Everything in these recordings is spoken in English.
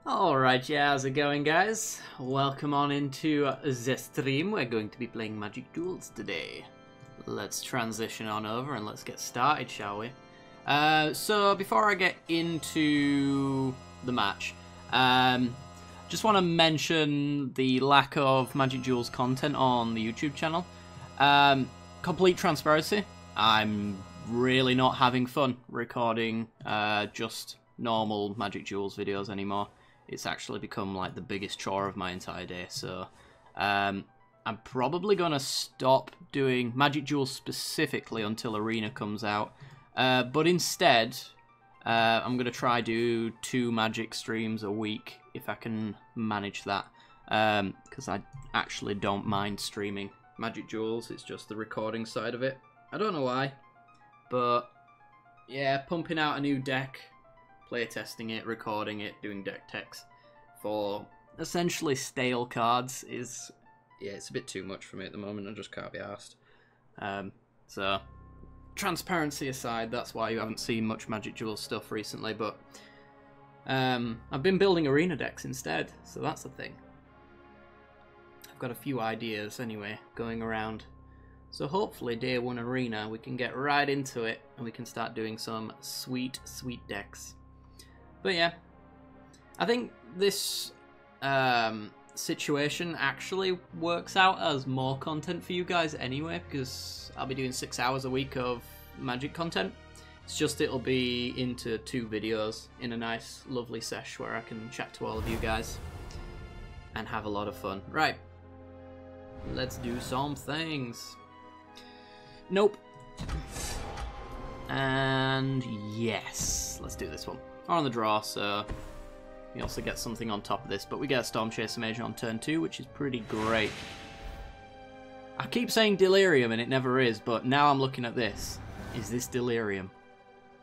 Alright, yeah, how's it going, guys? Welcome on into the stream. We're going to be playing Magic Duels today. Let's transition on over and let's get started, shall we? So, before I get into the match, just want to mention the lack of Magic Duels content on the YouTube channel. Complete transparency, I'm really not having fun recording just normal Magic Duels videos anymore. It's actually become like the biggest chore of my entire day, so I'm probably going to stop doing Magic Duels specifically until Arena comes out, but instead I'm going to try do 2 Magic streams a week if I can manage that, because I actually don't mind streaming Magic Duels. It's just the recording side of it. I don't know why, but yeah, pumping out a new deck, playtesting it, recording it, doing deck techs for essentially stale cards is, yeah, it's a bit too much for me at the moment. I just can't be arsed. So, transparency aside, that's why you haven't seen much Magic Duels stuff recently, but I've been building arena decks instead, so that's the thing. I've got a few ideas anyway going around. So hopefully day 1 arena we can get right into it and we can start doing some sweet, sweet decks. But yeah, I think this situation actually works out as more content for you guys anyway, because I'll be doing 6 hours a week of Magic content. It's just it'll be into 2 videos in a nice, lovely sesh where I can chat to all of you guys and have a lot of fun. Right, let's do some things. Nope. And yes, let's do this one. We're on the draw, so we also get something on top of this, but we get a Storm Chaser Mage on turn 2, which is pretty great. I keep saying Delirium and it never is, but now I'm looking at this. Is this Delirium?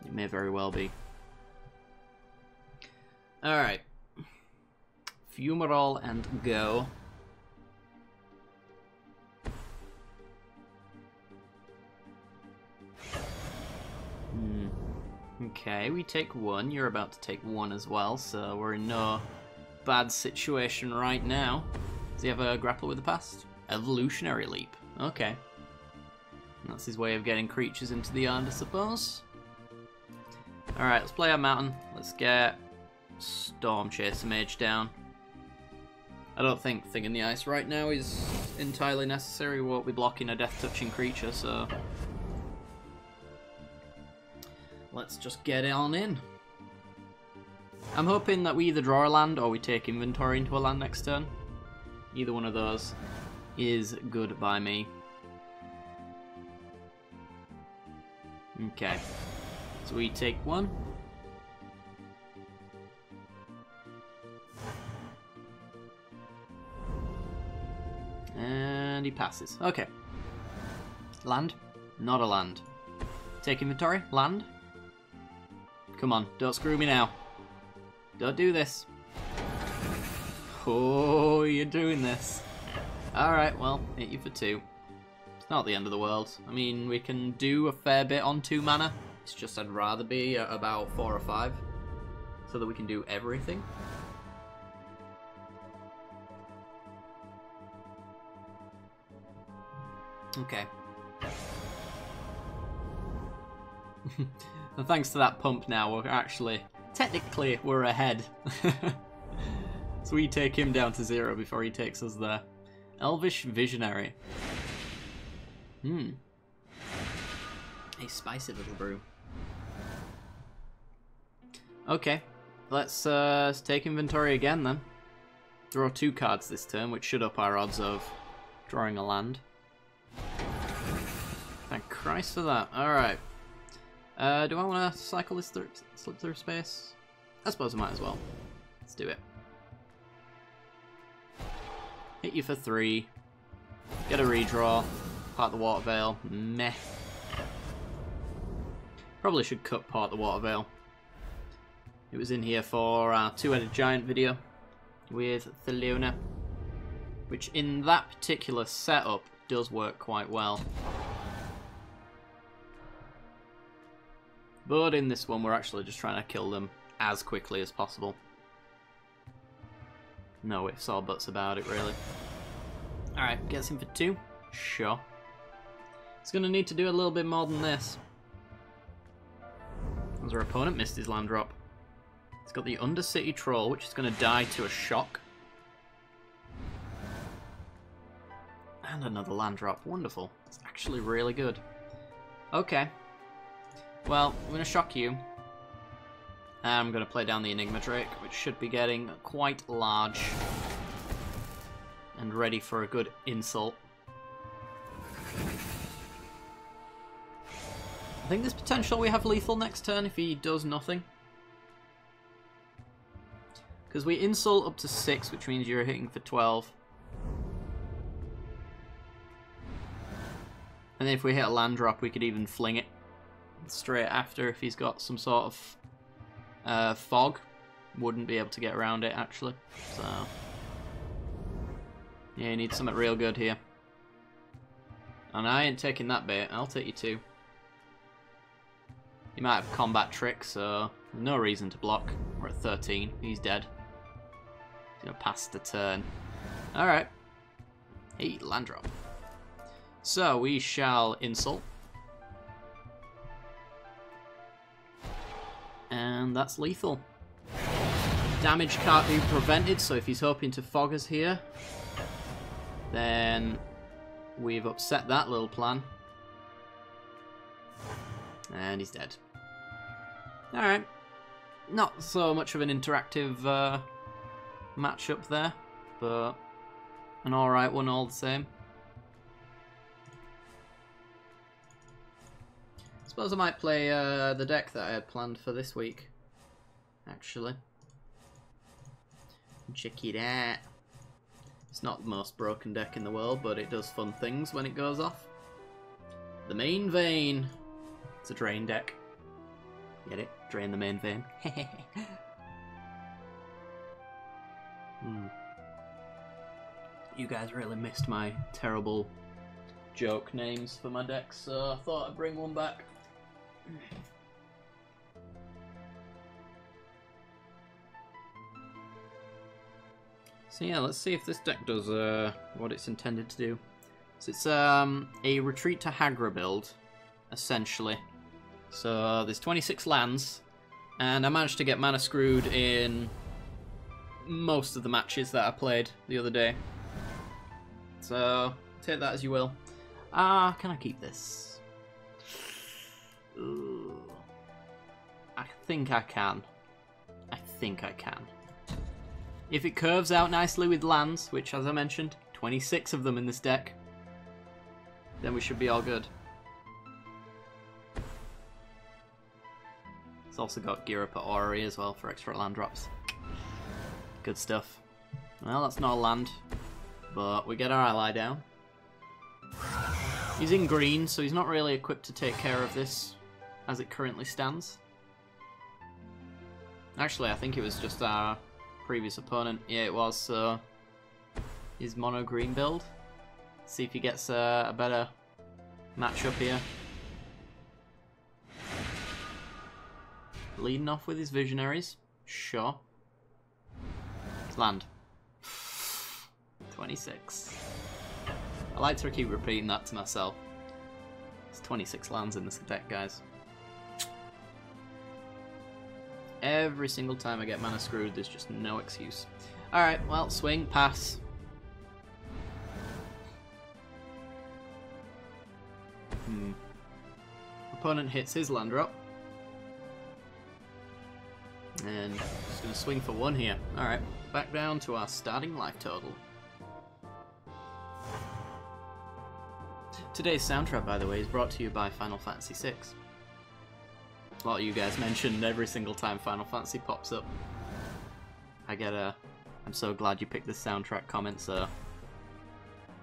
It may very well be. Alright. Fumarole and go. Okay, we take 1. You're about to take 1 as well, so we're in no bad situation right now. Does he have a grapple with the past? Evolutionary leap. Okay. That's his way of getting creatures into the yard, I suppose. Alright, let's play our mountain. Let's get Storm Chaser Mage down. I don't think Thing in the Ice right now is entirely necessary. We won't be blocking a death-touching creature, so let's just get it on in. I'm hoping that we either draw a land or we take inventory into a land next turn. Either one of those is good by me. Okay, so we take 1. And he passes. Okay. Land? Not a land. Take inventory? Land? Come on, don't screw me now. Don't do this. Oh, you're doing this. Alright, well, hit you for 2. It's not the end of the world. I mean, we can do a fair bit on 2 mana. It's just I'd rather be at about 4 or 5. So that we can do everything. Okay. And thanks to that pump now, we're actually, technically, we're ahead. So we take him down to 0 before he takes us there. Elvish Visionary. A spicy little brew. Okay, let's take inventory again then. Draw 2 cards this turn, which should up our odds of drawing a land. Thank Christ for that. Alright. Do I want to cycle this slip through space? I suppose I might as well. Let's do it. Hit you for 3. Get a redraw. Part the Water Veil. Meh. Probably should cut Part the Water Veil. It was in here for our 2-headed giant video with Theliona, which in that particular setup does work quite well. But in this one, we're actually just trying to kill them as quickly as possible. No ifs or buts about it, really. Alright, gets him for 2. Sure. He's going to need to do a little bit more than this. As our opponent missed his land drop. He's got the Undercity Troll, which is going to die to a shock. And another land drop. Wonderful. It's actually really good. Okay. Well, I'm going to shock you. And I'm going to play down the Enigma Drake, which should be getting quite large. And ready for a good insult. I think there's potential we have lethal next turn if he does nothing. Because we insult up to 6, which means you're hitting for 12. And then if we hit a land drop, we could even fling it straight after if he's got some sort of fog. Wouldn't be able to get around it, actually. So, yeah, you need something real good here. And I ain't taking that bait. I'll take you 2. He might have combat trick, so no reason to block. We're at 13. He's dead. He's going to pass the turn. Alright. Hey, land drop. So we shall insult. And that's lethal. Damage can't be prevented, so if he's hoping to fog us here, then we've upset that little plan. And he's dead. Alright. Not so much of an interactive matchup there, but an alright one all the same. Suppose I might play the deck that I had planned for this week, actually. Check it out. It's not the most broken deck in the world, but it does fun things when it goes off. The Main Vein. It's a drain deck. Get it? Drain the main vein. You guys really missed my terrible joke names for my decks, so I thought I'd bring one back. So yeah, let's see if this deck does what it's intended to do. So it's a retreat to Hagra build, essentially. So there's 26 lands, and I managed to get mana screwed in most of the matches that I played the other day. So take that as you will. Can I keep this? Ooh. I think I can. I think I can. If it curves out nicely with lands, which as I mentioned, 26 of them in this deck, then we should be all good. It's also got Gear Up at Orrery as well for extra land drops. Good stuff. Well, that's not a land, but we get our ally down. He's in green, so he's not really equipped to take care of this as it currently stands. Actually, I think it was just our previous opponent. Yeah, it was, so his mono green build. See if he gets a better matchup here. Leading off with his visionaries. Sure. Land. 26. I like to keep repeating that to myself. There's 26 lands in this deck, guys. Every single time I get mana screwed, there's just no excuse. Alright, well, swing, pass. Opponent hits his land drop. And just going to swing for 1 here. Alright, back down to our starting life total. Today's soundtrack, by the way, is brought to you by Final Fantasy VI. A lot of you guys mentioned every single time Final Fantasy pops up. I get a "I'm so glad you picked this soundtrack" comment, so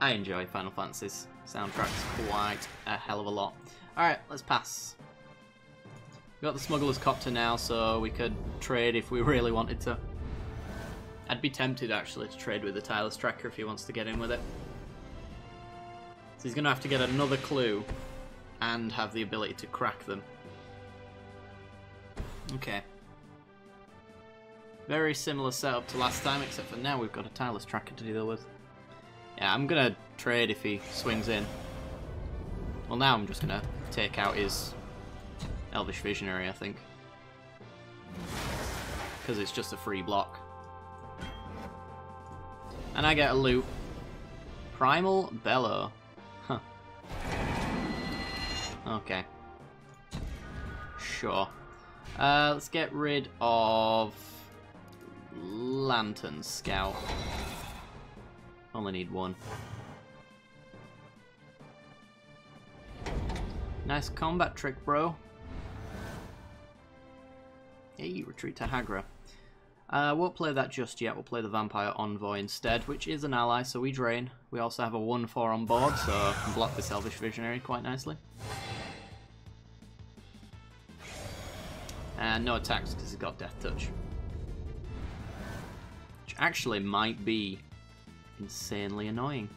I enjoy Final Fantasy's soundtracks quite a hell of a lot. Alright, let's pass. We've got the Smuggler's Copter now, so we could trade if we really wanted to. I'd be tempted, actually, to trade with the Tireless Tracker if he wants to get in with it. So he's going to have to get another clue and have the ability to crack them. Okay. Very similar setup to last time, except for now we've got a tireless tracker to deal with. Yeah, I'm gonna trade if he swings in. Well, now I'm just gonna take out his Elvish Visionary, I think. Because it's just a free block. And I get a loot. Primal Bellow. Huh. Okay. Sure. Let's get rid of Lantern Scout. Only need one. Nice combat trick, bro. Hey, retreat to Hagra. Won't play that just yet. We'll play the Vampire Envoy instead, which is an ally, so we drain. We also have a 1/4 on board, so I can block this Elvish Visionary quite nicely. And no attacks because he's got Death Touch. Which actually might be insanely annoying.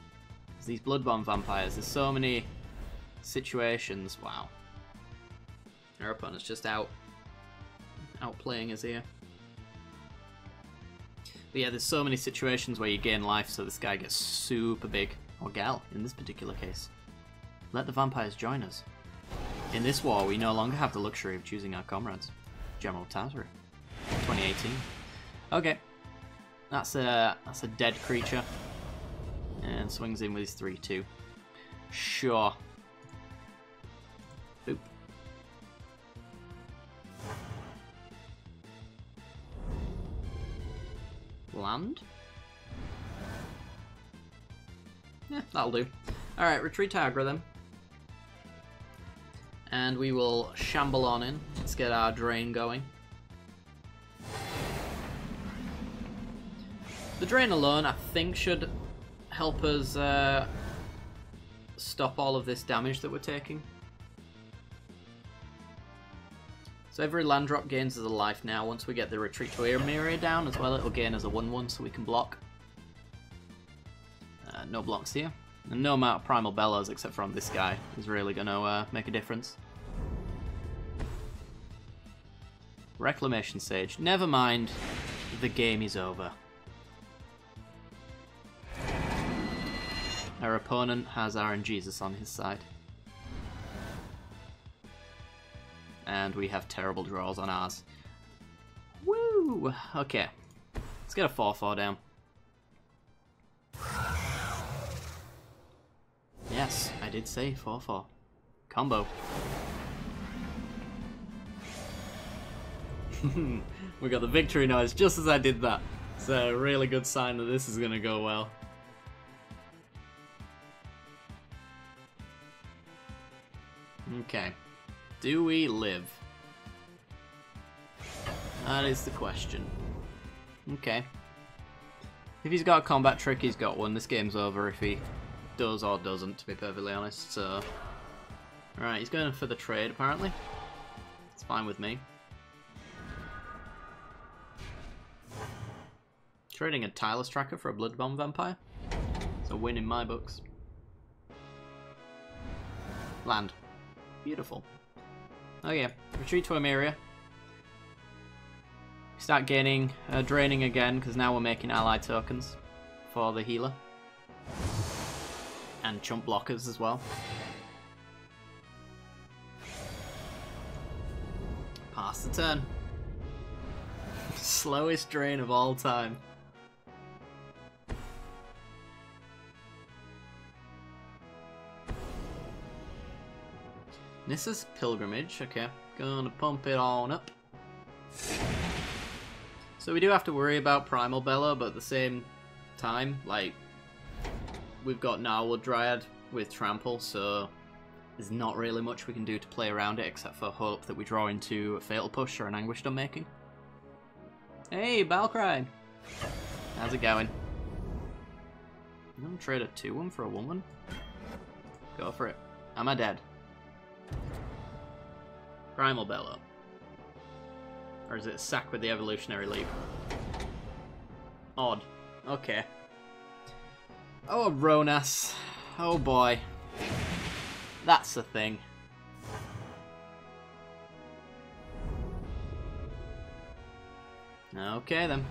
Because these Bloodborne vampires, there's so many situations. Wow. Our opponent's just outplaying us here. But yeah, there's so many situations where you gain life, so this guy gets super big. Or gal, in this particular case. Let the vampires join us. In this war, we no longer have the luxury of choosing our comrades. General Tazri, 2018. Okay. That's a dead creature. And swings in with his 3/2. Sure. Boop. Land? Yeah, that'll do. Alright, retreat to Agra then. And we will shamble on in. Let's get our drain going. The drain alone, I think, should help us stop all of this damage that we're taking. So every land drop gains us a life now. Once we get the retreat to Emeria down as well, it'll gain us a 1/1 so we can block. No blocks here. And no amount of Primal Bellows except for on this guy is really going to make a difference. Reclamation Sage. Never mind. The game is over. Our opponent has RNGesus on his side. And we have terrible draws on ours. Woo! Okay. Let's get a 4/4 down. Yes, I did say 4/4. Combo. We got the victory noise just as I did that. It's a really good sign that this is going to go well. Okay. Do we live? That is the question. Okay. If he's got a combat trick, he's got one. This game's over if he does or doesn't, to be perfectly honest. So, alright, he's going for the trade apparently. It's fine with me. Trading a tireless tracker for a Bloodborne vampire. It's a win in my books. Land. Beautiful. Oh yeah, retreat to Emeria. Start gaining, draining again, because now we're making ally tokens for the healer. And chump blockers as well. Pass the turn. Slowest drain of all time. Nissa's Pilgrimage, okay. Gonna pump it on up. So we do have to worry about Primal Bellow, but at the same time, like, we've got Gnarlwood Dryad with Trample, so there's not really much we can do to play around it except for hope that we draw into a Fatal Push or an Anguished Unmaking. Hey, Balcry! How's it going? I'm gonna trade a 2/1 for a 1/1. Go for it. Am I dead? Primal Bellow. Or is it a sack with the Evolutionary Leap? Odd. Okay. Oh, Ronas. Oh boy. That's the thing. Okay then.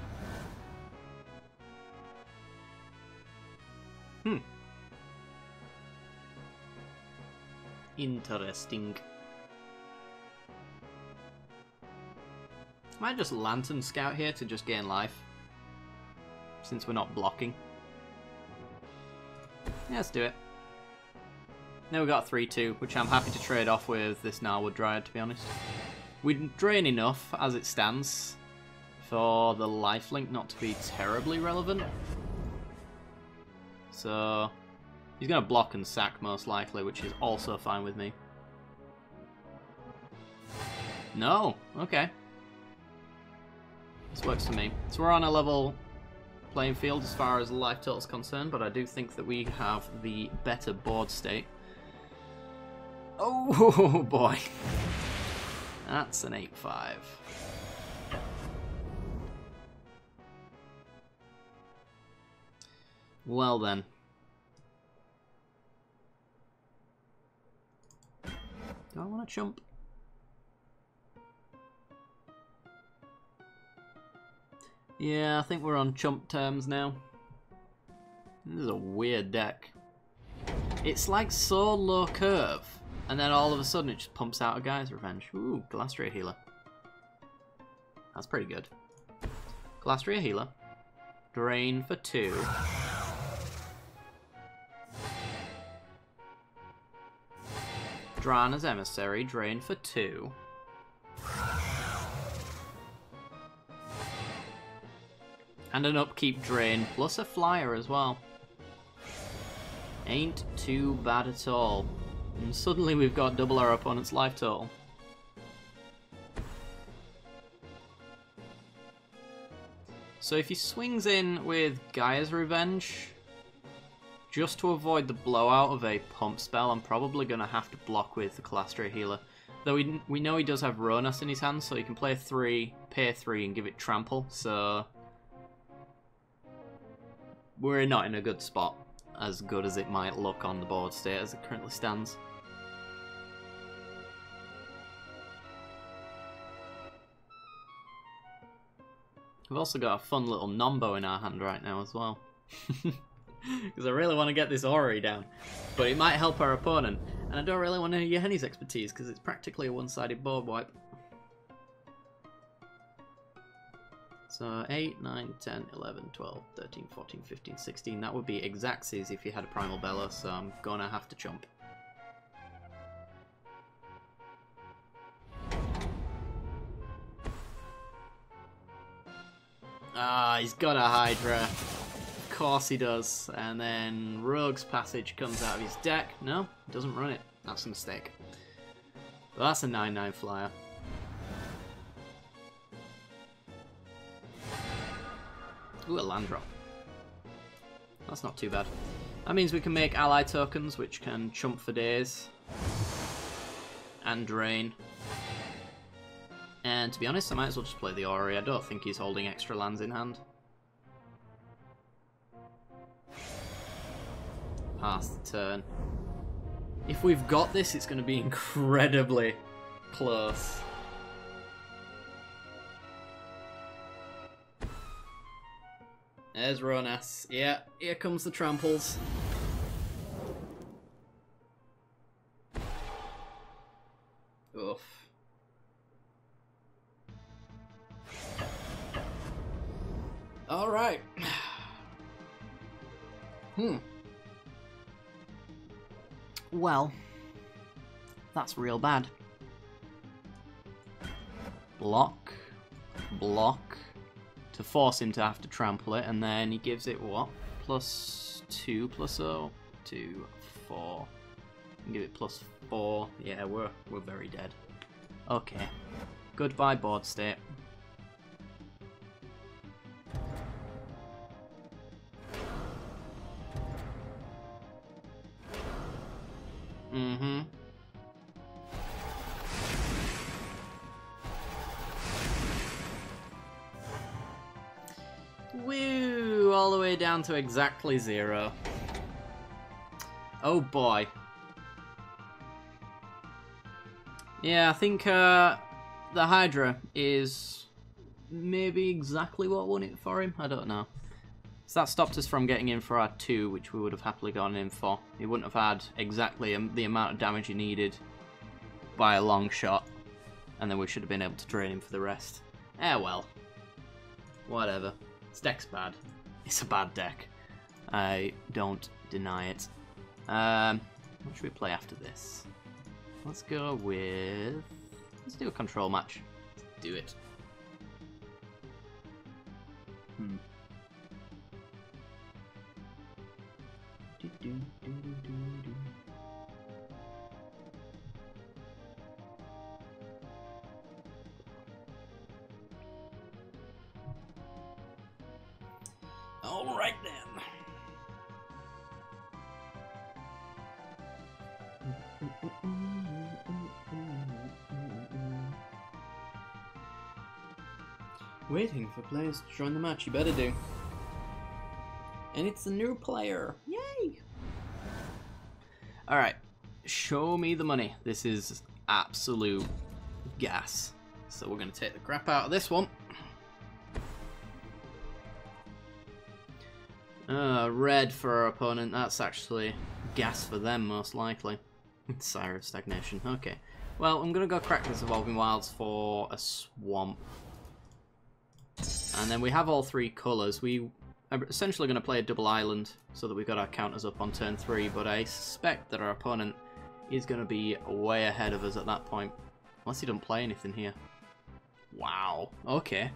Interesting. Might just Lantern Scout here to just gain life. Since we're not blocking. Yeah, let's do it. Now we've got 3-2, which I'm happy to trade off with this Narwood Dryad, to be honest. We drain enough as it stands for the lifelink not to be terribly relevant. So he's going to block and sack most likely, which is also fine with me. No, okay. This works for me. So we're on a level playing field as far as life total is concerned, but I do think that we have the better board state. Oh boy. That's an 8-5. Well then. Do I want to chump? Yeah, I think we're on chump terms now. This is a weird deck. It's like so low curve, and then all of a sudden it just pumps out a Guy's Revenge. Ooh, Glastria Healer. That's pretty good. Glastria Healer. Drain for 2. Drana's Emissary. Drain for 2. And an upkeep drain, plus a flyer as well. Ain't too bad at all. And suddenly we've got double our opponent's life total. So if he swings in with Gaia's Revenge, just to avoid the blowout of a pump spell, I'm probably going to have to block with the Glastria Healer. Though we know he does have Ronas in his hand, so he can play 3, pay 3 and give it Trample, so we're not in a good spot, as good as it might look on the board state as it currently stands. We've also got a fun little Nombo in our hand right now as well. Because I really want to get this Orrery down. But it might help our opponent. And I don't really want any of Henny's expertise, because it's practically a one-sided board wipe. So 8, 9, 10, 11, 12, 13, 14, 15, 16. That would be Exacxes if you had a Primal Bellow, so I'm going to have to chump. Ah, he's got a Hydra. Of course he does. And then Rogue's Passage comes out of his deck. No, he doesn't run it. That's a mistake. Well, that's a 9/9 flyer. Ooh, a land drop. That's not too bad. That means we can make ally tokens, which can chump for days. And drain. And to be honest, I might as well just play the Orrery. I don't think he's holding extra lands in hand. Pass the turn. If we've got this, it's going to be incredibly close. There's Ronas. Yeah, here comes the tramples. Oof. Alright. Well, that's real bad. Block. Block. To force him to have to trample it, and then he gives it what? +2 +0? 2, 4. And give it +4. Yeah, we're very dead. Okay. Goodbye, board state. Mm-hmm. Woo! All the way down to exactly 0. Oh boy. Yeah, I think the Hydra is maybe exactly what won it for him. I don't know. So that stopped us from getting in for our 2, which we would have happily gone in for. He wouldn't have had exactly the amount of damage he needed by a long shot. And then we should have been able to drain him for the rest. Well. Whatever. This deck's bad. It's a bad deck. I don't deny it. What should we play after this? Let's go with... Let's do a control match. Let's do it. Alright then. Waiting for players to join the match, you better do. And it's a new player. Yay! Alright, show me the money. This is absolute gas. So we're going to take the crap out of this one. Red for our opponent. That's actually gas for them, most likely. Sire of Stagnation. Okay. Well, I'm going to go crack this Evolving Wilds for a swamp. And then we have all 3 colours. We are essentially going to play a double island so that we've got our counters up on turn 3, but I suspect that our opponent is going to be way ahead of us at that point. Unless he doesn't play anything here. Wow. Okay.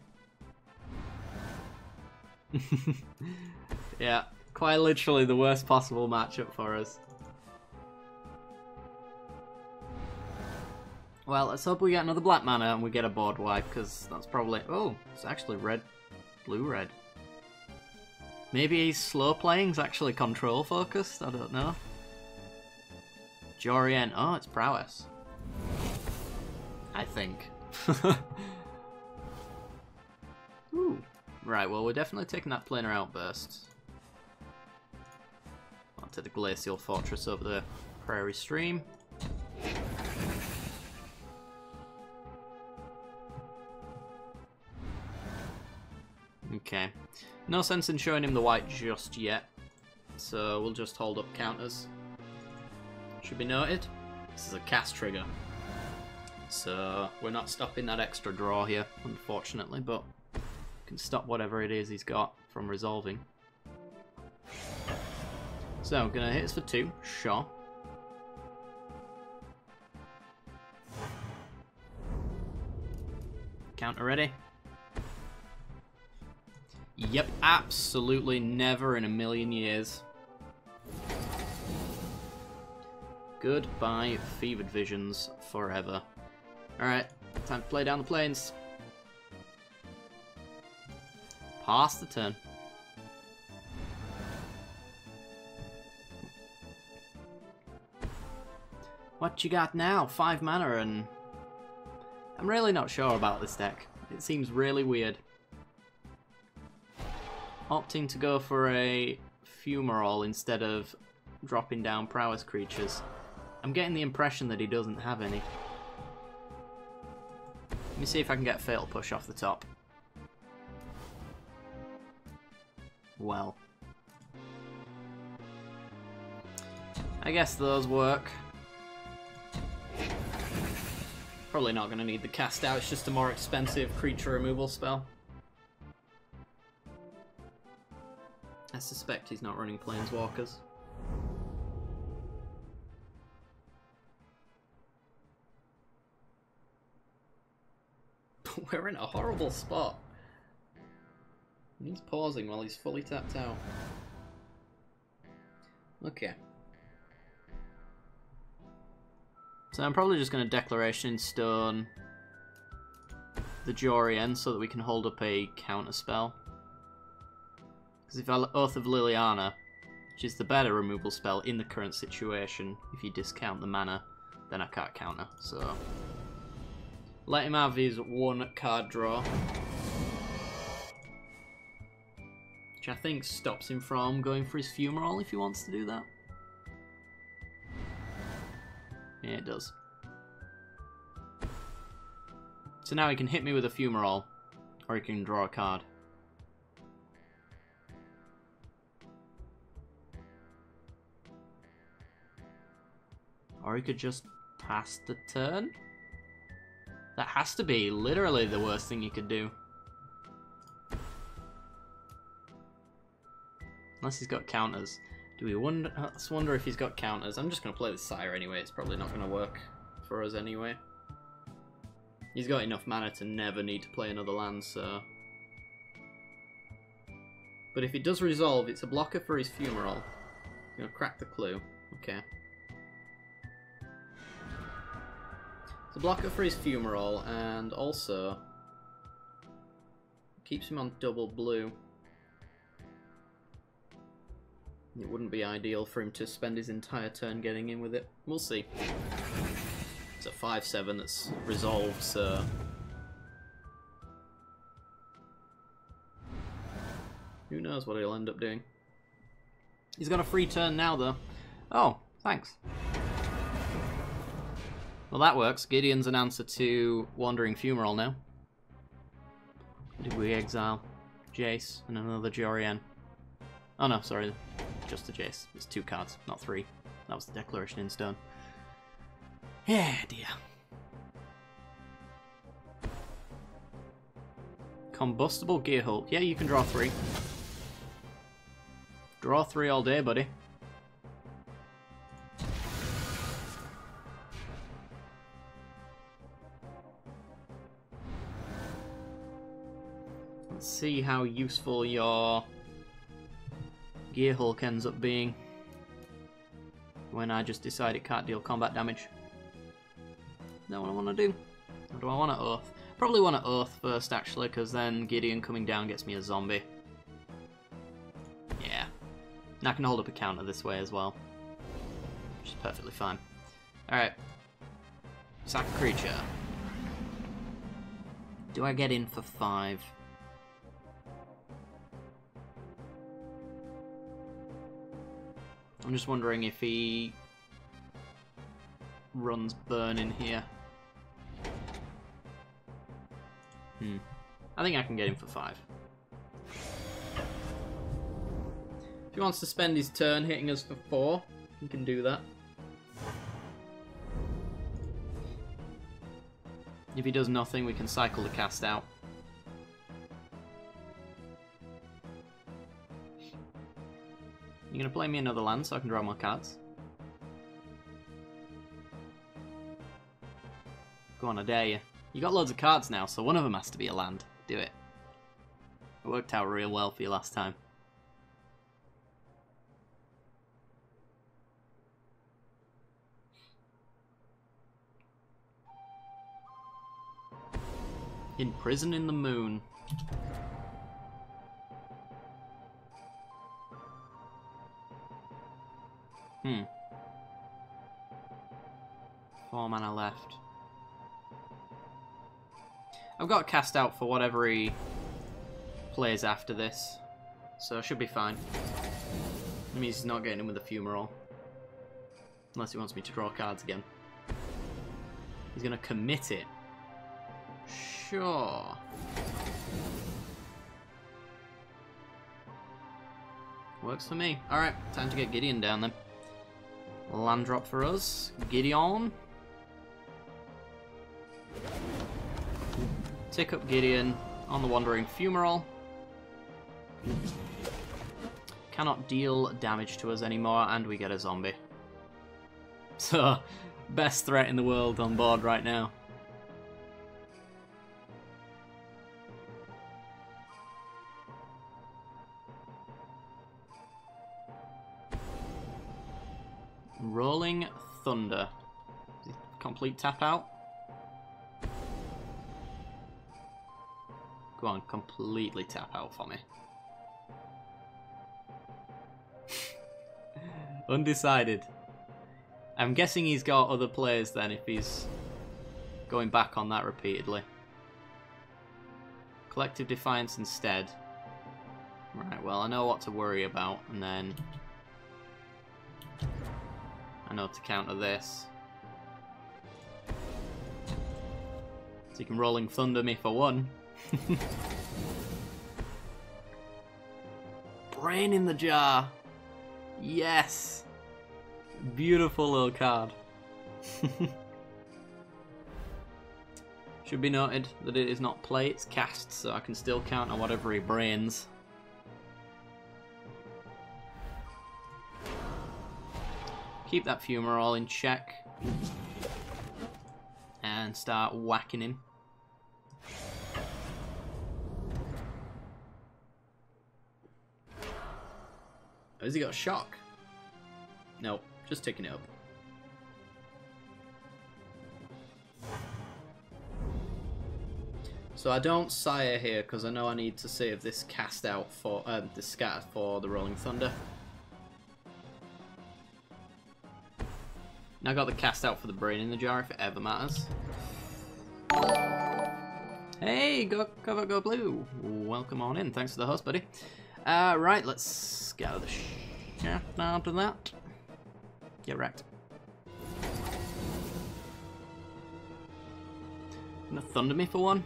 Yeah, quite literally the worst possible matchup for us. Well, let's hope we get another black mana and we get a board wipe, because that's probably... Oh, it's actually red, blue-red. Maybe he's slow playing, he's actually control focused, I don't know. Jorien, oh, it's prowess. I think. Ooh. Right, well, we're definitely taking that planar outburst. Onto the Glacial Fortress over the Prairie Stream. Okay. No sense in showing him the white just yet, so we'll just hold up counters. Should be noted, this is a cast trigger, so we're not stopping that extra draw here, unfortunately, but we can stop whatever it is he's got from resolving. So, I'm going to hit us for 2, sure. Counter ready? Yep, absolutely never in a million years. Goodbye, Fevered Visions, forever. Alright, time to play down the plains. Pass the turn. What you got now? 5 mana and... I'm really not sure about this deck. It seems really weird. Opting to go for a Fumarole instead of dropping down prowess creatures. I'm getting the impression that he doesn't have any. Let me see if I can get Fatal Push off the top. Well. I guess those work. Probably not going to need the cast out, it's just a more expensive creature removal spell. I suspect he's not running Planeswalkers. We're in a horrible spot. He's pausing while he's fully tapped out. Okay. So I'm probably just going to Declaration in Stone the Jorien so that we can hold up a counter spell. Because if I Oath of Liliana, which is the better removal spell in the current situation, if you discount the mana, then I can't counter. So let him have his 1 card draw. Which I think stops him from going for his Fumarole if he wants to do that. Yeah, it does. So now he can hit me with a Fumarole, Or he can draw a card. Or he could just pass the turn? That has to be literally the worst thing you could do. Unless he's got counters. Do we wonder? Let's wonder if he's got counters. I'm just going to play the Sire anyway. It's probably not going to work for us anyway. He's got enough mana to never need to play another land, so... But if it does resolve, it's a blocker for his Fumarole. I'm going to crack the clue. Okay. It's a blocker for his Fumarole, and also... keeps him on double blue. It wouldn't be ideal for him to spend his entire turn getting in with it. We'll see. It's a 5/7 that's resolved, so... who knows what he'll end up doing. He's got a free turn now, though. Oh, thanks. Well, that works. Gideon's an answer to Wandering Fumarole now. Did we exile Jace and another Jorian? Oh no, sorry. Just the Jace. It's 2 cards, not 3. That was the Declaration in Stone. Yeah, dear. Combustible Gear Hulk. Yeah, you can draw 3. Draw 3 all day, buddy. Let's see how useful your Gear Hulk ends up being when I just decide it can't deal combat damage. Is that what I want to do? Or do I want to Oath? Probably want to Oath first, actually, because then Gideon coming down gets me a zombie. Yeah. And I can hold up a counter this way as well, which is perfectly fine. Alright. Sack a creature. Do I get in for 5? I'm just wondering if he runs Burn in here. I think I can get him for 5. If he wants to spend his turn hitting us for 4, he can do that. If he does nothing, we can cycle the cast out. You're going to play me another land so I can draw more cards? Go on, I dare you. You got loads of cards now, so one of them has to be a land. Do it. It worked out real well for you last time. Imprison in the Moon. Hmm. 4 mana left. I've got cast out for whatever he plays after this, so I should be fine. It means he's not getting in with a Fumarole. Unless he wants me to draw cards again. He's gonna commit it. Sure. Works for me. Alright, time to get Gideon down then. Land drop for us. Gideon. Tick up Gideon on the Wandering Fumarole. Cannot deal damage to us anymore, and we get a zombie. So, best threat in the world on board right now. Rolling Thunder. Complete tap out. Go on, completely tap out for me. Undecided. I'm guessing he's got other players then if he's going back on that repeatedly. Collective Defiance instead. Right, well, I know what to worry about, and then I know to counter this. So you can Rolling Thunder me for 1. brain in the jar. Yes. Beautiful little card. Should be noted that it is not play, it's cast, so I can still count on whatever he brains. Keep that fumarole in check. And start whacking him. Oh, has he got a shock? Nope, just taking it up. So I don't sire here because I know I need to save this cast out for the scatter for the Rolling Thunder. Now I got the cast out for the brain in the jar if it ever matters. Hey, go blue. Welcome on in. Thanks for the host, buddy. Right, let's get out of the shaft after that. Get wrecked. Gonna thunder me for one?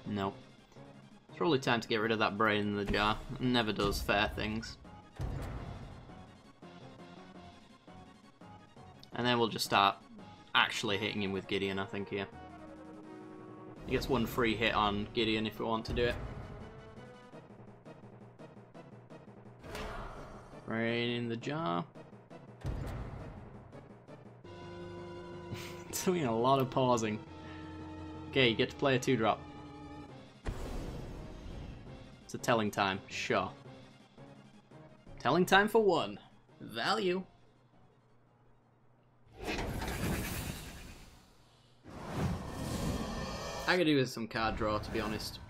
No. It's probably time to get rid of that brain in the jar. It never does fair things. And then we'll just start actually hitting him with Gideon, I think, here. He gets one free hit on Gideon if we want to do it. Brain in the jar. Doing a lot of pausing. Okay, you get to play a 2-drop. It's a telling time, sure. Telling time for 1. Value. I could do with some card draw, to be honest.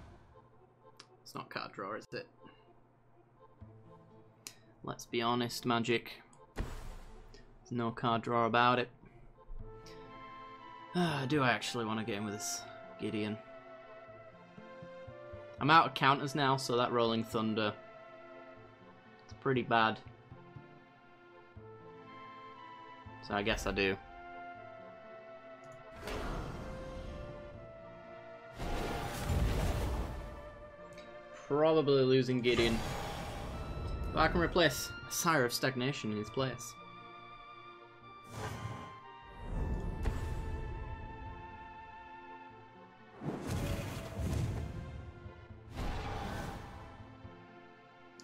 It's not card draw, is it? Let's be honest, Magic. There's no card draw about it. Do I actually want to get in with this Gideon? I'm out of counters now, so that Rolling Thunder, it's pretty bad. So I guess I do. Probably losing Gideon. But I can replace a Sire of Stagnation in his place.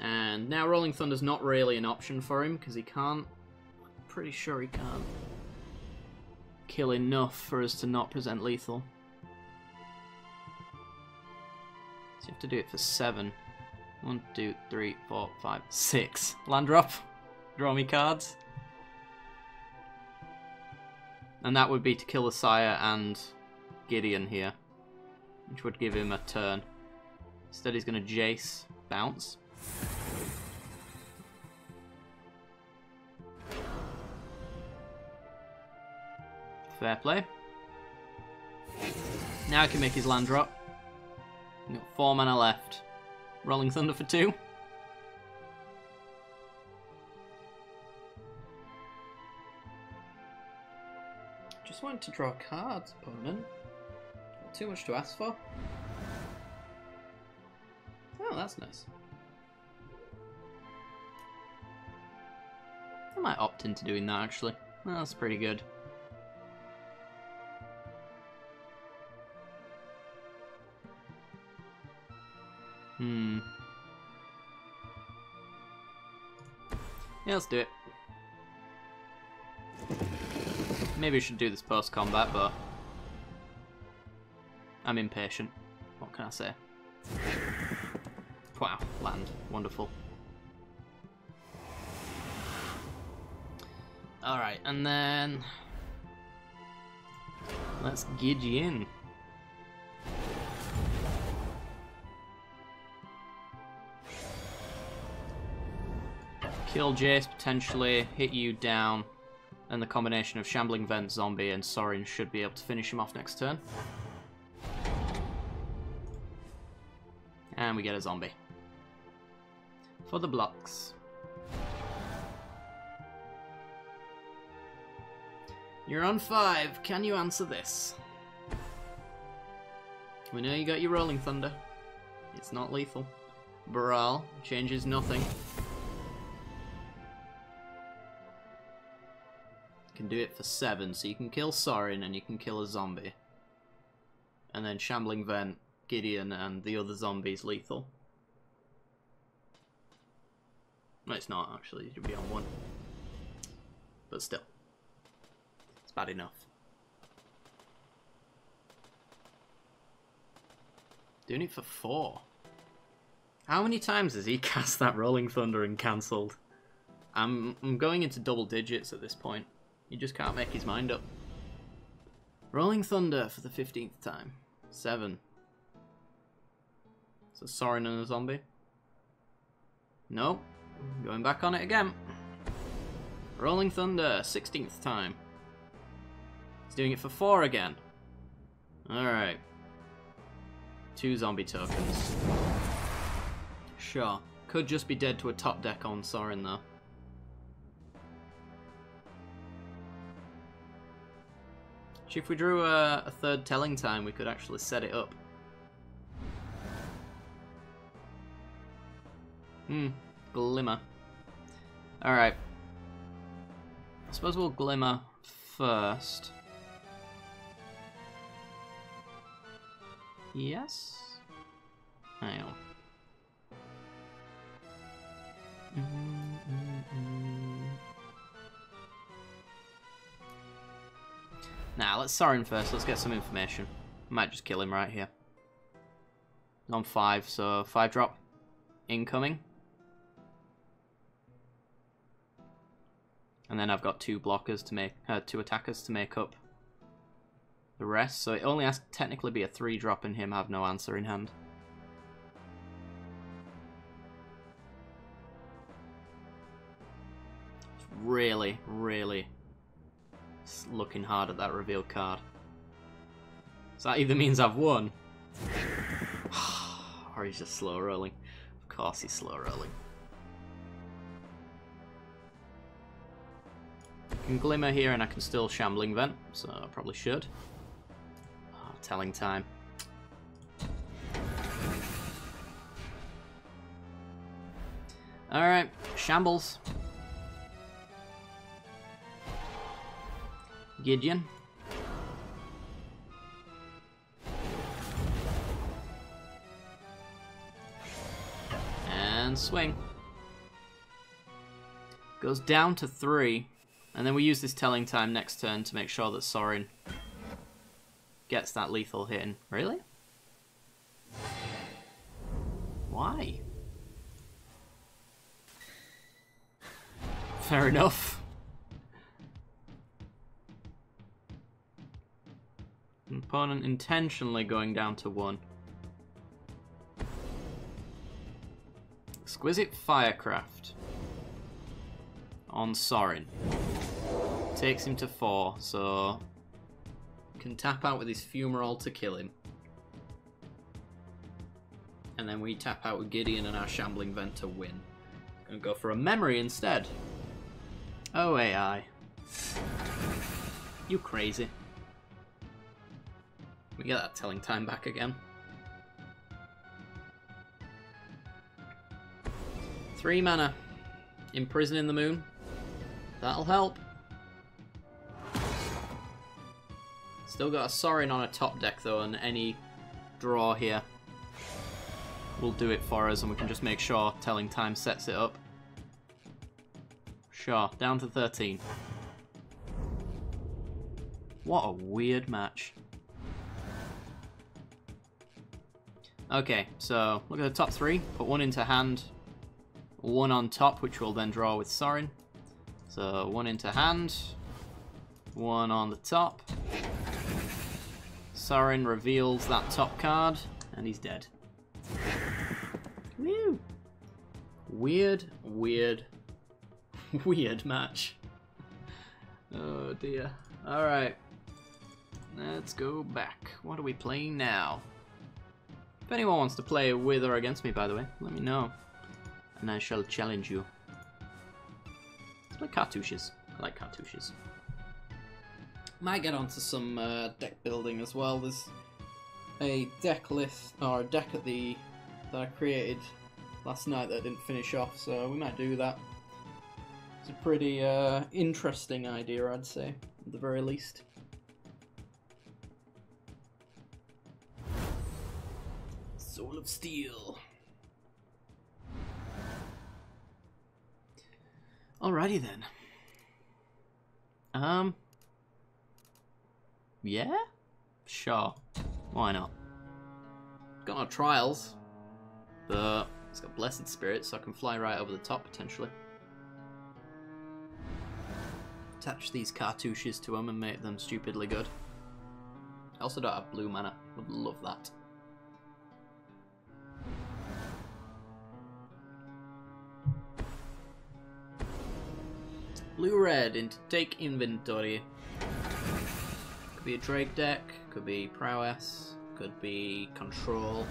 And now Rolling Thunder's not really an option for him because he can't. I'm pretty sure he can't kill enough for us to not present lethal. So you have to do it for 7. 1, 2, 3, 4, 5, 6. Land drop. Draw me cards. And that would be to kill the Sire and Gideon here, which would give him a turn. Instead he's going to Jace, bounce. Fair play. Now I can make his land drop. We've got 4 mana left. Rolling Thunder for 2. Just wanted to draw cards, opponent. Not too much to ask for. Oh, that's nice. I might opt into doing that, actually. Well, that's pretty good. Yeah, let's do it. Maybe we should do this post-combat, but I'm impatient. What can I say? Wow, land. Wonderful. Alright, and then let's gidge in. Kill Jace, potentially hit you down, and the combination of Shambling Vent, Zombie, and Sorin should be able to finish him off next turn. And we get a zombie. For the blocks. You're on 5. Can you answer this? We know you got your Rolling Thunder. It's not lethal. Baral changes nothing. You can do it for 7, so you can kill Sorin and you can kill a zombie. And then Shambling Vent, Gideon, and the other zombies lethal. No, it's not actually, it should be on 1. But still. It's bad enough. Doing it for 4. How many times has he cast that Rolling Thunder and cancelled? I'm going into double digits at this point. He just can't make his mind up. Rolling Thunder for the 15th time. 7. So Sorin and a zombie. Nope. Going back on it again. Rolling Thunder, 16th time. He's doing it for 4 again. Alright. 2 zombie tokens. Sure. Could just be dead to a top deck on Sorin though. If we drew a 3rd telling time, we could actually set it up. Glimmer. Alright. I suppose we'll Glimmer first. Yes? Hang on. Nah, let's Sorin first. Let's get some information. Might just kill him right here. On 5, so 5 drop. Incoming. And then I've got 2 blockers to make, 2 attackers to make up the rest. So it only has to technically be a 3 drop and him have no answer in hand. Really, really looking hard at that revealed card. So that either means I've won, or he's just slow rolling. Of course he's slow rolling. I can Glimmer here and I can still Shambling Vent, so I probably should. Oh, telling time. Alright, Shambles. Gideon. And swing. Goes down to 3. And then we use this telling time next turn to make sure that Sorin gets that lethal hit in. Really? Why? Fair enough. Opponent intentionally going down to 1. Exquisite Firecraft on Sorin. Takes him to 4, so can tap out with his Fumarole to kill him. And then we tap out with Gideon and our Shambling Vent to win. Gonna go for a memory instead. Oh AI. You crazy. We get that telling time back again. 3 mana. Imprisoning the Moon. That'll help. Still got a Sorin on a top deck though, and any draw here will do it for us, and we can just make sure telling time sets it up. Sure, down to 13. What a weird match. Okay, so look at the top 3. Put 1 into hand, 1 on top, which we'll then draw with Sorin. So 1 into hand, 1 on the top. Sorin reveals that top card, and he's dead. Woo! Weird, weird, weird match. Oh dear. Alright. Let's go back. What are we playing now? If anyone wants to play with or against me, by the way, let me know. And I shall challenge you. Let's play cartouches. I like cartouches. Might get onto some deck building as well. There's a deck list, or a deck at the that I created last night that I didn't finish off, so we might do that. It's a pretty interesting idea, I'd say, at the very least. Soul of Steel. Alrighty then. Yeah? Sure. Why not? Got no trials, but it's got Blessed Spirit, so I can fly right over the top, potentially. Attach these cartouches to them and make them stupidly good. I also don't have blue mana. Would love that. Blue-red into take inventory. Could be a Drake deck, could be prowess, could be control.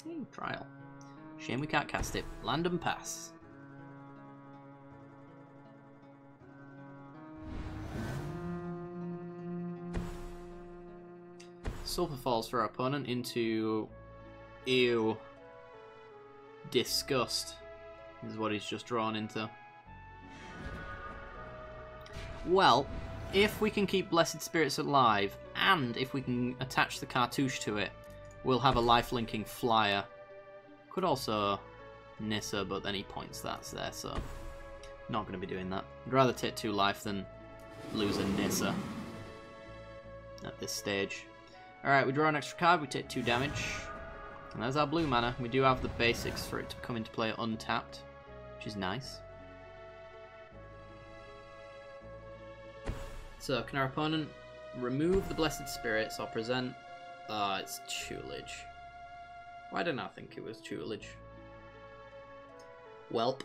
Hey, trial. Shame we can't cast it. Land and pass. Sulphur falls for our opponent into... Ew. Disgust is what he's just drawn into. Well, if we can keep Blessed Spirits alive, and if we can attach the cartouche to it, we'll have a life-linking flyer. Could also Nissa, but then he points that's there, so not going to be doing that. I'd rather take 2 life than lose a Nissa at this stage. Alright, we draw an extra card, we take 2 damage. And there's our blue mana. We do have the basics for it to come into play untapped, which is nice. So, can our opponent remove the Blessed Spirits or present... it's tutelage. Why didn't I think it was tutelage? Welp.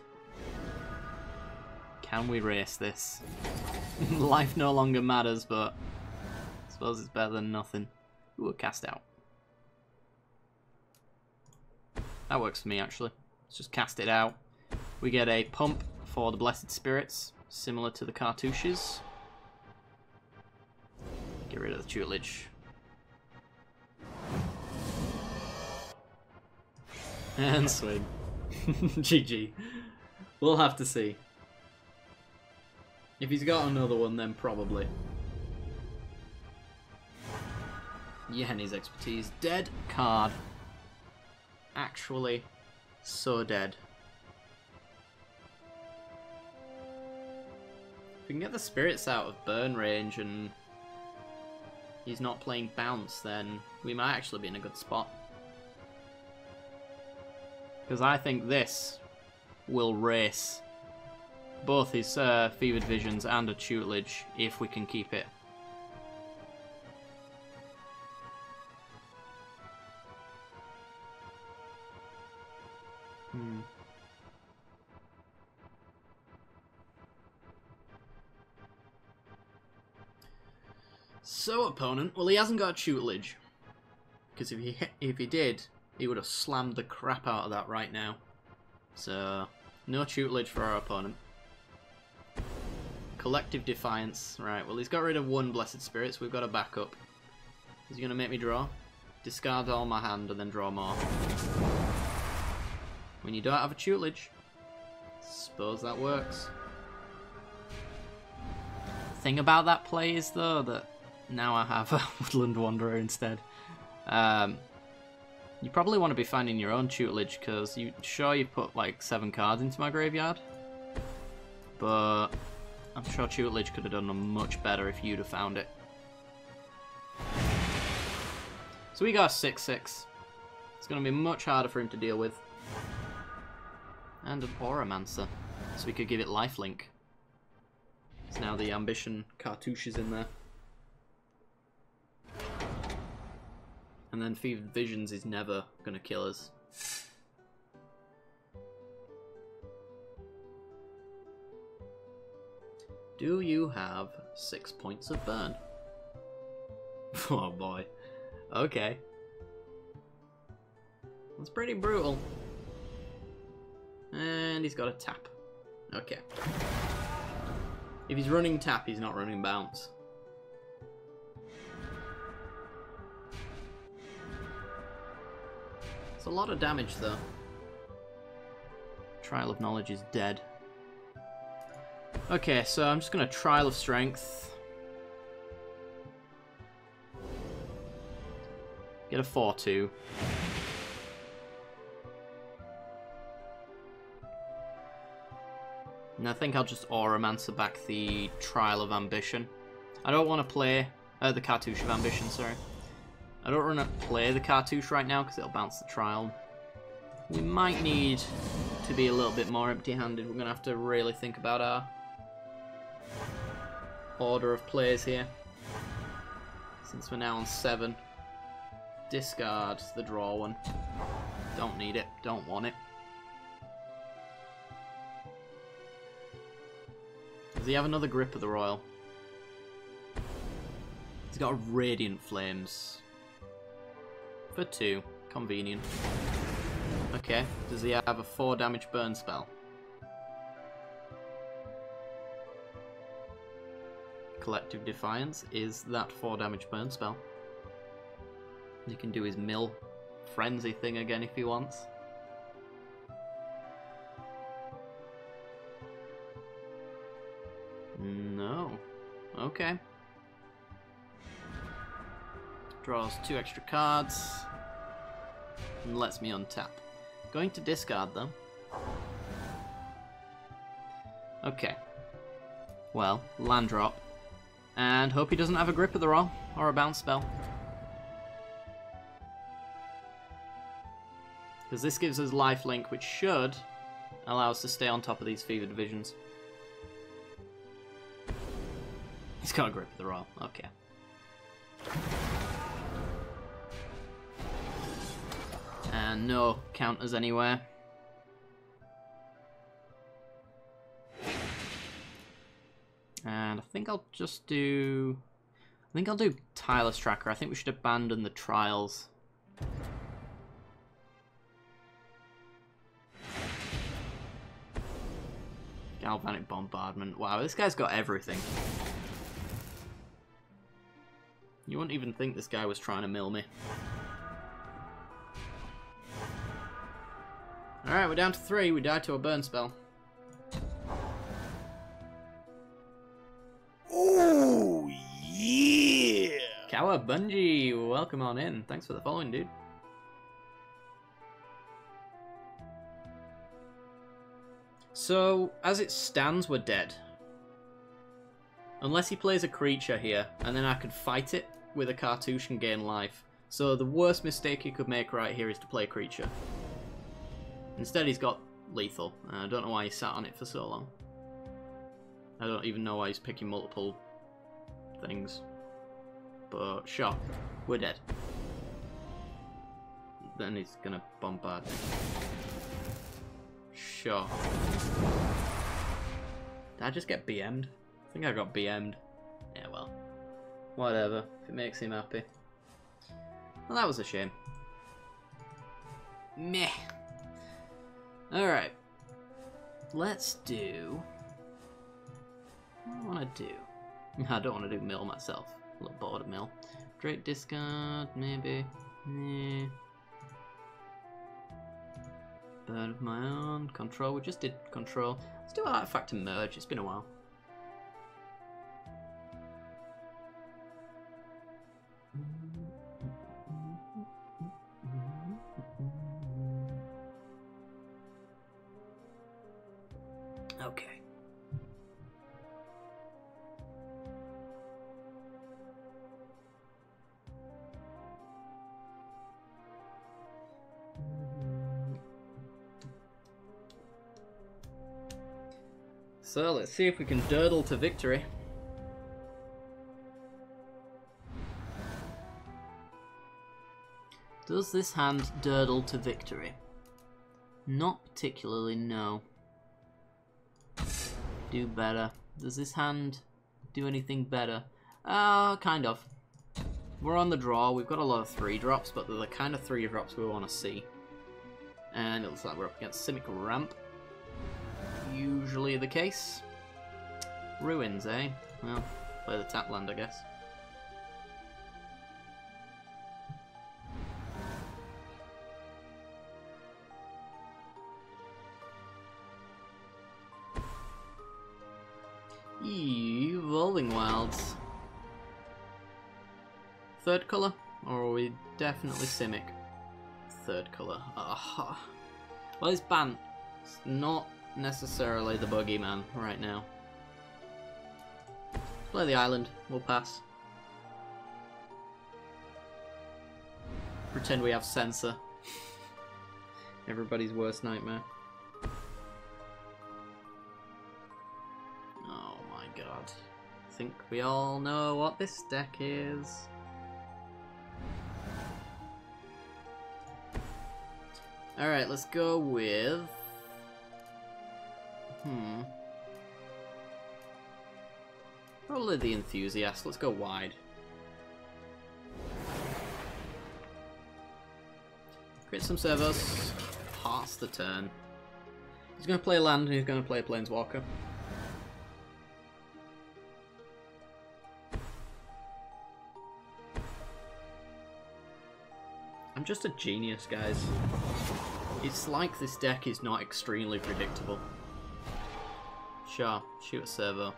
Can we race this? Life no longer matters, but I suppose it's better than nothing. Ooh, a cast out. That works for me, actually. Let's just cast it out. We get a pump for the Blessed Spirits, similar to the cartouches. Get rid of the tutelage. And swing. GG. We'll have to see. If he's got another one, then probably. Yenny's expertise. Dead card. Actually, so dead. If we can get the spirits out of burn range and he's not playing bounce, then we might actually be in a good spot. Because I think this will race both his Fevered Visions and a tutelage if we can keep it. So, opponent, well, he hasn't got a tutelage. Because if he did, he would have slammed the crap out of that right now. So, no tutelage for our opponent. Collective Defiance. Right, well, he's got rid of 1 Blessed Spirit, so we've got a backup. Is he going to make me draw? Discard all my hand and then draw more. When you don't have a tutelage, suppose that works. The thing about that play is, though, that now I have a Woodland Wanderer instead. You probably want to be finding your own tutelage, because you've put like 7 cards into my graveyard. But I'm sure tutelage could have done much better if you'd have found it. So we got a 6/6. It's going to be much harder for him to deal with. And an Auramancer, so we could give it lifelink. So now the Ambition cartouche is in there. And then Fevered Visions is never going to kill us. Do you have 6 points of burn? Oh boy. Okay. That's pretty brutal. And he's got a tap. Okay. If he's running tap, he's not running bounce. It's a lot of damage, though. Trial of Knowledge is dead. Okay, so I'm just going to Trial of Strength. Get a 4-2. And I think I'll just Auramancer back the Trial of Ambition. I don't want to play... the Cartouche of Ambition, sorry. I don't want to play the Cartouche right now because it'll bounce the Trial. We might need to be a little bit more empty-handed. We're going to have to really think about our order of plays here. Since we're now on 7. Discard the draw one. Don't need it. Don't want it. Does he have another Grip of the Royal? He's got a Radiant Flames. For 2. Convenient. Okay. Does he have a 4 damage burn spell? Collective Defiance is that 4 damage burn spell. He can do his Mill Frenzy thing again if he wants. No. Okay. Draws 2 extra cards. And lets me untap. Going to discard them. Okay. Well, land drop. And hope he doesn't have a Grip of the Roll or a bounce spell. Because this gives us lifelink, which should allow us to stay on top of these fevered visions. He's got a Grip of the Royal. Okay. And no counters anywhere. And I think I'll just do... I think I'll do Tireless Tracker. I think we should abandon the trials. Galvanic Bombardment. Wow, this guy's got everything. You wouldn't even think this guy was trying to mill me. Alright, we're down to 3. We died to a burn spell. Oh, yeah! Cowabungie, welcome on in. Thanks for the following, dude. So, as it stands, we're dead. Unless he plays a creature here, and then I could fight it with a Cartouche and gain life. So the worst mistake he could make right here is to play a creature. Instead he's got lethal. I don't know why he sat on it for so long. I don't even know why he's picking multiple things. But sure, we're dead. Then he's gonna bombard me. Sure. Did I just get BM'd? I think I got BM'd. Yeah, well. Whatever, if it makes him happy. Well, that was a shame. Meh. Alright. Let's do... What do I want to do? I don't want to do mill myself. A little bored of mill. Straight discard, maybe. Nah. Bird of my own. Control. We just did control. Let's do Artifact and Merge. It's been a while. Okay. So let's see if we can durdle to victory. Does this hand durdle to victory? Not particularly, no. Do better. Does this hand do anything better? Kind of. We're on the draw. We've got a lot of 3-drops, but they're the kind of 3-drops we want to see. And it looks like we're up against Simic Ramp. Usually the case. Ruins, eh? Well, play the tap land, I guess. Evolving Wilds. Third colour? Or are we definitely Simic? Third colour. Oh. Well, it's Bant. It's not necessarily the boogeyman right now. Play the island. We'll pass. Pretend we have Sensor. Everybody's worst nightmare. Oh my god. I think we all know what this deck is. Alright, let's go with... Probably the Enthusiast. Let's go wide. Create some servos. Pass the turn. He's going to play a land and he's going to play a Planeswalker. I'm just a genius, guys. It's like this deck is not extremely predictable. Sure, shoot a servo.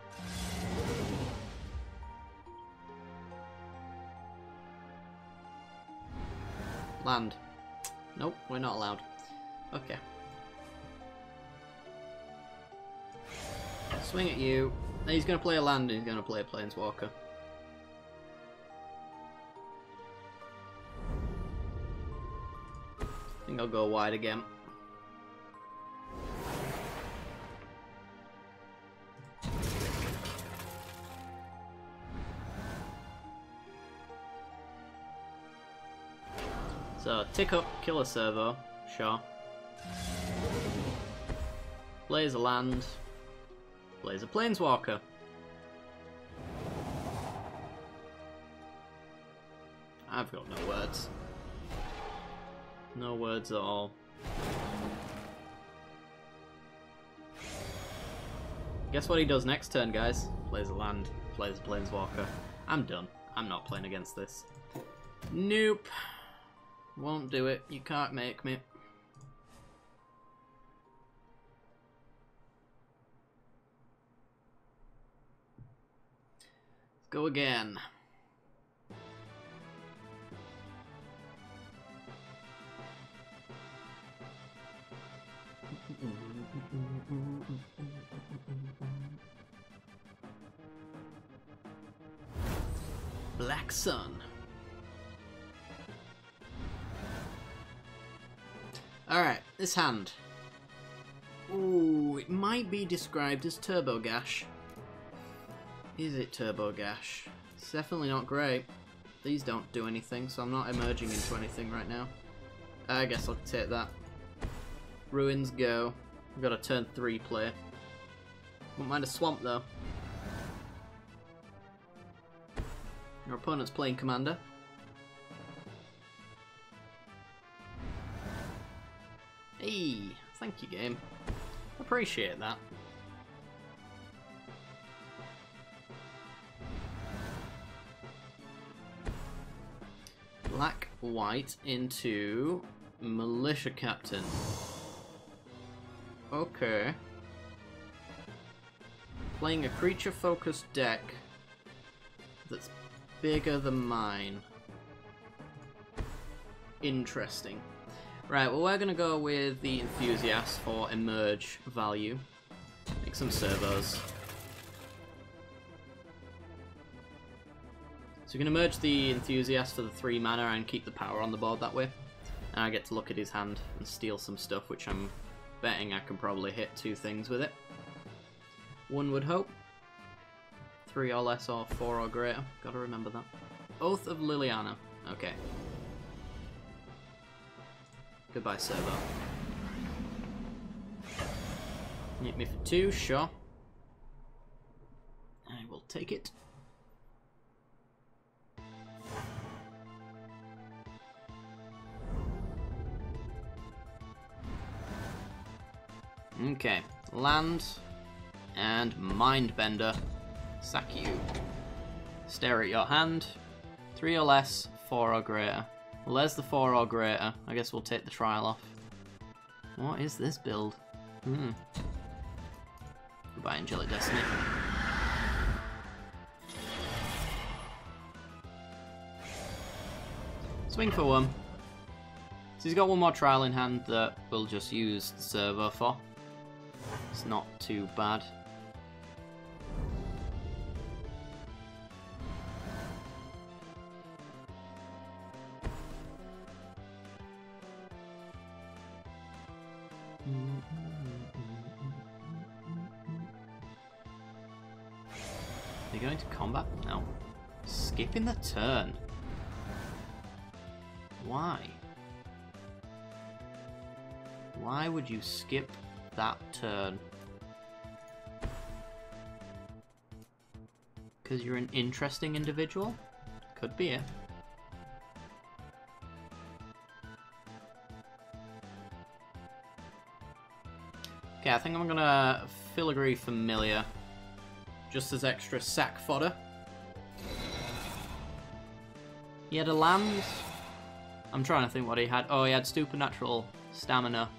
Land. Nope, we're not allowed. Okay. Swing at you. He's going to play a land and he's going to play a Planeswalker. I think I'll go wide again. So, tick up, kill a servo, sure. Plays a land, plays a Planeswalker. I've got no words. No words at all. Guess what he does next turn, guys? Plays a land, plays a Planeswalker. I'm done. I'm not playing against this. Nope. Won't do it. You can't make me. Let's go again. Black Sun. Alright, this hand. Ooh, it might be described as Turbo Gash. Is it Turbo Gash? It's definitely not great. These don't do anything, so I'm not emerging into anything right now. I guess I'll take that. Ruins go. We've got a turn 3 play. Won't mind a swamp though. Your opponent's playing Commander. Hey, thank you, game. Appreciate that. Black, white into Militia Captain. Okay. Playing a creature-focused deck that's bigger than mine. Interesting. Right, well we're going to go with the Enthusiast for emerge value. Make some servos. So we can emerge the Enthusiast for the 3 mana and keep the power on the board that way. And I get to look at his hand and steal some stuff, which I'm betting I can probably hit 2 things with it. One would hope. 3 or less or 4 or greater. Gotta remember that. Oath of Liliana. Okay. Goodbye, servo. Hit me for 2, sure. I will take it. Okay, land and Mindbender. Sack you. Stare at your hand. 3 or less, 4 or greater. Well, there's the 4 or greater. I guess we'll take the trial off. What is this build? Goodbye, Angelic Destiny. Swing for one. So he's got one more trial in hand that we'll just use the servo for. It's not too bad. Are you going to combat? No. Skipping the turn. Why? Why would you skip that turn? Because you're an interesting individual? Could be it. Okay, I think I'm gonna filigree Familiar. Just as extra sack fodder. He had a land. I'm trying to think what he had. Oh, he had supernatural stamina.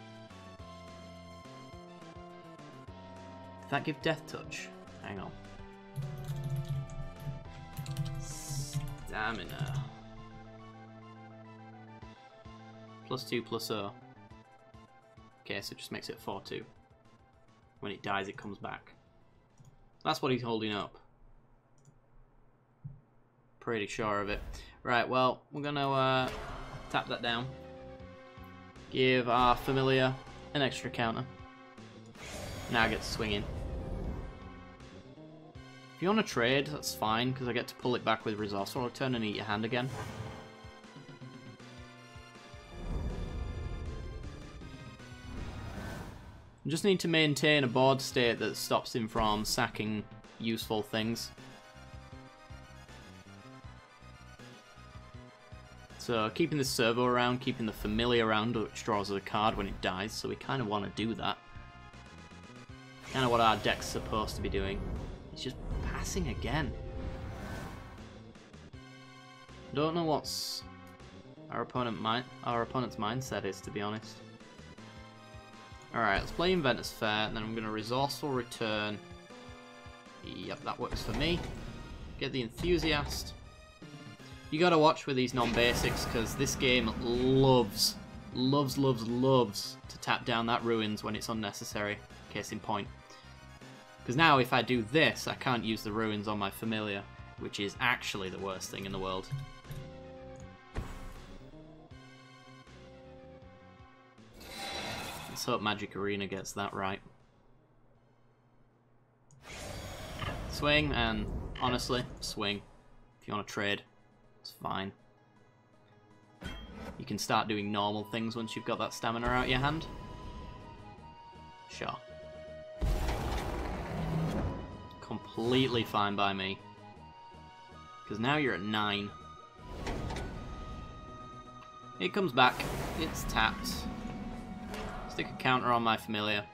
Did that give death touch? Hang on. Stamina. +2/+0. Okay, so it just makes it 4/2. When it dies, it comes back. That's what he's holding up. Pretty sure of it. Right, well, we're gonna tap that down. Give our Familiar an extra counter. Now I get to swing in. If you want to trade, that's fine, because I get to pull it back with Resourceful Return and eat your hand again. I just need to maintain a board state that stops him from sacking useful things. So keeping the servo around, keeping the Familiar around, which draws a card when it dies, so we kind of want to do that. Kind of what our deck's supposed to be doing. It's just passing again. Don't know what's our opponent's mindset is, to be honest. Alright, let's play Inventor's Fair, and then I'm going to Resourceful Return. Yep, that works for me. Get the Enthusiast. You gotta watch with these non-basics, because this game loves to tap down that Ruins when it's unnecessary. Case in point. Because now if I do this, I can't use the Ruins on my Familiar, which is actually the worst thing in the world. Let's hope Magic Arena gets that right. Swing, and honestly, swing. If you want to trade, it's fine. You can start doing normal things once you've got that stamina out your hand. Sure. Completely fine by me. Because now you're at 9. It comes back. It's tapped. Stick a counter on my Familiar.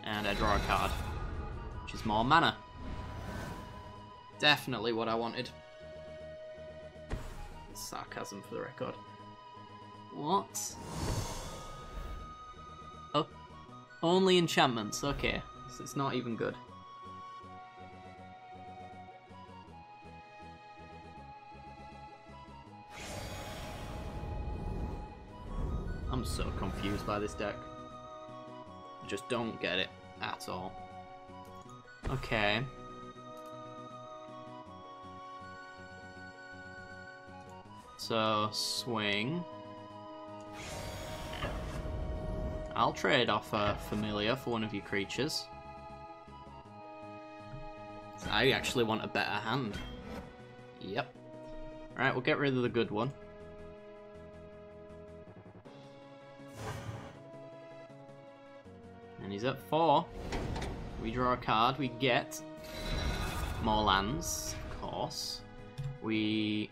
And I draw a card. Which is more mana. Definitely what I wanted. Sarcasm for the record. What? Oh, only enchantments. Okay, so it's not even good. I'm so confused by this deck. I just don't get it at all. Okay. So, swing. I'll trade off a Familiar for one of your creatures. So I actually want a better hand. Yep. Alright, we'll get rid of the good one. And he's at 4. We draw a card, we get more lands, of course. We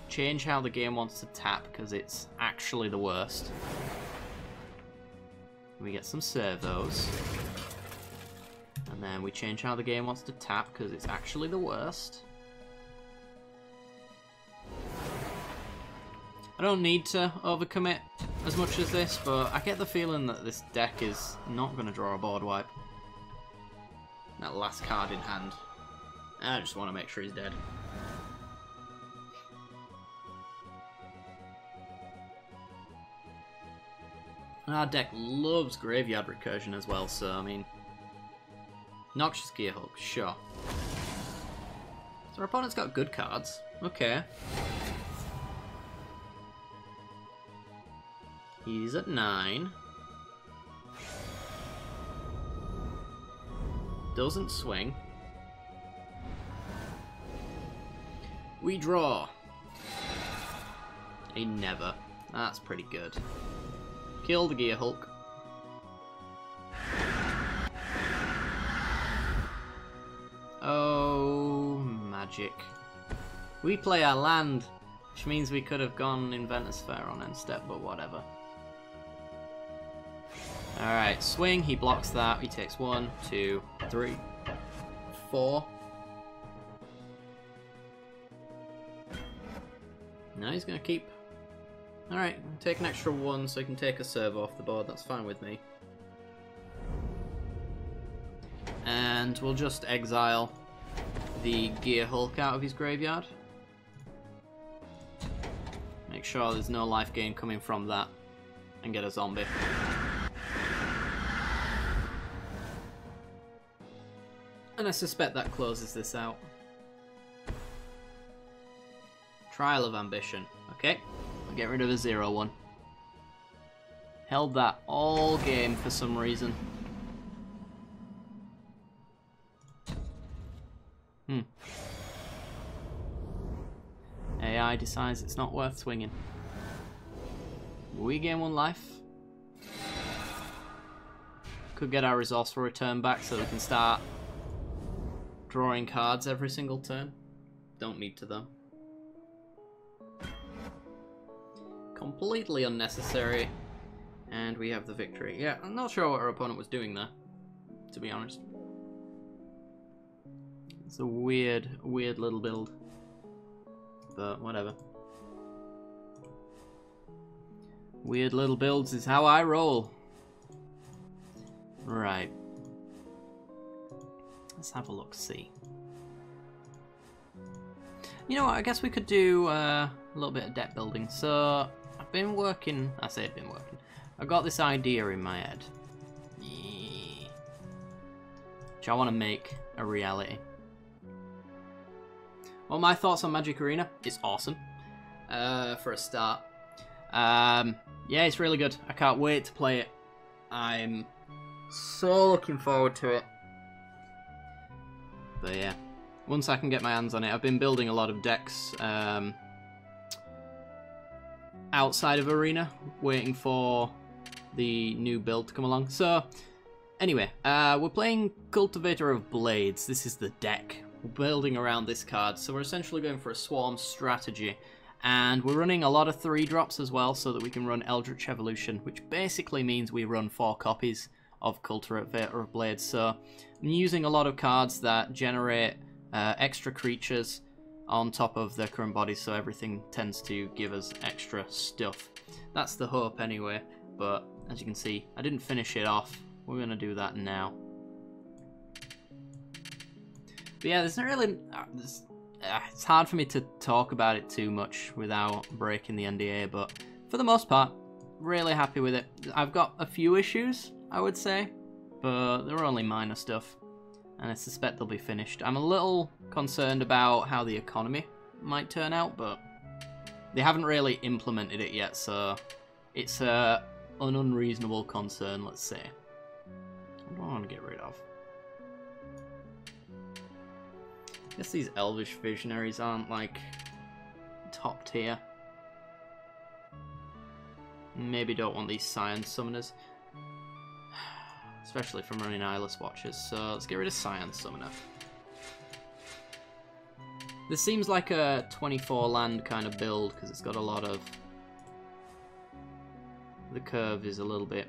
change how the game wants to tap because it's actually the worst. We get some servos. And then we change how the game wants to tap because it's actually the worst. I don't need to overcommit as much as this, but I get the feeling that this deck is not going to draw a board wipe. That last card in hand. I just want to make sure he's dead. And our deck loves graveyard recursion as well, so I mean... Noxious Gearhulk, sure. So our opponent's got good cards. Okay. He's at 9. Doesn't swing. We draw. A never. That's pretty good. Kill the Gearhulk. Oh, magic. We play our land, which means we could have gone Inventor's Sphere on end step, but whatever. Alright, swing, he blocks that. He takes 1, 2, 3, 4. No, he's going to keep. Alright, take an extra 1 so he can take a serve off the board. That's fine with me. And we'll just exile the Gearhulk out of his graveyard. Make sure there's no life gain coming from that. And get a zombie. And I suspect that closes this out. Trial of Ambition. Okay, I'll get rid of a 0-1. Held that all game for some reason. AI decides it's not worth swinging. We gain 1 life. Could get our resourceful return back so we can start drawing cards every single turn. Don't need to though. Completely unnecessary. And we have the victory. Yeah, I'm not sure what our opponent was doing there, to be honest. It's a weird little build. But whatever. Weird little builds is how I roll. Right. Let's have a look, see. You know what, I guess we could do a little bit of deck building. So, I've been working, I say I've been working. I've got this idea in my head. Which I want to make a reality. Well, my thoughts on Magic Arena, it's awesome, for a start. Yeah, it's really good. I can't wait to play it. I'm so looking forward to it. But yeah, once I can get my hands on it, I've been building a lot of decks outside of Arena, waiting for the new build to come along. So, anyway, we're playing Cultivator of Blades. This is the deck. We're building around this card, so we're essentially going for a swarm strategy. And we're running a lot of 3-drops as well, so that we can run Eldritch Evolution, which basically means we run 4 copies of Cultivator of Blades. So I'm using a lot of cards that generate extra creatures on top of their current bodies, so everything tends to give us extra stuff. That's the hope anyway, but as you can see, I didn't finish it off. We're going to do that now. But yeah, there's not really... it's hard for me to talk about it too much without breaking the NDA, but for the most part, really happy with it. I've got a few issues, I would say, but they're only minor stuff, and I suspect they'll be finished. I'm a little concerned about how the economy might turn out, but they haven't really implemented it yet, so it's an unreasonable concern, let's say. What do I want to get rid of? I guess these Elvish Visionaries aren't, like, top tier. Maybe don't want these Scion Summoners. Especially from running Eyeless Watchers, so let's get rid of Scion Summoner. This seems like a 24 land kind of build, because it's got a lot of... The curve is a little bit...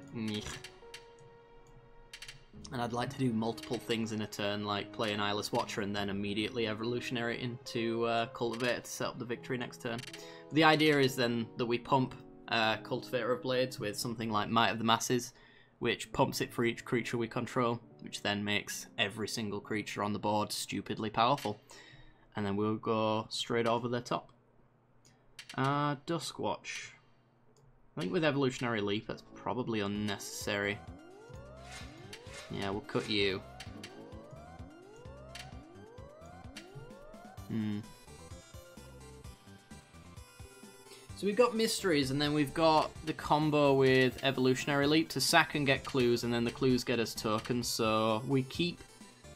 And I'd like to do multiple things in a turn, like play an Eyeless Watcher and then immediately Evolutionary into Cultivator to set up the victory next turn. The idea is then that we pump Cultivator of Blades with something like Might of the Masses, which pumps it for each creature we control, which then makes every single creature on the board stupidly powerful. And then we'll go straight over the top. Duskwatch. I think with Evolutionary Leap, that's probably unnecessary. Yeah, we'll cut you. So we've got Mysteries, and then we've got the combo with Evolutionary Leap to sack and get clues, and then the clues get us tokens, so we keep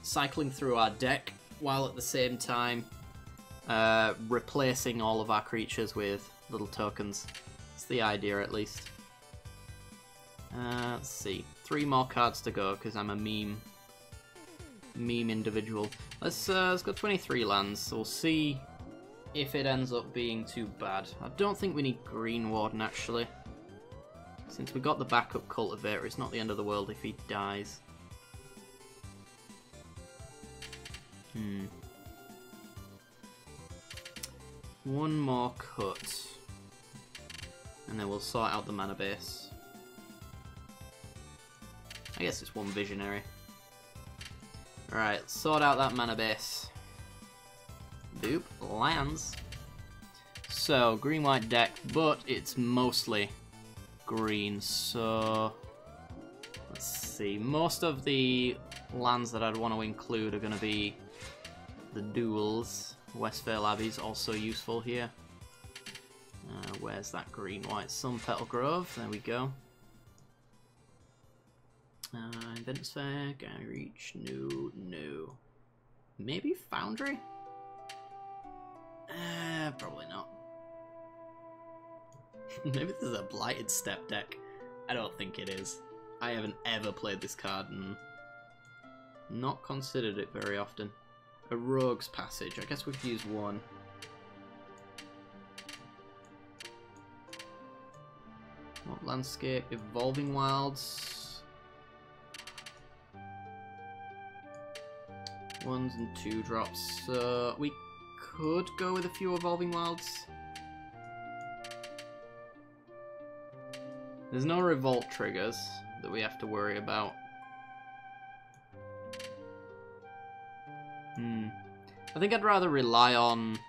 cycling through our deck, while at the same time replacing all of our creatures with little tokens. It's the idea, at least. Let's see. 3 more cards to go, because I'm a meme individual. Let's go 23 lands. We'll see if it ends up being too bad. I don't think we need Green Warden, actually. Since we got the backup Cultivator, it's not the end of the world if he dies. One more cut. And then we'll sort out the mana base. I guess it's one Visionary. Alright, sort out that mana base. Boop, lands. So, green-white deck, but it's mostly green, so... Let's see, most of the lands that I'd want to include are going to be the Duels. Westvale Abbey's also useful here. Where's that green-white Sunpetal Grove? There we go. Invent Sphere, Guy Reach, no. Maybe Foundry? Probably not. Maybe this is a Blighted Step deck. I don't think it is. I haven't ever played this card and not considered it very often. A Rogue's Passage. I guess we could use one. What landscape? Evolving Wilds. 1s and 2 drops. So we could go with a few Evolving Wilds. There's no Revolt triggers that we have to worry about. I think I'd rather rely on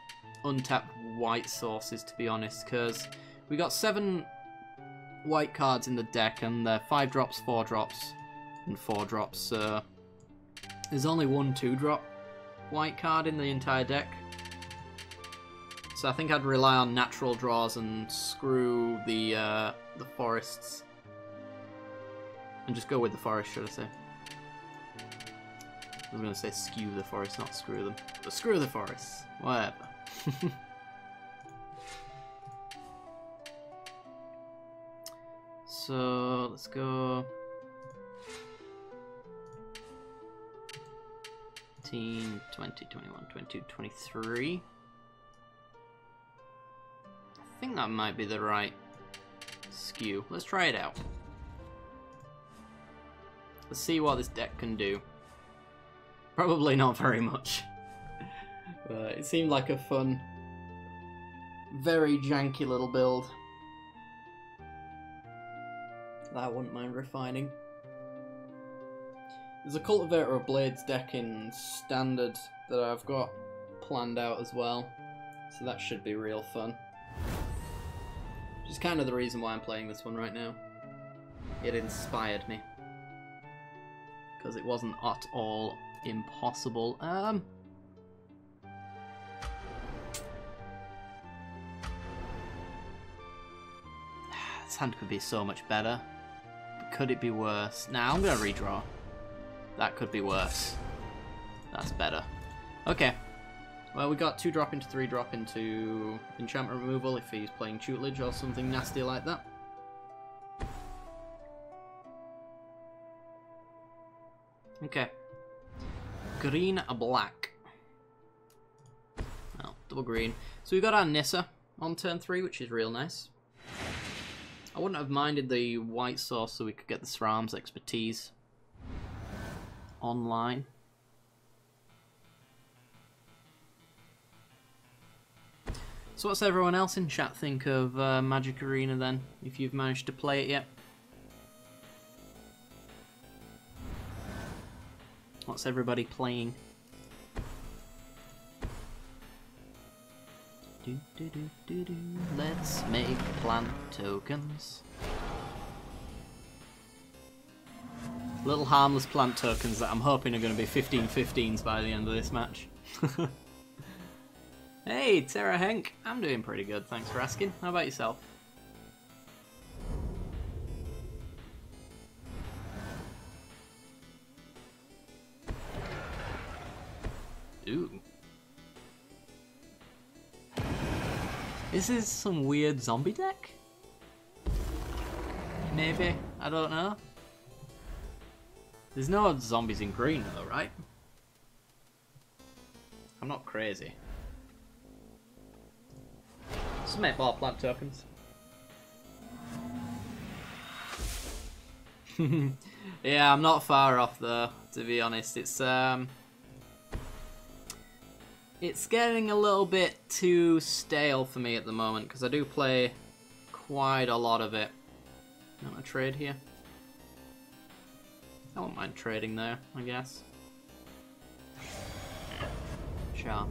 untapped white sources, to be honest, because we got 7 white cards in the deck, and they're 5 drops, 4 drops, and 4 drops, so there's only 1 2-drop white card in the entire deck. So I think I'd rely on natural draws and screw the forests. And just go with the forest, should I say. I was going to say skew the forest, not screw them. But screw the forests. Whatever. So, let's go... 19, 20, 21, 22, 23. I think that might be the right skew. Let's try it out. Let's see what this deck can do. Probably not very much. It seemed like a fun, very janky little build that I wouldn't mind refining. There's a Cultivator of Blades deck in Standard that I've got planned out as well, so that should be real fun. Which is kind of the reason why I'm playing this one right now. It inspired me. Because it wasn't at all impossible. This hand could be so much better. But could it be worse? Nah, I'm going to redraw. That could be worse. That's better. Okay. Well, we got 2-drop into 3-drop into enchantment removal if he's playing tutelage or something nasty like that. Okay. Green, a black. Well, double green. So we've got our Nissa on turn 3, which is real nice. I wouldn't have minded the white source so we could get the SRAM's expertise online. So what's everyone else in chat think of Magic Arena then, if you've managed to play it yet? What's everybody playing? Let's make plant tokens. Little harmless plant tokens that I'm hoping are going to be 15-15s by the end of this match. Hey, Terra Henk. I'm doing pretty good, thanks for asking. How about yourself? Ooh. Is this some weird zombie deck? Maybe. I don't know. There's no zombies in green though, right? I'm not crazy. Let's make more plant tokens. Yeah, I'm not far off though, to be honest. It's getting a little bit too stale for me at the moment, because I do play quite a lot of it. You want to trade here? I won't mind trading there, I guess. Sure.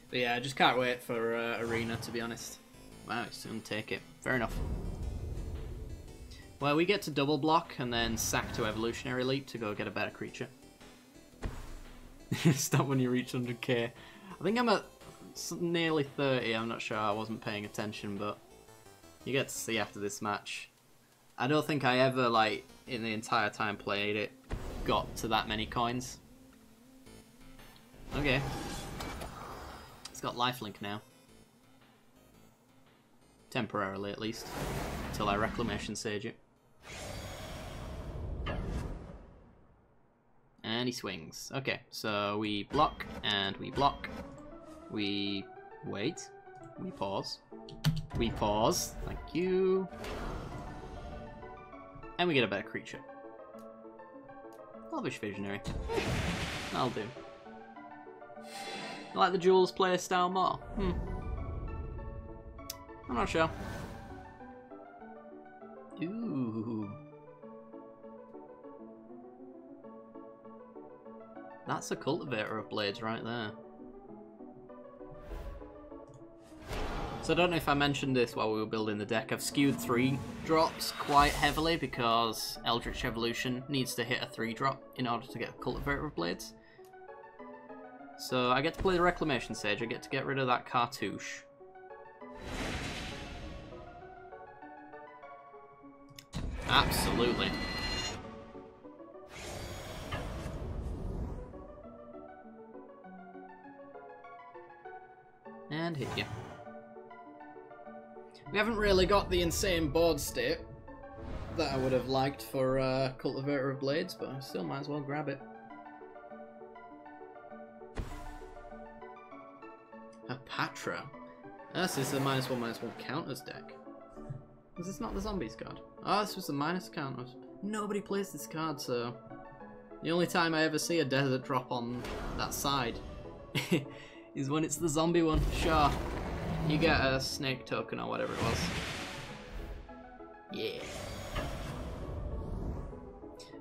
But yeah, I just can't wait for Arena, to be honest. Wow, it's gonna take it. Fair enough. Well, we get to double block and then sack to Evolutionary Leap to go get a better creature. Stop when you reach 100k. I think I'm at nearly 30, I'm not sure, I wasn't paying attention, but you get to see after this match. I don't think I ever, like, in the entire time played it, got to that many coins. Okay. It's got lifelink now. Temporarily, at least. Until I Reclamation Sage it. And he swings. Okay, so we block, and we block. We wait. We pause. We pause. Thank you. And we get a better creature. Elvish Visionary. That'll do. I like the Duels playstyle more. I'm not sure. Ooh. That's a Cultivator of Blades right there. So I don't know if I mentioned this while we were building the deck. I've skewed 3 drops quite heavily because Eldritch Evolution needs to hit a 3-drop in order to get a Cultivator of Blades. So I get to play the Reclamation Sage, I get to get rid of that Cartouche. Absolutely. And hit you. We haven't really got the insane board state that I would have liked for Cultivator of Blades, but I still might as well grab it. Apatra. This is a -1/-1 counters deck. Was this not the Zombies card? Oh, this was the minus counters. Nobody plays this card, so... The only time I ever see a desert drop on that side is when it's the zombie one. Sure. You get a snake token or whatever it was. Yeah.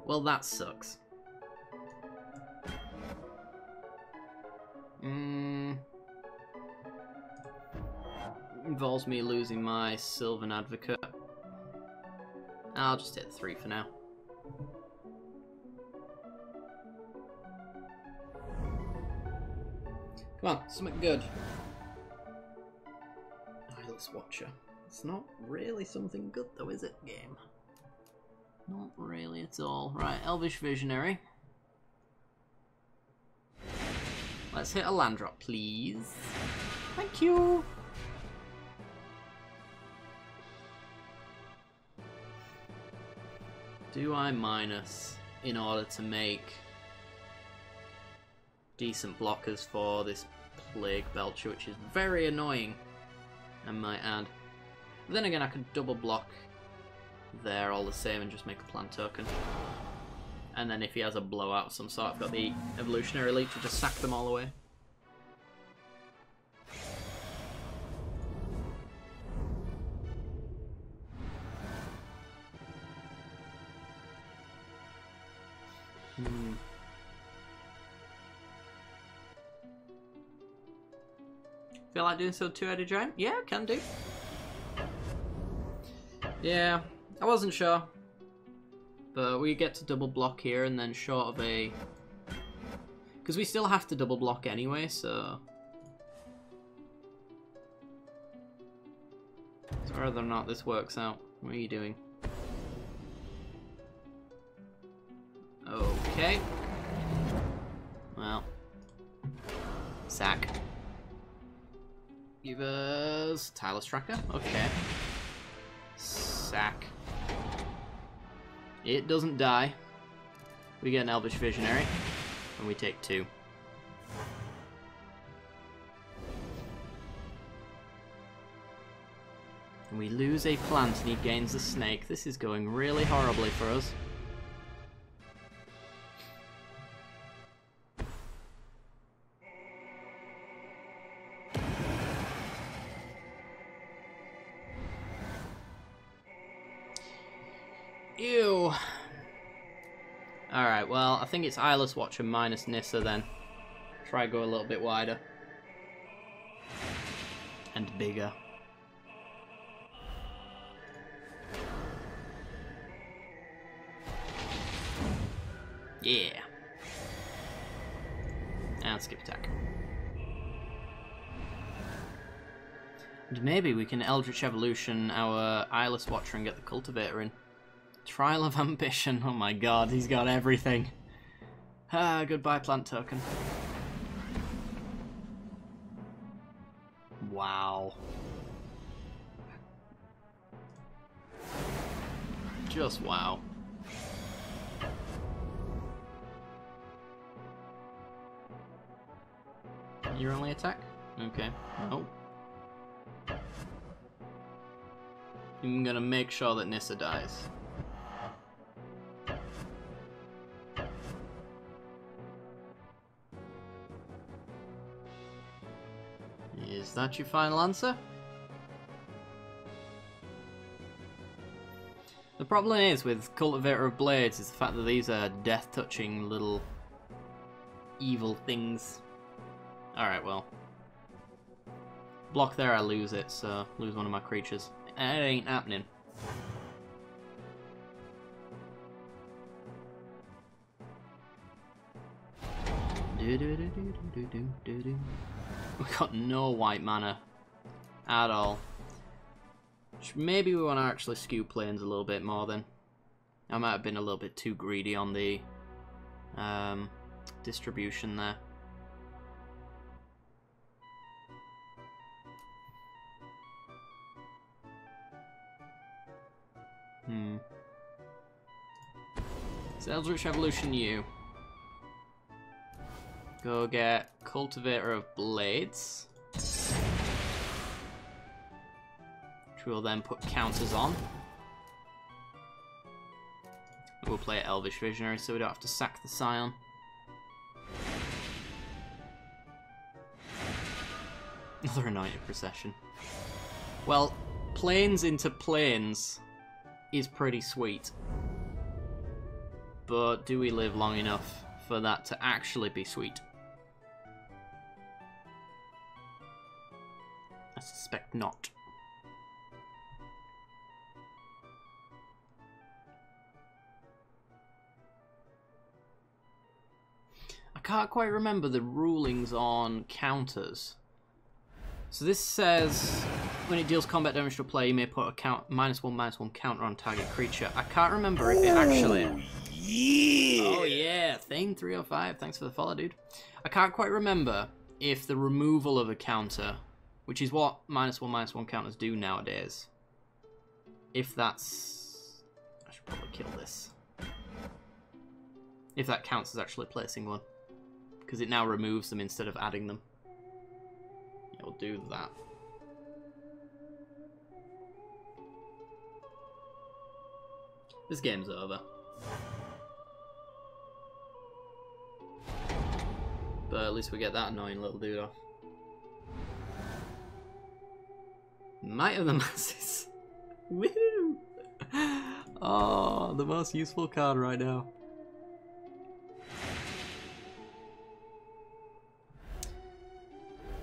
Well, that sucks. Involves me losing my Sylvan Advocate. I'll just hit 3 for now. Come on, something good. Eyeless Watcher. It's not really something good though, is it, game? Not really at all. Right, Elvish Visionary. Let's hit a land drop, please. Thank you! Do I minus in order to make decent blockers for this Plague Belcher, which is very annoying, I might add. But then again, I could double block there all the same and just make a plant token. And then if he has a blowout of some sort, I've got the Evolutionary Leap to just sack them all away. Feel like doing some two-headed giant? Yeah, can do. Yeah, I wasn't sure. But we get to double block here and then short of a... Because we still have to double block anyway, so... So whether or not this works out. What are you doing? Okay. Well. Sack. Give us Tireless Tracker. Okay. Sack. It doesn't die. We get an Elvish Visionary. And we take 2. And we lose a plant and he gains a snake. This is going really horribly for us. Ew. Alright, well, I think it's Eyeless Watcher minus Nissa then. Try go a little bit wider. And bigger. Yeah. And skip attack. And maybe we can Eldritch Evolution our Eyeless Watcher and get the Cultivator in. Trial of Ambition. Oh my god, he's got everything. Ah, goodbye plant token. Wow. Just wow. Your only attack? Okay. Oh. I'm gonna make sure that Nissa dies. Is that your final answer? The problem is with Cultivator of Blades is the fact that these are death-touching little evil things. Alright, well. Block there, I lose it, so lose one of my creatures. It ain't happening. We've got no white mana at all. Maybe we want to actually skew planes a little bit more then. I might have been a little bit too greedy on the distribution there. So Eldritch Evolution you. Go get Cultivator of Blades. Which we'll then put counters on. We'll play Elvish Visionary so we don't have to sack the Scion. Another Anointed Procession. Well, planes into planes is pretty sweet. But do we live long enough for that to actually be sweet? I suspect not. I can't quite remember the rulings on counters. So this says, when it deals combat damage to a player, you may put a -1/-1 counter on target creature. I can't remember if it actually... Yeah. Oh yeah, Thane 305, thanks for the follow, dude. I can't quite remember if the removal of a counter, which is what -1/-1 counters do nowadays, if that's... I should probably kill this. If that counts as actually placing one. Because it now removes them instead of adding them. It'll do that. This game's over. But at least we get that annoying little dude off. Might of the Masses. Woohoo! Oh, the most useful card right now.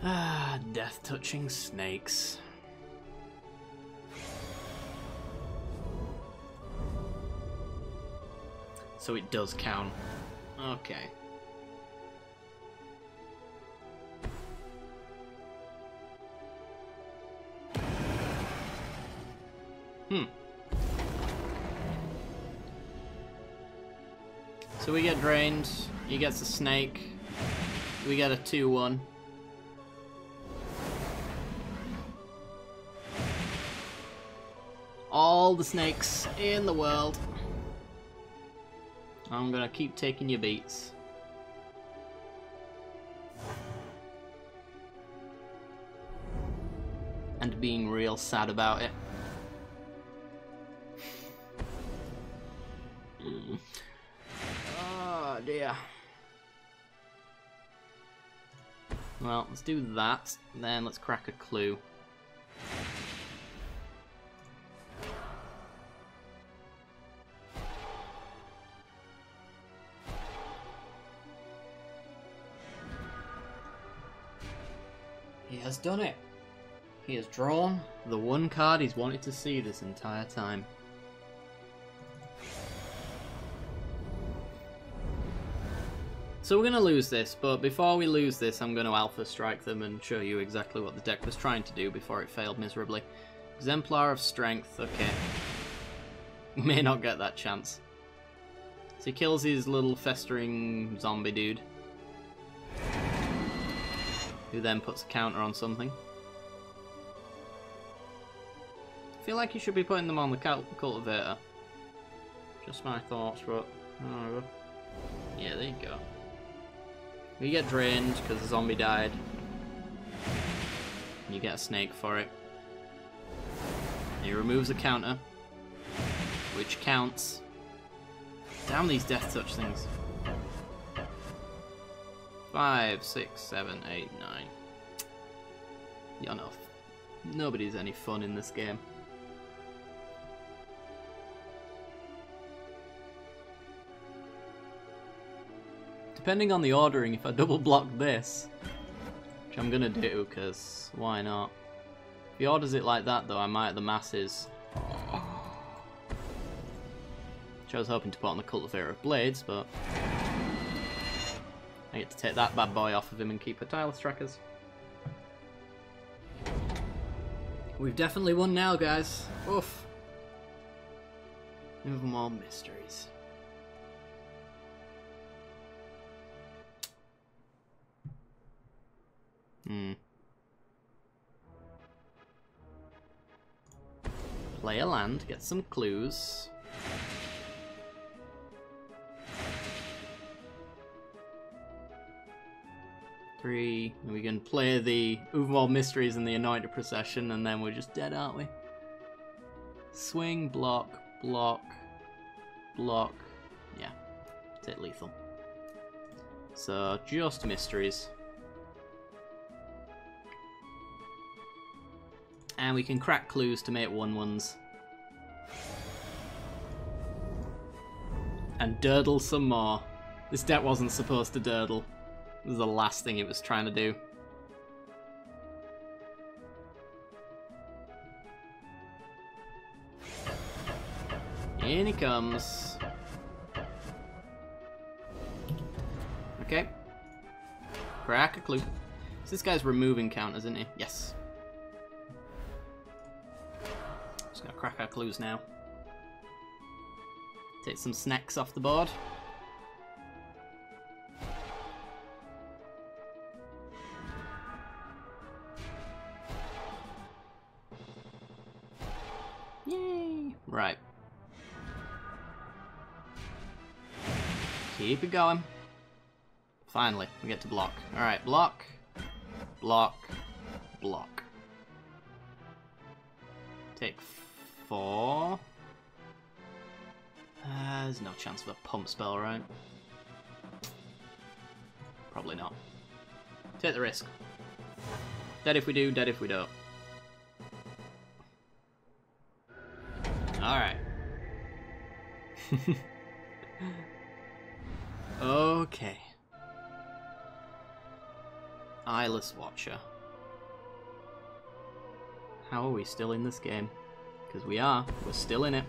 Ah, death-touching snakes. So it does count. Okay. So we get drained, he gets a snake, we get a 2-1. All the snakes in the world. I'm gonna keep taking your beats. And being real sad about it. Oh dear. Well, let's do that, then let's crack a clue. He has done it. He has drawn the one card he's wanted to see this entire time. So we're going to lose this, but before we lose this, I'm going to Alpha Strike them and show you exactly what the deck was trying to do before it failed miserably. Exemplar of Strength, okay. May not get that chance. So he kills his little festering zombie dude, who then puts a counter on something. I feel like you should be putting them on the cultivator. Just my thoughts, but... Oh, yeah, there you go. We get drained because the zombie died. You get a snake for it. He removes a counter, which counts. Damn these death touch things. 5, 6, 7, 8, 9. You're not. Nobody's any fun in this game. Depending on the ordering, if I double block this, which I'm gonna do, because why not? If he orders it like that though, I might have the masses. Which I was hoping to put on the Cultivator of Blades, but I get to take that bad boy off of him and keep a Tireless Trackers. We've definitely won now, guys. Oof. No more mysteries. Play a land, get some clues. And we can play the Overworld Mysteries and the Anointed Procession, and then we're just dead, aren't we? Swing, block, block, block. Yeah, it's it lethal. So, just mysteries. And we can crack clues to make 1/1s. And durdle some more. This deck wasn't supposed to durdle. This is the last thing it was trying to do. In he comes. Okay. Crack a clue. So this guy's removing counters, isn't he? Yes. Just gonna crack our clues now. Take some snacks off the board. Yay! Right. Keep it going. Finally, we get to block. Alright, block, block, block. Take 4. There's no chance of a pump spell, right? Probably not. Take the risk. Dead if we do, dead if we don't. Alright. Okay. Eyeless Watcher. How are we still in this game? Because we are. We're still in it.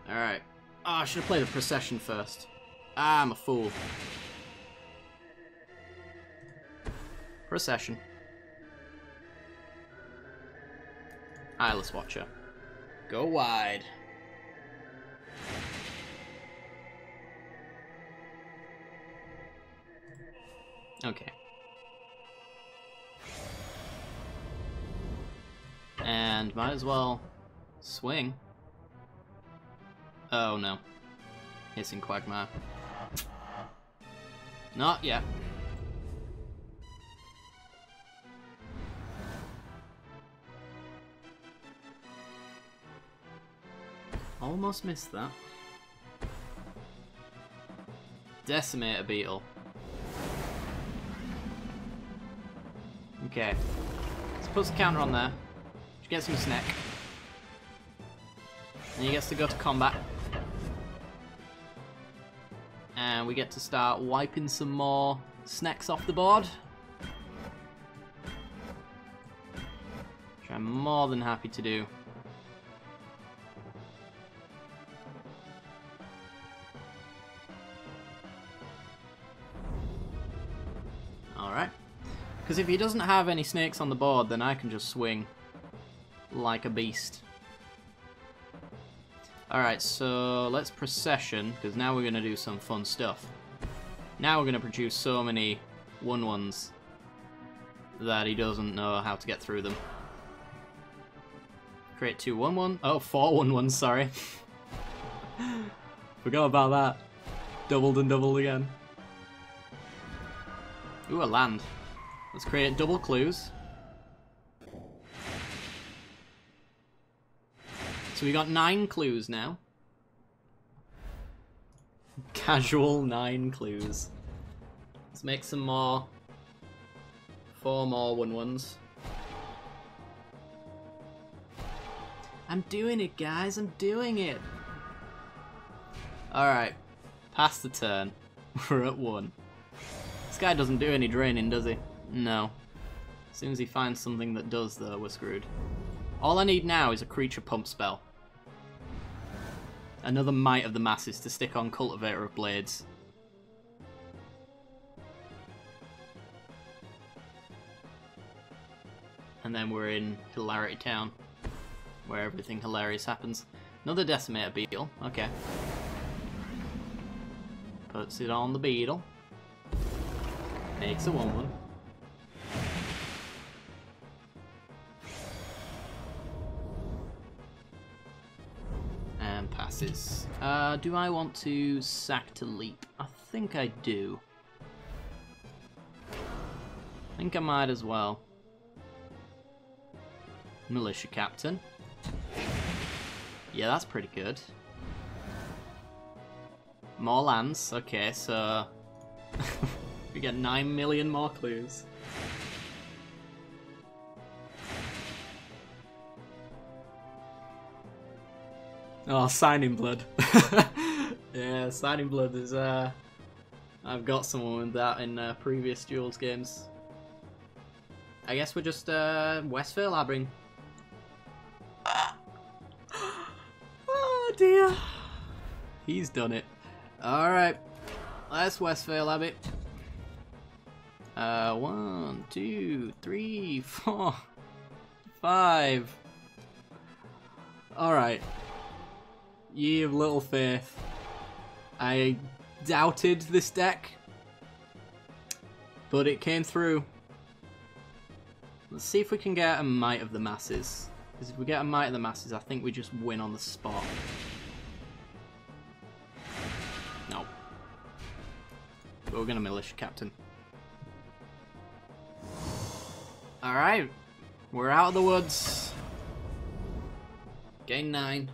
Alright. Oh, I should have played the Procession first. Ah, I'm a fool. Procession. Eyeless Watcher. Go wide. Okay. And might as well swing. Oh no. Hissing Quagmire. Not yet. Almost missed that. Decimator Beetle. Okay. Let's put the counter on there. Get some snack. And he gets to go to combat. And we get to start wiping some more snacks off the board. Which I'm more than happy to do. Alright. Because if he doesn't have any snakes on the board, then I can just swing like a beast. Alright, so let's procession, because now we're going to do some fun stuff. Now we're going to produce so many 1/1s that he doesn't know how to get through them. Create 2 1/1. Oh, 4 1/1s, sorry. Forgot about that. Doubled and doubled again. Ooh, a land. Let's create double clues. So we got 9 clues now. Casual 9 clues. Let's make some more. 4 more 1/1s. I'm doing it, guys. I'm doing it. Alright. Pass the turn. We're at 1. This guy doesn't do any draining, does he? No. As soon as he finds something that does, though, we're screwed. All I need now is a creature pump spell. Another Might of the Masses to stick on Cultivator of Blades. And then we're in Hilarity Town, where everything hilarious happens. Another Decimator Beetle, okay. Puts it on the beetle. Makes a 1/1. And passes. Do I want to sack to leap? I think I do. I think I might as well. Militia Captain. Yeah, that's pretty good. More lands. Okay, so we get 9 million more clues. Oh, Signing Blood. Yeah, Signing Blood is, I've got someone with that in previous Duels games. I guess we're just, Westphal Abbring. Oh dear. He's done it. Alright. Let's Westphal Abbey. 1, 2, 3, 4, 5. Alright. Ye of little faith. I doubted this deck, but it came through. Let's see if we can get a Might of the Masses. Because if we get a Might of the Masses, I think we just win on the spot. No. But we're going to Militia Captain. Alright. We're out of the woods. Gain 9.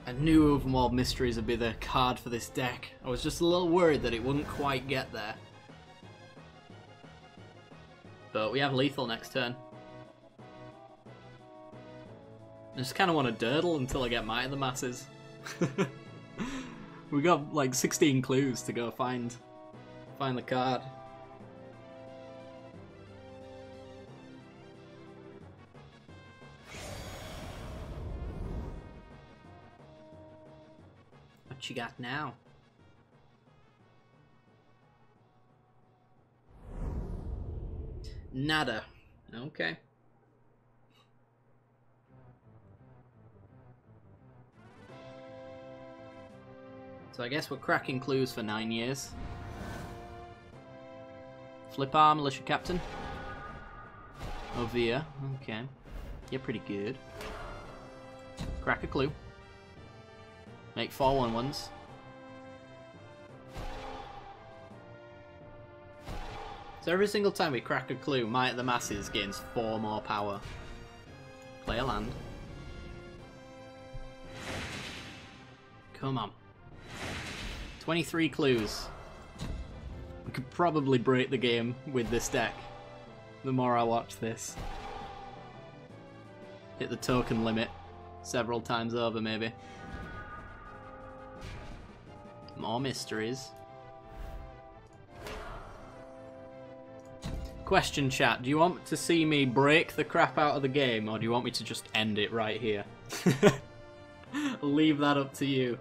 I knew Overworld Mysteries would be the card for this deck. I was just a little worried that it wouldn't quite get there. But we have Lethal next turn. I just kind of want to durdle until I get Might of the Masses. We got like 16 clues to go find the card. What you got now? Nada. Okay. So I guess we're cracking clues for 9 years. Flip arm, militia captain. Ovia. Okay. You're pretty good. Crack a clue. Make 4 1-1s. So every single time we crack a clue, Might of the Masses gains 4 more power. Play a land. Come on. 23 clues. We could probably break the game with this deck. The more I watch this. Hit the token limit several times over, maybe. More mysteries. Question, chat. Do you want to see me break the crap out of the game, or do you want me to just end it right here? I'll leave that up to you.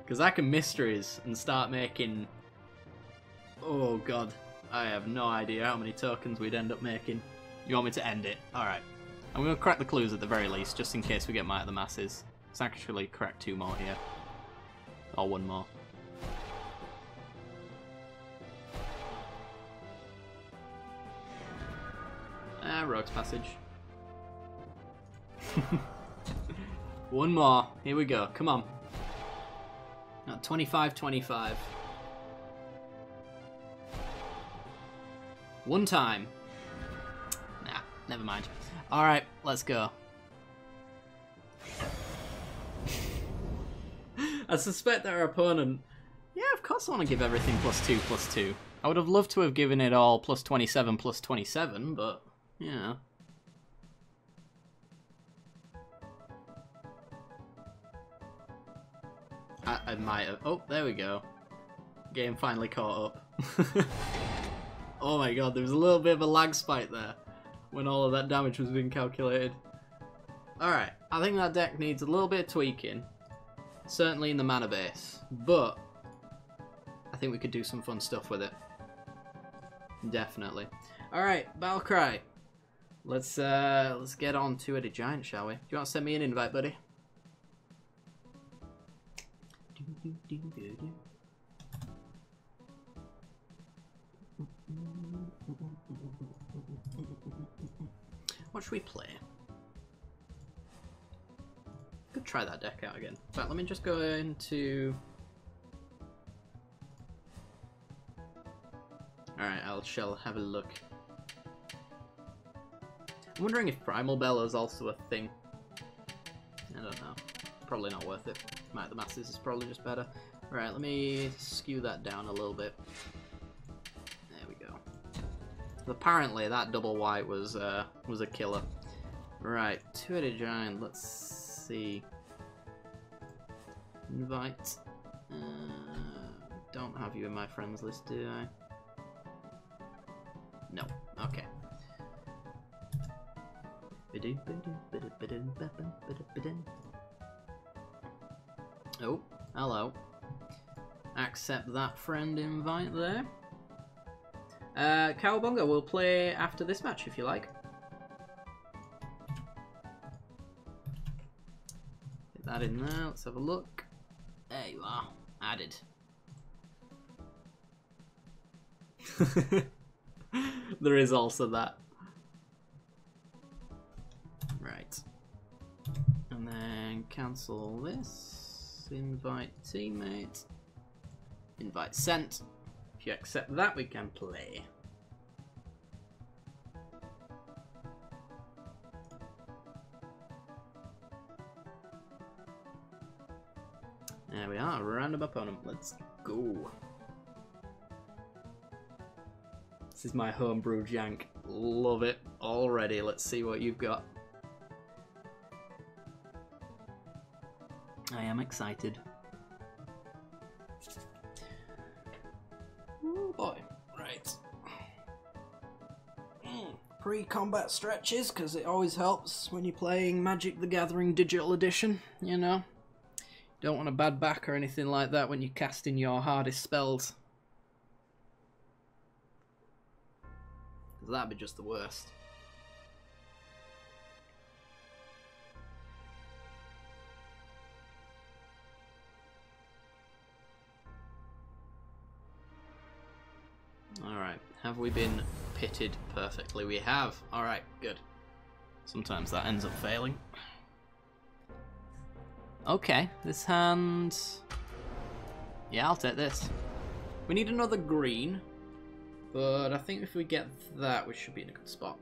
Because I can mysteries and start making... Oh god. I have no idea how many tokens we'd end up making. You want me to end it? Alright. I'm going to crack the clues at the very least, just in case we get Might of the Masses. Let's actually crack 2 more here. Or 1 more. Rogue's Passage. 1 more. Here we go. Come on. 25-25. 1 time. Nah, never mind. Alright, let's go. I suspect that our opponent... Yeah, of course I want to give everything +2/+2. I would have loved to have given it all +27/+27, but... Yeah. I might have... Oh, there we go. Game finally caught up. Oh my god, there was a little bit of a lag spike there when all of that damage was being calculated. Alright, I think that deck needs a little bit of tweaking. Certainly in the mana base. But I think we could do some fun stuff with it. Definitely. Alright, Battle Cry. Let's get on to it, a giant, shall we? Do you want to send me an invite, buddy? What should we play? Could try that deck out again. In fact, let me just go into... Alright, shall have a look. I'm wondering if Primal Bella is also a thing. I don't know. Probably not worth it. Might of the Masses is probably just better. Right, let me skew that down a little bit. There we go. Apparently that double white was a killer. Right, 2-headed giant, let's see. Invite. Don't have you in my friends list, do I? No, okay. Oh, hello. Accept that friend invite there. Cowabunga, we'll play after this match if you like. Get that in there, let's have a look. There you are, added. There is also that. Right. And then cancel this. Invite teammate. Invite sent. If you accept that, we can play. There we are, random opponent. Let's go. This is my homebrew jank. Love it already. Let's see what you've got. I am excited. Oh boy. Right. Pre-combat stretches, because it always helps when you're playing Magic the Gathering Digital Edition, you know. Don't want a bad back or anything like that when you're casting your hardest spells. Because that'd be just the worst. Alright, have we been pitted perfectly? We have. Alright, good. Sometimes that ends up failing. Okay, this hand... Yeah, I'll take this. We need another green, but I think if we get that, we should be in a good spot.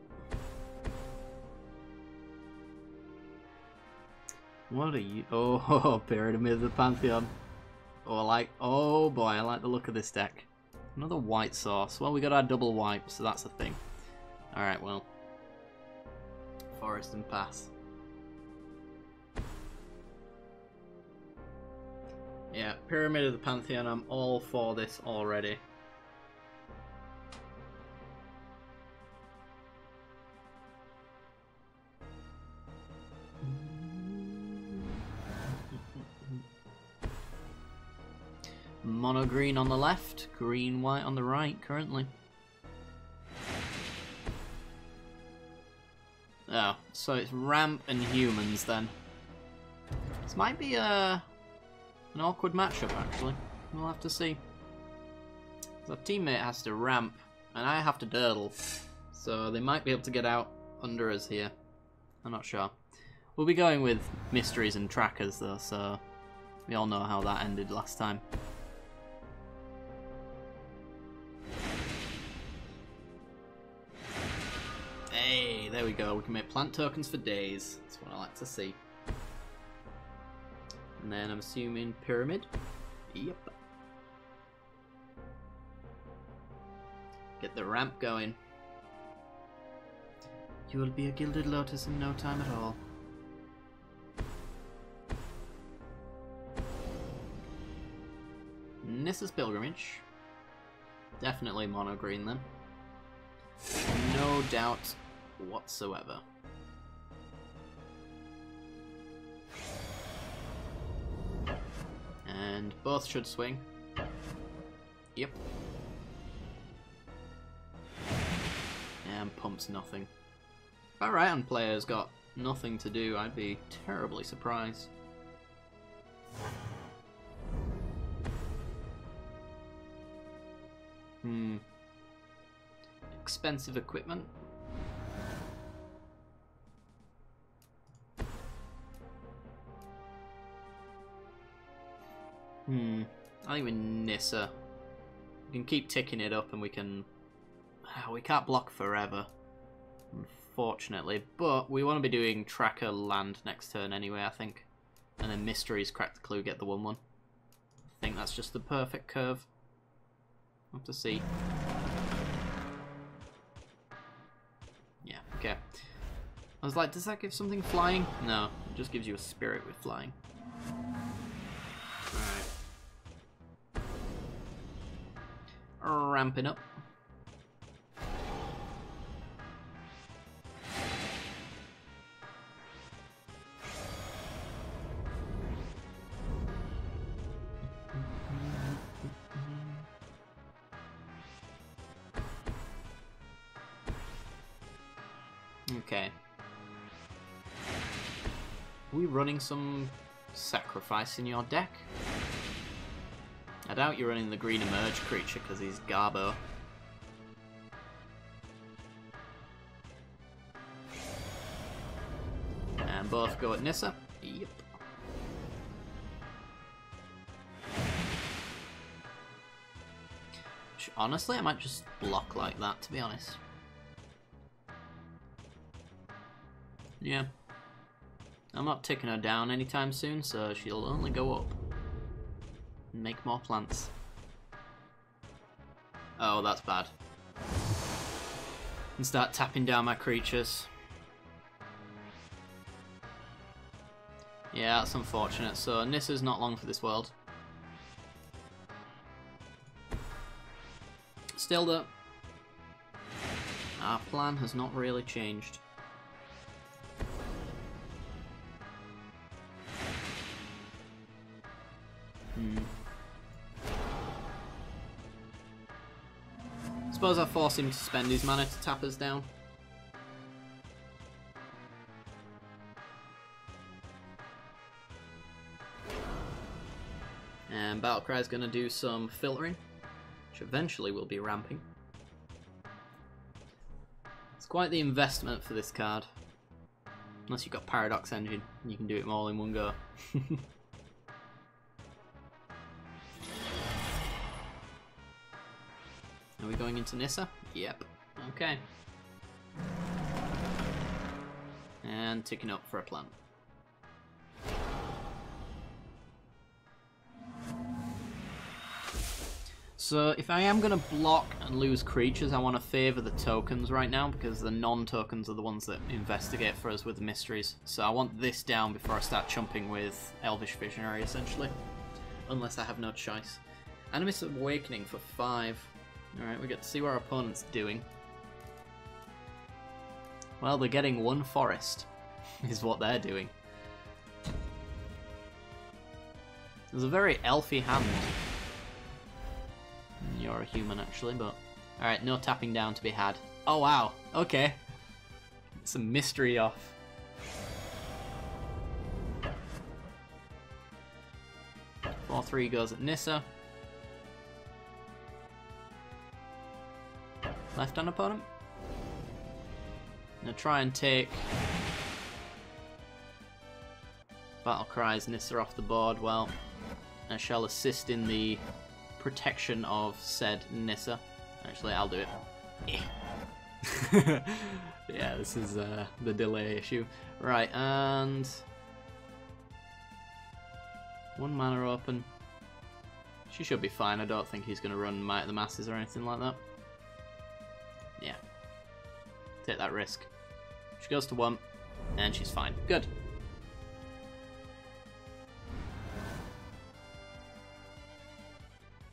What are you... Oh, Pyramid of the Pantheon. Oh boy, I like the look of this deck. Another white source. Well, we got our double wipe, so that's a thing. Alright, well. Forest and Pass. Yeah, Pyramid of the Pantheon, I'm all for this already. Mono green on the left, green white on the right currently. Oh, so it's ramp and humans then. This might be an awkward matchup actually. We'll have to see. The teammate has to ramp and I have to durdle. So they might be able to get out under us here. I'm not sure. We'll be going with mysteries and trackers though, so we all know how that ended last time. Hey, there we go. We can make plant tokens for days. That's what I like to see. And then I'm assuming pyramid. Yep. Get the ramp going. You will be a gilded lotus in no time at all. Nissa's Pilgrimage. Definitely mono green then. No doubt whatsoever. And both should swing. Yep. And pumps nothing. If our right hand player's got nothing to do, I'd be terribly surprised. Expensive equipment. I think with Nissa, we can keep ticking it up and we can... we can't block forever, unfortunately. But we want to be doing Tracker Land next turn anyway, I think. And then Mysteries, Crack the Clue, get the 1-1. I think that's just the perfect curve. We'll have to see. Yeah, okay. I was like, does that give something flying? No, it just gives you a spirit with flying. Alright. Ramping up. Okay. Are we running some sacrifice in your deck? I doubt you're running the green emerge creature because he's Garbo. And both go at Nissa. Yep. Honestly, I might just block like that, to be honest. Yeah. I'm not ticking her down anytime soon, so she'll only go up. And make more plants. Oh, that's bad. And start tapping down my creatures. Yeah, that's unfortunate. So Nissa's not long for this world. Still though, our plan has not really changed. Suppose I force him to spend his mana to tap us down. And Battlecry's going to do some filtering, which eventually will be ramping. It's quite the investment for this card. Unless you've got Paradox Engine, you can do it all in one go. Are we going into Nissa? Yep. Okay. And ticking up for a plant. So if I am going to block and lose creatures, I want to favour the tokens right now, because the non-tokens are the ones that investigate for us with the mysteries. So I want this down before I start chumping with Elvish Visionary, essentially. Unless I have no choice. Animus Awakening for 5. Alright, we get to see what our opponent's doing. Well, they're getting 1 forest, is what they're doing. There's a very elfy hand. You're a human, actually, but... Alright, no tapping down to be had. Oh, wow. Okay. Some mystery off. Four 3 goes at Nissa. Left on opponent. I'm gonna try and take Battlecry's Nissa off the board. Well, I shall assist in the protection of said Nissa. Actually, I'll do it. Yeah, this is the delay issue. Right, and 1 mana open. She should be fine. I don't think he's going to run Might of the Masses or anything like that. Yeah. Take that risk. She goes to 1, and she's fine. Good.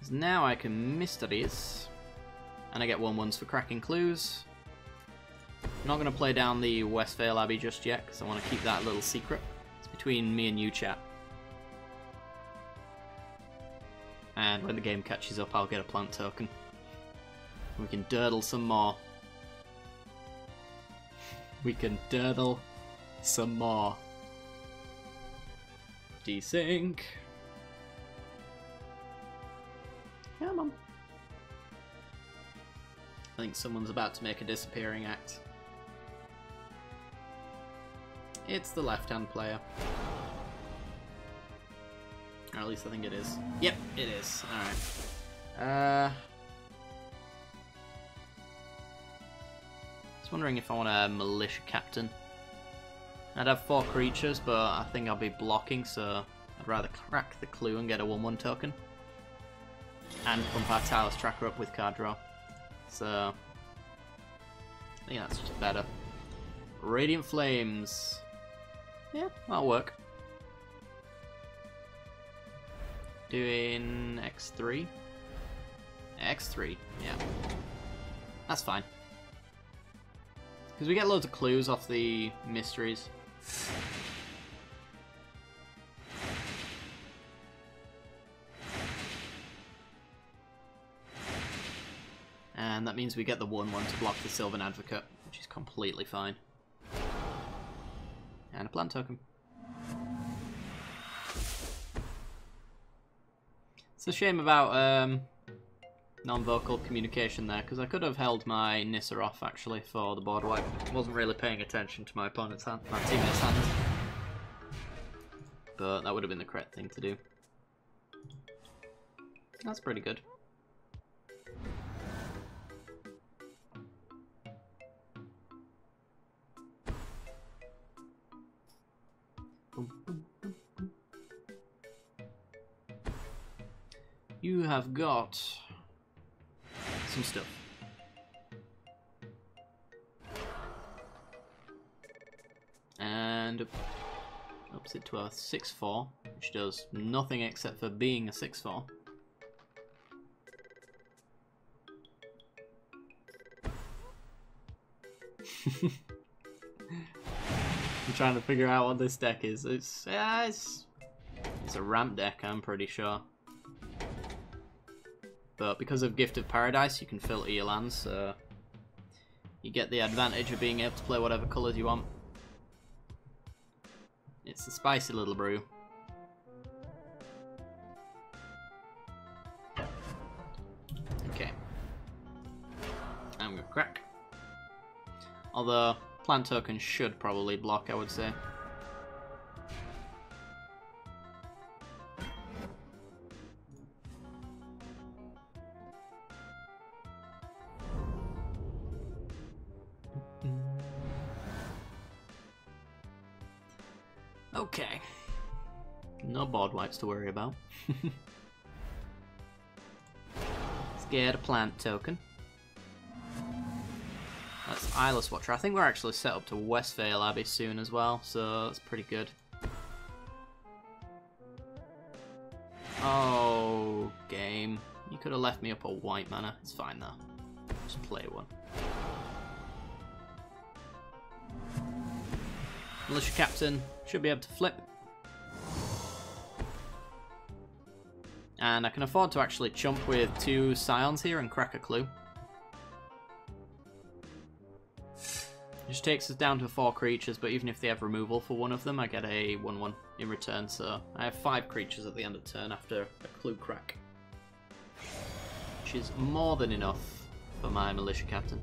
So now I can Mysteries, and I get 1/1s for cracking clues. I'm not going to play down the Westvale Abbey just yet, because I want to keep that a little secret. It's between me and you, chat. And when the game catches up, I'll get a plant token. We can durdle some more. We can durdle some more. Desync. Come on. I think someone's about to make a disappearing act. It's the left-hand player. Or at least I think it is. Yep, it is. Alright. Just wondering if I want a Militia Captain. I'd have 4 creatures, but I think I'll be blocking, so I'd rather crack the clue and get a 1/1 token. And pump our Tireless Tracker up with card draw. So I think that's just better. Radiant Flames. Yeah, that'll work. Doing X3. X3, yeah. That's fine. Because we get loads of clues off the mysteries. And that means we get the 1/1 to block the Sylvan Advocate, which is completely fine. And a plant token. It's a shame about non-vocal communication there, because I could have held my Nissa off actually for the board wipe. I wasn't really paying attention to my opponent's hand, my teammate's hands. But that would have been the correct thing to do. That's pretty good. You have got some stuff. And ups it to a 6/4, which does nothing except for being a 6/4. I'm trying to figure out what this deck is. It's a ramp deck, I'm pretty sure. But because of Gift of Paradise, you can filter your lands, so you get the advantage of being able to play whatever colours you want. It's a spicy little brew. Okay. I'm gonna crack. Although, plant token should probably block, I would say. Okay. No board wipes to worry about. Let's get a plant token. That's Eyeless Watcher. I think we're actually set up to Westvale Abbey soon as well, so that's pretty good. Oh, game. You could have left me up a white mana. It's fine though. Just play one. Militia Captain should be able to flip. And I can afford to actually chump with 2 Scions here and crack a clue. It just takes us down to 4 creatures, but even if they have removal for one of them, I get a 1/1 in return, so I have 5 creatures at the end of turn after a clue crack. Which is more than enough for my Militia Captain.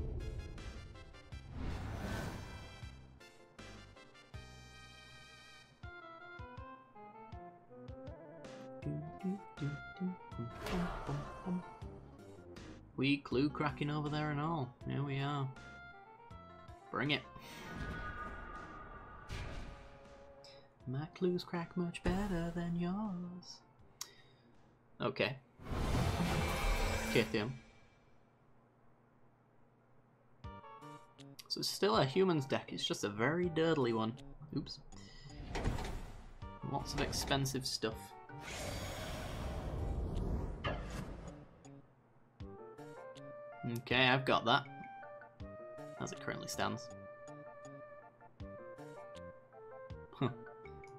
We clue cracking over there and all. Here we are. Bring it. My clues crack much better than yours. Okay. Kithium. So it's still a humans deck, it's just a very dirtly one. Oops. Lots of expensive stuff. Okay, I've got that. As it currently stands.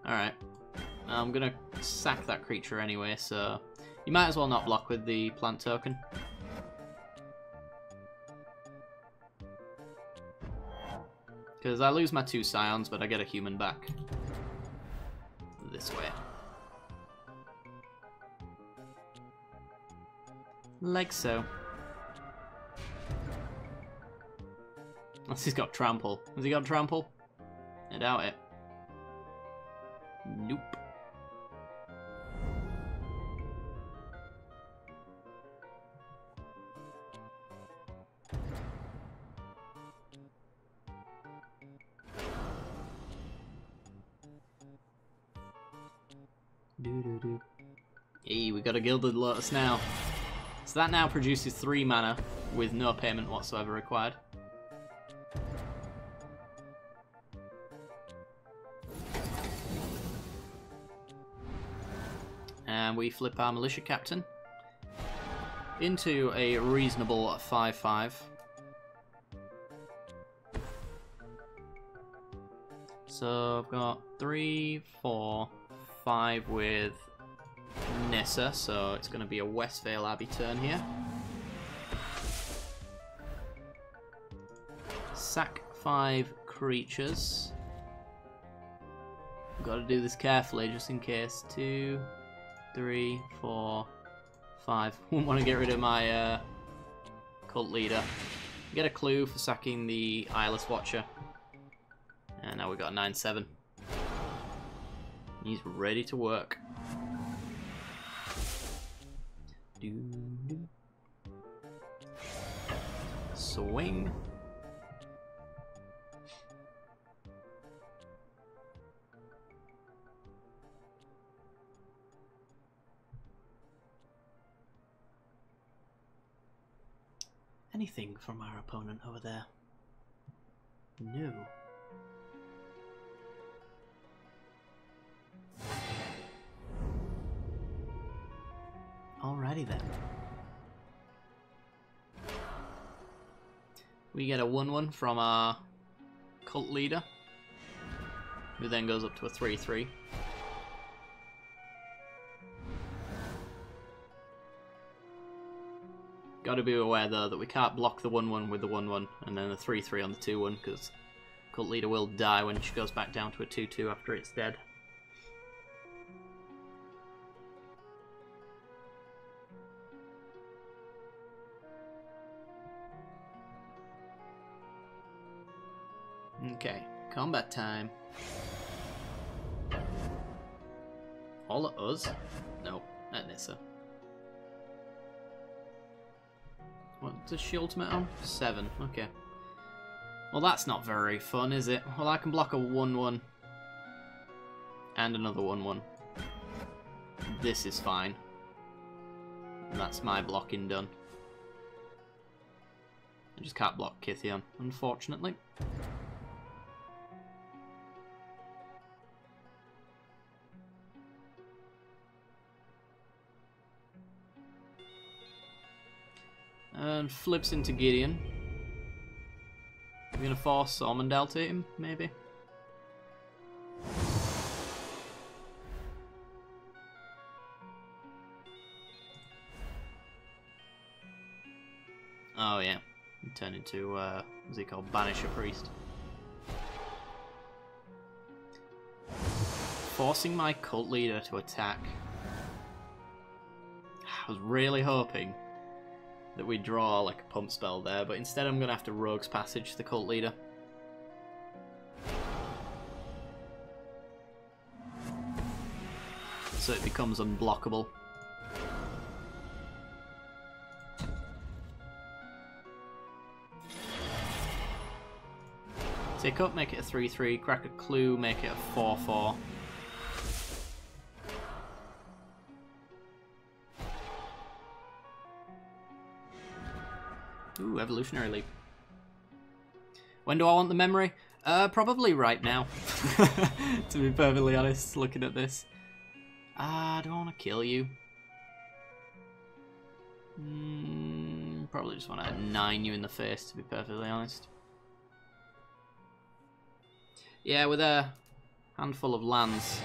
Alright. I'm gonna sack that creature anyway, so you might as well not block with the plant token. Because I lose my 2 Scions, but I get a human back. This way. Like so. Unless he's got trample. Has he got trample? I doubt it. Nope. Hey, we got a Gilded Lotus now. So that now produces 3 mana with no payment whatsoever required. And we flip our Militia Captain into a reasonable 5/5. So I've got 3, 4, 5 with Nissa, so it's going to be a Westvale Abbey turn here. Sack 5 creatures. Got to do this carefully just in case. 2, 3, 4, 5. Wouldn't want to get rid of my cult leader. Get a clue for sacking the Eyeless Watcher. And now we've got a 9/7. He's ready to work. Swing. Anything from our opponent over there? No. Alrighty then. We get a 1/1 from our cult leader, who then goes up to a 3/3. Got to be aware though that we can't block the 1-1 with the 1-1 and then the 3-3 on the 2-1 because Cult Leader will die when she goes back down to a 2-2 after it's dead. Okay, combat time. All at us? No, at Nissa. What does she ultimate on? 7, okay. Well, that's not very fun, is it? Well, I can block a 1-1. And another 1-1. This is fine. That's my blocking done. I just can't block Kithion, unfortunately. And flips into Gideon. We're gonna force Ormondale to hit him, maybe? Oh yeah, turn into, what's he called? Banisher Priest. Forcing my Cult Leader to attack. I was really hoping that we draw like a pump spell there, but instead I'm going to have to Rogue's Passage the Cult Leader. So it becomes unblockable. Take up, make it a 3-3, crack a clue, make it a 4-4. Ooh, Evolutionary Leap. When do I want the memory? Probably right now. To be perfectly honest, looking at this. I don't want to kill you. Probably just want to 9 you in the face, to be perfectly honest. Yeah, with a handful of lands,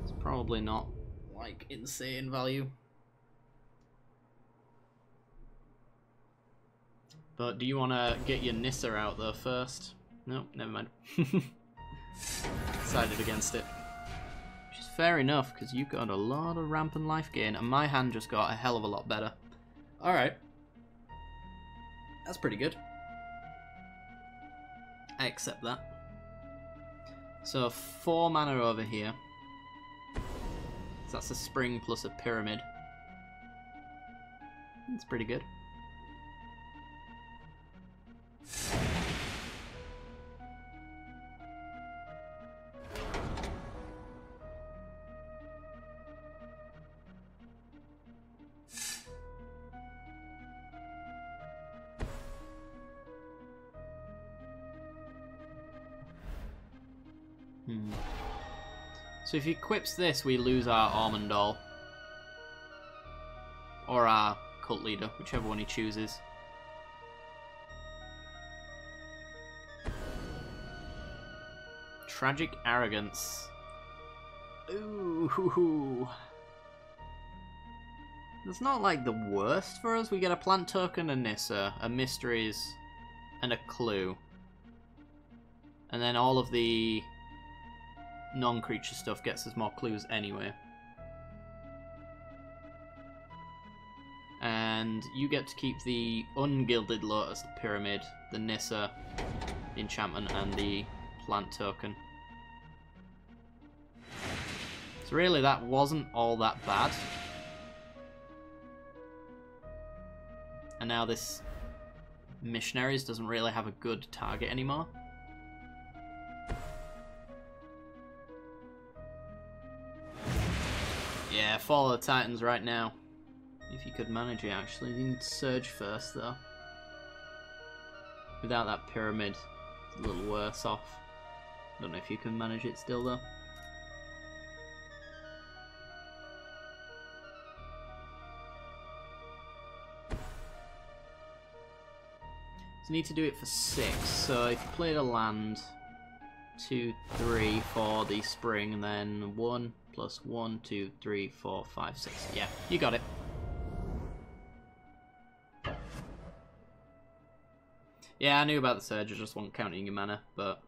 it's probably not, like, insane value. But do you want to get your Nissa out though first? No, never mind. Decided against it. Which is fair enough, because you got a lot of ramp and life gain, and my hand just got a hell of a lot better. Alright. That's pretty good. I accept that. So 4 mana over here. So that's a spring plus a pyramid. That's pretty good. So if he equips this, we lose our Ormondale. Or our Cult Leader, whichever one he chooses. Tragic Arrogance. Ooh. It's not like the worst for us. We get a plant token, a Nissa, a Mysteries, and a Clue. And then all of the non-creature stuff gets us more clues anyway. And you get to keep the Ungilded Lotus, the Pyramid, the Nissa, the enchantment, and the plant token. So really that wasn't all that bad. And now this Missionaries doesn't really have a good target anymore. Yeah, follow the Titans right now. If you could manage it, actually. You need to Surge first, though. Without that Pyramid, it's a little worse off. Don't know if you can manage it still, though. So you need to do it for 6. So if you played a land, 2, 3 for the spring, and then 1 plus 1, 2, 3, 4, 5, 6. Yeah, you got it. Yeah, I knew about the surge, I just wasn't counting your mana, but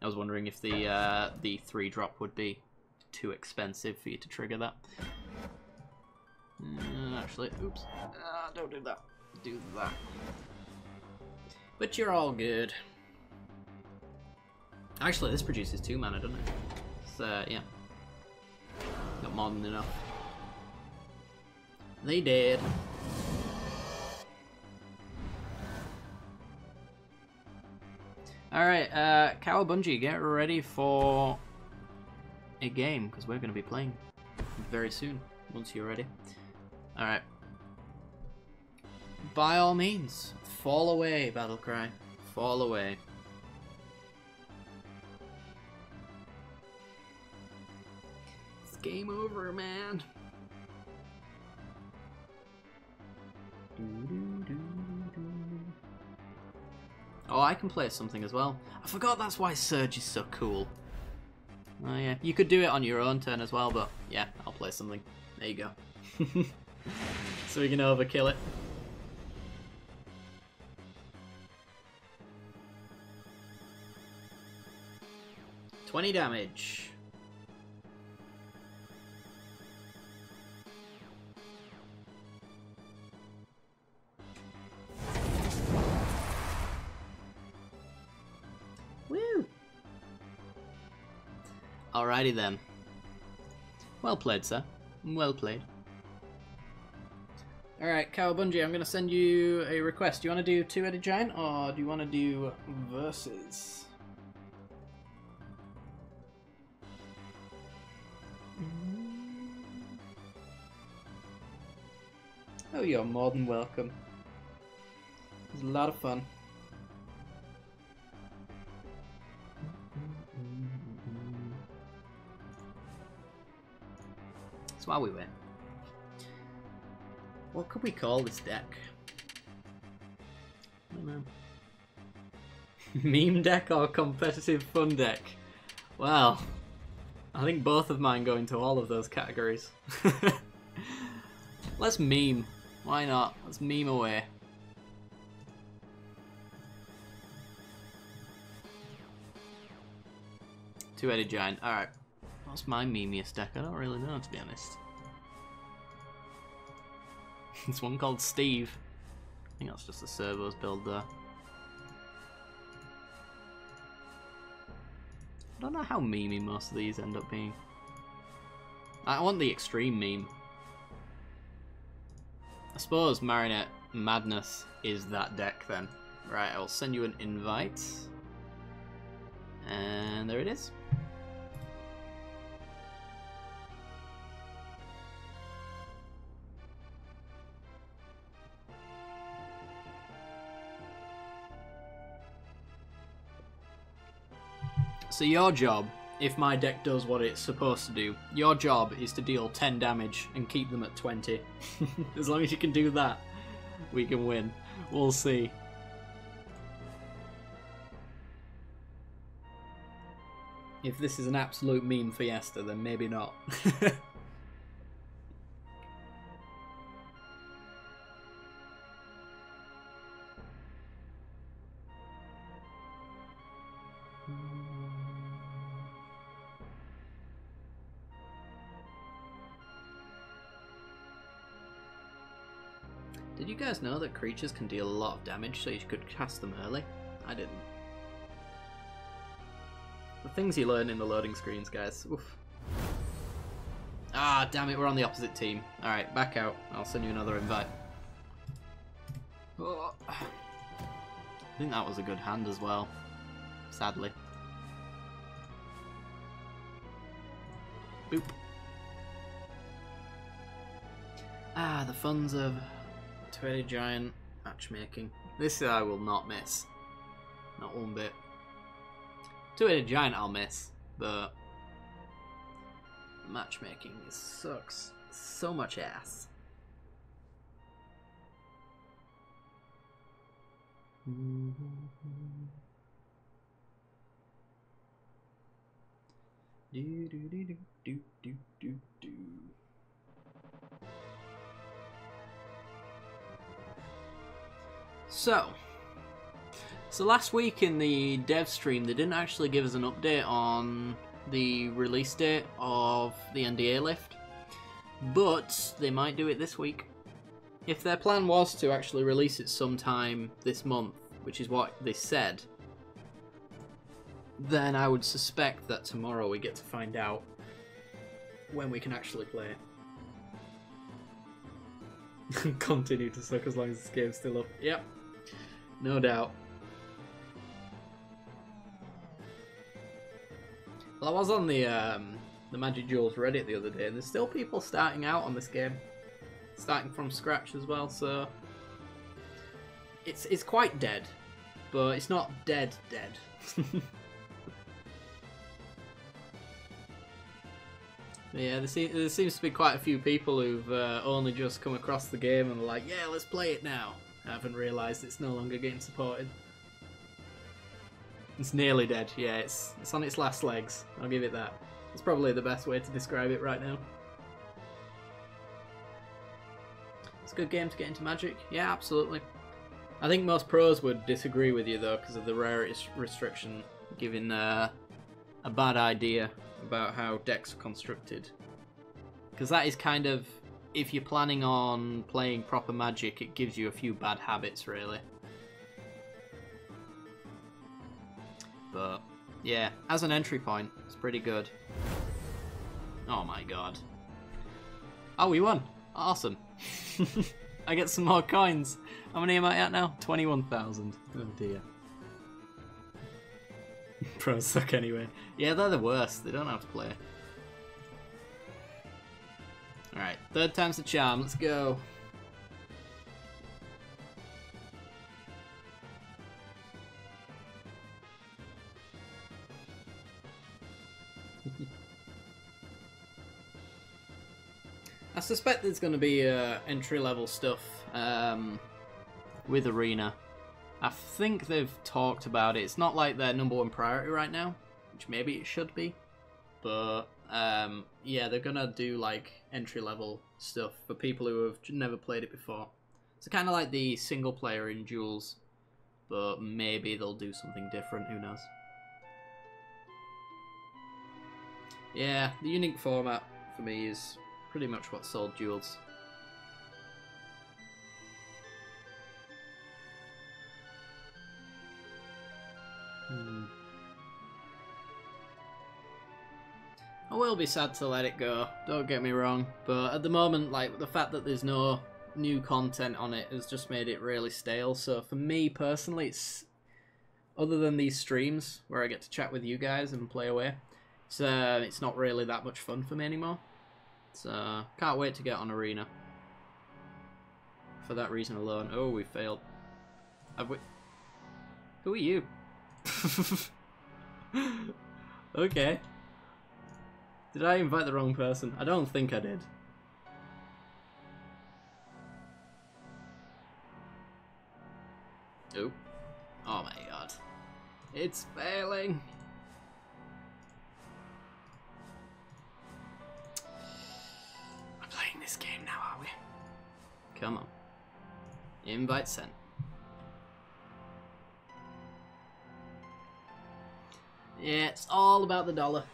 I was wondering if the 3-drop would be too expensive for you to trigger that. Actually, oops. Don't do that. Do that. But you're all good. Actually, this produces 2 mana, doesn't it? So, yeah. Got more than enough. They did. Alright, Cowabungie, get ready for a game, because we're going to be playing very soon, once you're ready. Alright. By all means, fall away, Battlecry. Fall away. It's game over, man. Oh, I can play something as well. I forgot that's why Surge is so cool. Oh yeah, you could do it on your own turn as well, but yeah, I'll play something. There you go. So we can overkill it. $20 damage. Woo! Alrighty then. Well played, sir. Well played. Alright, Cowabungie, I'm going to send you a request. Do you want to do Two-Headed Giant, or do you want to do Versus? Oh, you're more than welcome. It was a lot of fun. That's why we went. What could we call this deck? I don't know. Meme deck or competitive fun deck? Well, I think both of mine go into all of those categories. Let's meme. Why not? Let's meme away. Two-Headed Giant. Alright. What's my memeiest deck? I don't really know, to be honest. This one called Steve. I think that's just a servos build there. I don't know how memey most of these end up being. I want the extreme meme. I suppose Marinette Madness is that deck then. Right, I'll send you an invite. And there it is. So your job, if my deck does what it's supposed to do, your job is to deal 10 damage and keep them at 20. As long as you can do that, we can win. We'll see. If this is an absolute meme fiesta, then maybe not. Did you guys know that creatures can deal a lot of damage, so you could cast them early? I didn't. The things you learn in the loading screens, guys. Oof. Ah, damn it, we're on the opposite team. Alright, back out. I'll send you another invite. Oh. I think that was a good hand as well, sadly. Boop. Ah, the funds of Two-Headed Giant matchmaking. This I will not miss. Not one bit. Two-Headed Giant I'll miss, but matchmaking sucks so much ass. Do do do do do do do do. So, So last week in the dev stream, they didn't actually give us an update on the release date of the NDA lift, but they might do it this week. If their plan was to actually release it sometime this month, which is what they said, then I would suspect that tomorrow we get to find out when we can actually play. Continue to suck as long as this game's still up. Yep, no doubt. Well, I was on the Magic Duels Reddit the other day, and there's still people starting out on this game, starting from scratch as well. So it's quite dead, but it's not dead. Yeah, there seems to be quite a few people who've only just come across the game and are like, yeah, let's play it now. I haven't realised it's no longer getting supported. It's nearly dead, yeah, it's on its last legs, I'll give it that. It's probably the best way to describe it right now. It's a good game to get into Magic, yeah, absolutely. I think most pros would disagree with you though, because of the rarity restriction, giving a bad idea about how decks are constructed. Because that is kind of, if you're planning on playing proper Magic, it gives you a few bad habits, really. But, yeah, as an entry point, it's pretty good. Oh my god. Oh, we won! Awesome. I get some more coins. How many am I at now? 21,000. Oh dear. Pros suck anyway. Yeah, they're the worst. They don't know how to play. Alright, third time's the charm. Let's go. I suspect there's going to be entry-level stuff with Arena. I think they've talked about it. It's not like their #1 priority right now, which maybe it should be. But yeah, they're going to do like entry-level stuff for people who have never played it before. It's kind of like the single player in Duels, but maybe they'll do something different, who knows. Yeah, the unique format for me is pretty much what sold Duels. I will be sad to let it go, don't get me wrong, but at the moment, like, the fact that there's no new content on it has just made it really stale. So for me personally, it's, other than these streams where I get to chat with you guys and play away, it's not really that much fun for me anymore. So can't wait to get on Arena for that reason alone. Oh, we failed. Have we? Who are you? Okay. Did I invite the wrong person? I don't think I did. Oh. Oh my god. It's failing. We're playing this game now, are we? Come on. Invite sent. Yeah, it's all about the dollar.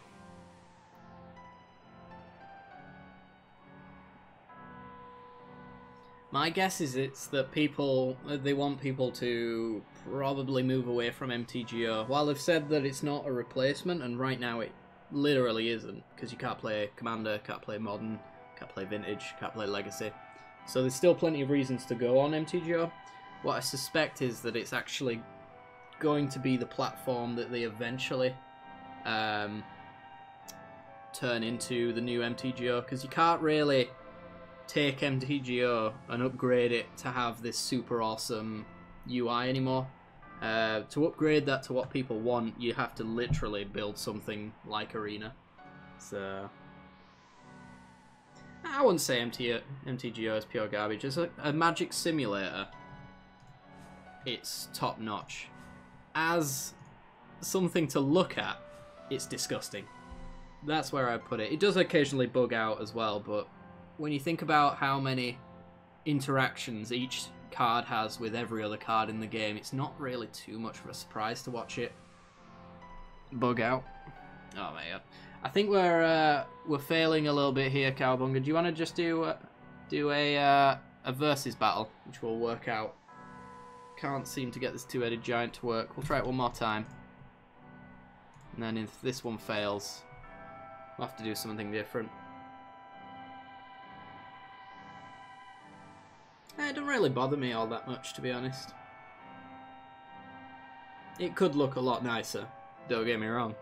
My guess is it's that they want people to probably move away from MTGO. While they've said that it's not a replacement, and right now it literally isn't, because you can't play Commander, can't play Modern, can't play Vintage, can't play Legacy. So there's still plenty of reasons to go on MTGO. What I suspect is that it's actually going to be the platform that they eventually turn into the new MTGO, because you can't really take MTGO and upgrade it to have this super awesome UI anymore. To upgrade that to what people want, you have to literally build something like Arena. So I wouldn't say MTGO is pure garbage. As a Magic simulator, it's top notch. As something to look at, it's disgusting. That's where I put it. It does occasionally bug out as well, but when you think about how many interactions each card has with every other card in the game, it's not really too much of a surprise to watch it bug out. Oh my god. I think we're failing a little bit here, Cowabunga. Do you want to just do a versus battle, which will work out? Can't seem to get this two-headed giant to work. We'll try it one more time. And then if this one fails, we'll have to do something different. It don't really bother me all that much, to be honest. It could look a lot nicer, don't get me wrong.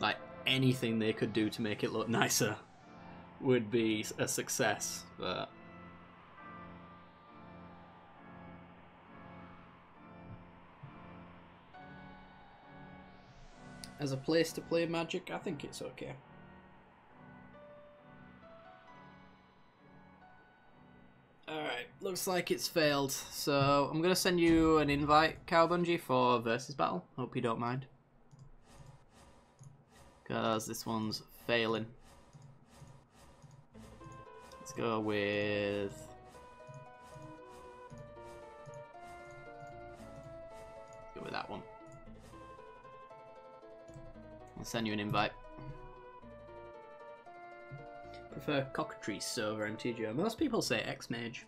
Like, anything they could do to make it look nicer would be a success, but... as a place to play Magic, I think it's okay. Alright, looks like it's failed. So I'm going to send you an invite, Cowabunga, for versus battle. Hope you don't mind. Because this one's failing. Let's go with... let's go with that one. I'll send you an invite. Prefer Cockatrice over MTGO. Most people say X-Mage.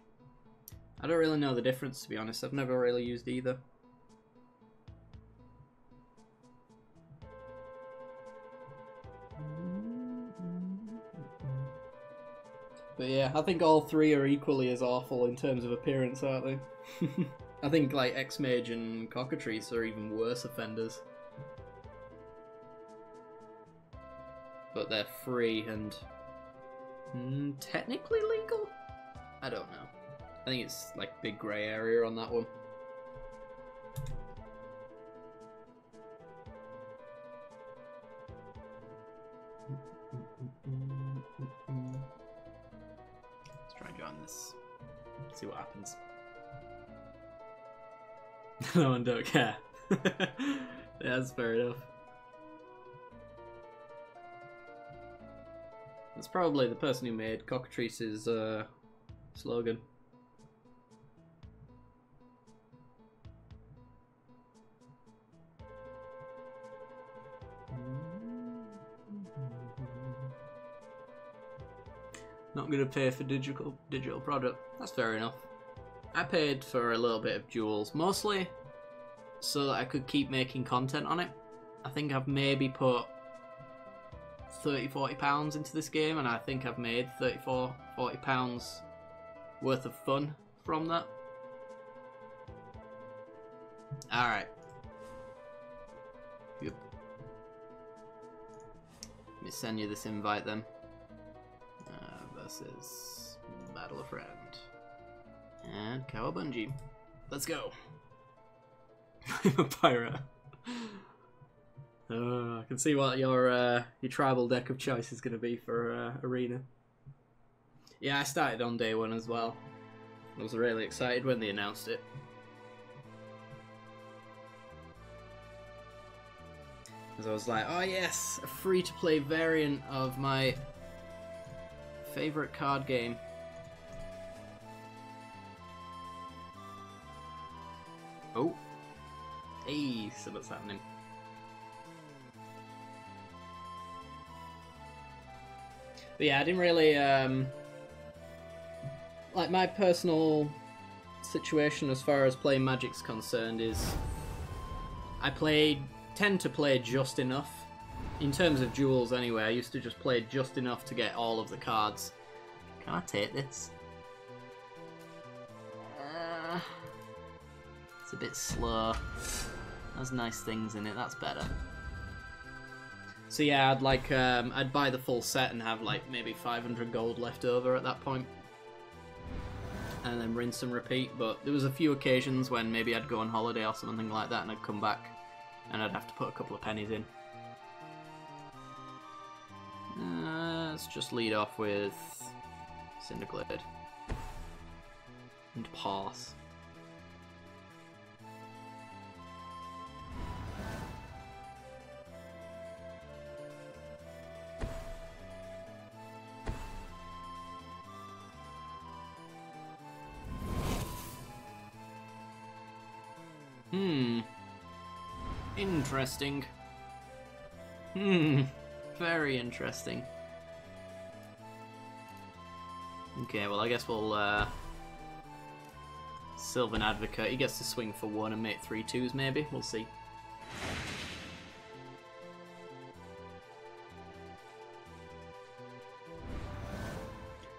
I don't really know the difference, to be honest. I've never really used either. But yeah, I think all three are equally as awful in terms of appearance, aren't they? I think like X-Mage and Cockatrice are even worse offenders. But they're free and technically legal? I don't know. I think it's like big grey area on that one. Let's try and join this. See what happens. No one don't care. Yeah, that's fair enough. That's probably the person who made Cockatrice's slogan. Not gonna pay for digital product. That's fair enough. I paid for a little bit of Duels, mostly so that I could keep making content on it. I think I've maybe put £30–40 into this game, and I think I've made £34–40 worth of fun from that. Alright. Yep. Let me send you this invite then. Versus Battle of Friend. And Cowabunga. Let's go. I'm a pirate. I can see what your tribal deck of choice is going to be for Arena. Yeah, I started on day one as well. I was really excited when they announced it. Because I was like, oh yes, a free-to-play variant of my favourite card game. Oh. Hey, so what's happening? But yeah, I didn't really, like, my personal situation as far as playing Magic's concerned is I tend to play just enough. In terms of Duels anyway, I used to just play just enough to get all of the cards. Can I take this? It's a bit slow. Has nice things in it, that's better. So yeah, I'd buy the full set and have like maybe 500 gold left over at that point. And then rinse and repeat, but there was a few occasions when maybe I'd go on holiday or something like that and I'd come back and I'd have to put a couple of pennies in. Let's just lead off with Cinderglade and pass. Interesting. Very interesting. Okay, well I guess we'll Sylvan Advocate. He gets to swing for 1 and make 3 2s maybe. We'll see.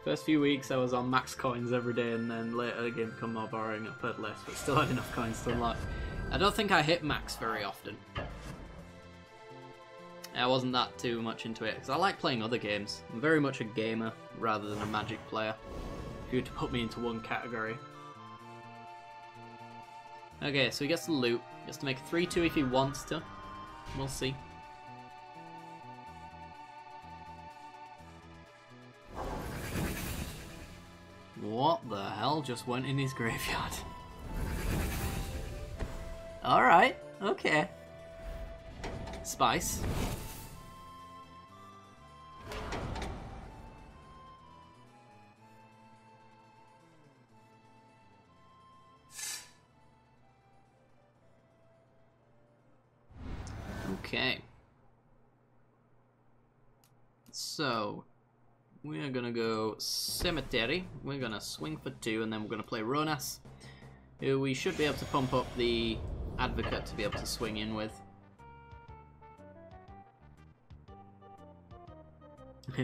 First few weeks I was on max coins every day, and then later the game became more boring. I played less, but still had enough coins to unlock. I don't think I hit max very often. I wasn't that too much into it, because I like playing other games. I'm very much a gamer rather than a Magic player, if you were to put me into one category. Okay, so he gets to loot. He gets to make a 3-2 if he wants to. We'll see. What the hell just went in his graveyard? Alright, okay. Spice. Okay. So, we are gonna go Cemetery. We're gonna swing for 2, and then we're gonna play Ronas, who we should be able to pump up the Advocate to be able to swing in with.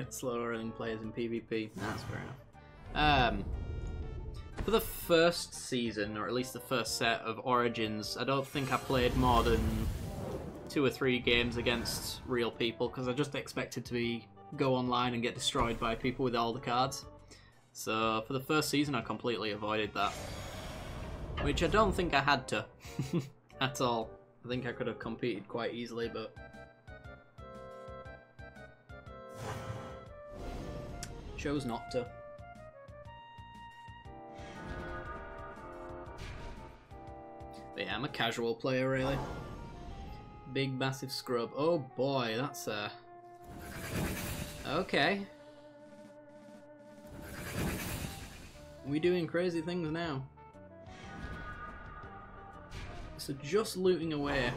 Slower running players in PvP. That's fair enough. For the first season, or at least the first set of Origins, I don't think I played more than 2 or 3 games against real people, because I just expected to go online and get destroyed by people with all the cards. So for the first season I completely avoided that, which I don't think I had to at all. I think I could have competed quite easily, but chose not to. But yeah, I'm a casual player really. Big massive scrub. Oh boy, that's okay. We doing crazy things now. So just looting away.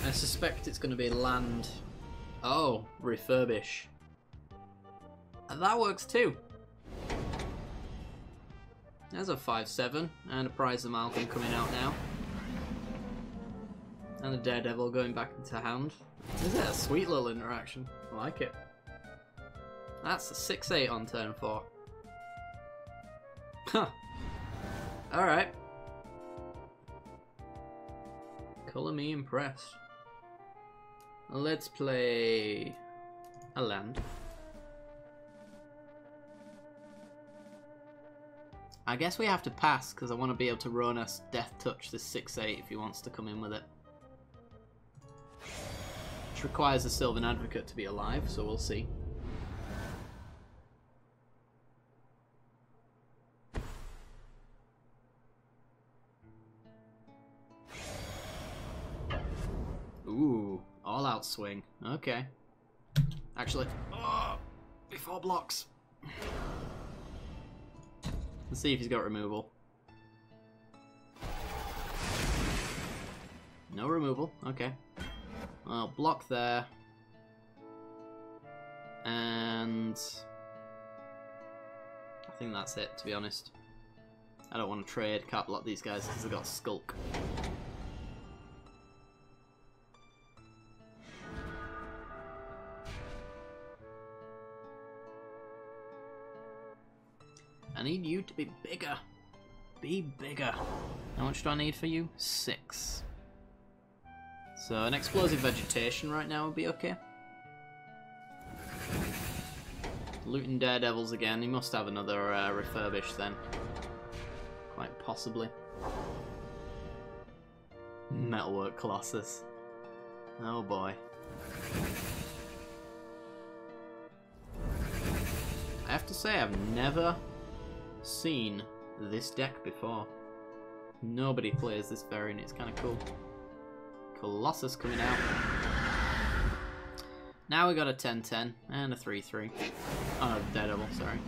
I suspect it's going to be land. Oh, refurbish. And that works too. There's a 5/7 and a Prize of Malcolm coming out now. And a Daredevil going back into hand. Is it a sweet little interaction? I like it. That's a 6/8 on turn 4. Huh. Alright. Colour me impressed. Let's play a land. I guess we have to pass because I want to be able to run us Death Touch this 6/8 if he wants to come in with it. Which requires a Sylvan Advocate to be alive, so we'll see. Ooh, all out swing. Okay. Actually, before blocks. Let's see if he's got removal. No removal, okay. Well, block there. And I think that's it, to be honest. I don't want to trade, can't block these guys because they've got Skulk. I need you to be bigger. Be bigger. How much do I need for you? 6. So an Explosive Vegetation right now would be okay. Looting Daredevils again. He must have another refurbish then. Quite possibly. Metalwork Colossus. Oh boy. I have to say I've never seen this deck before. Nobody plays this variant, it's kind of cool. Colossus coming out. Now we got a 10-10 and a 3-3. Oh no, Daredevil, sorry.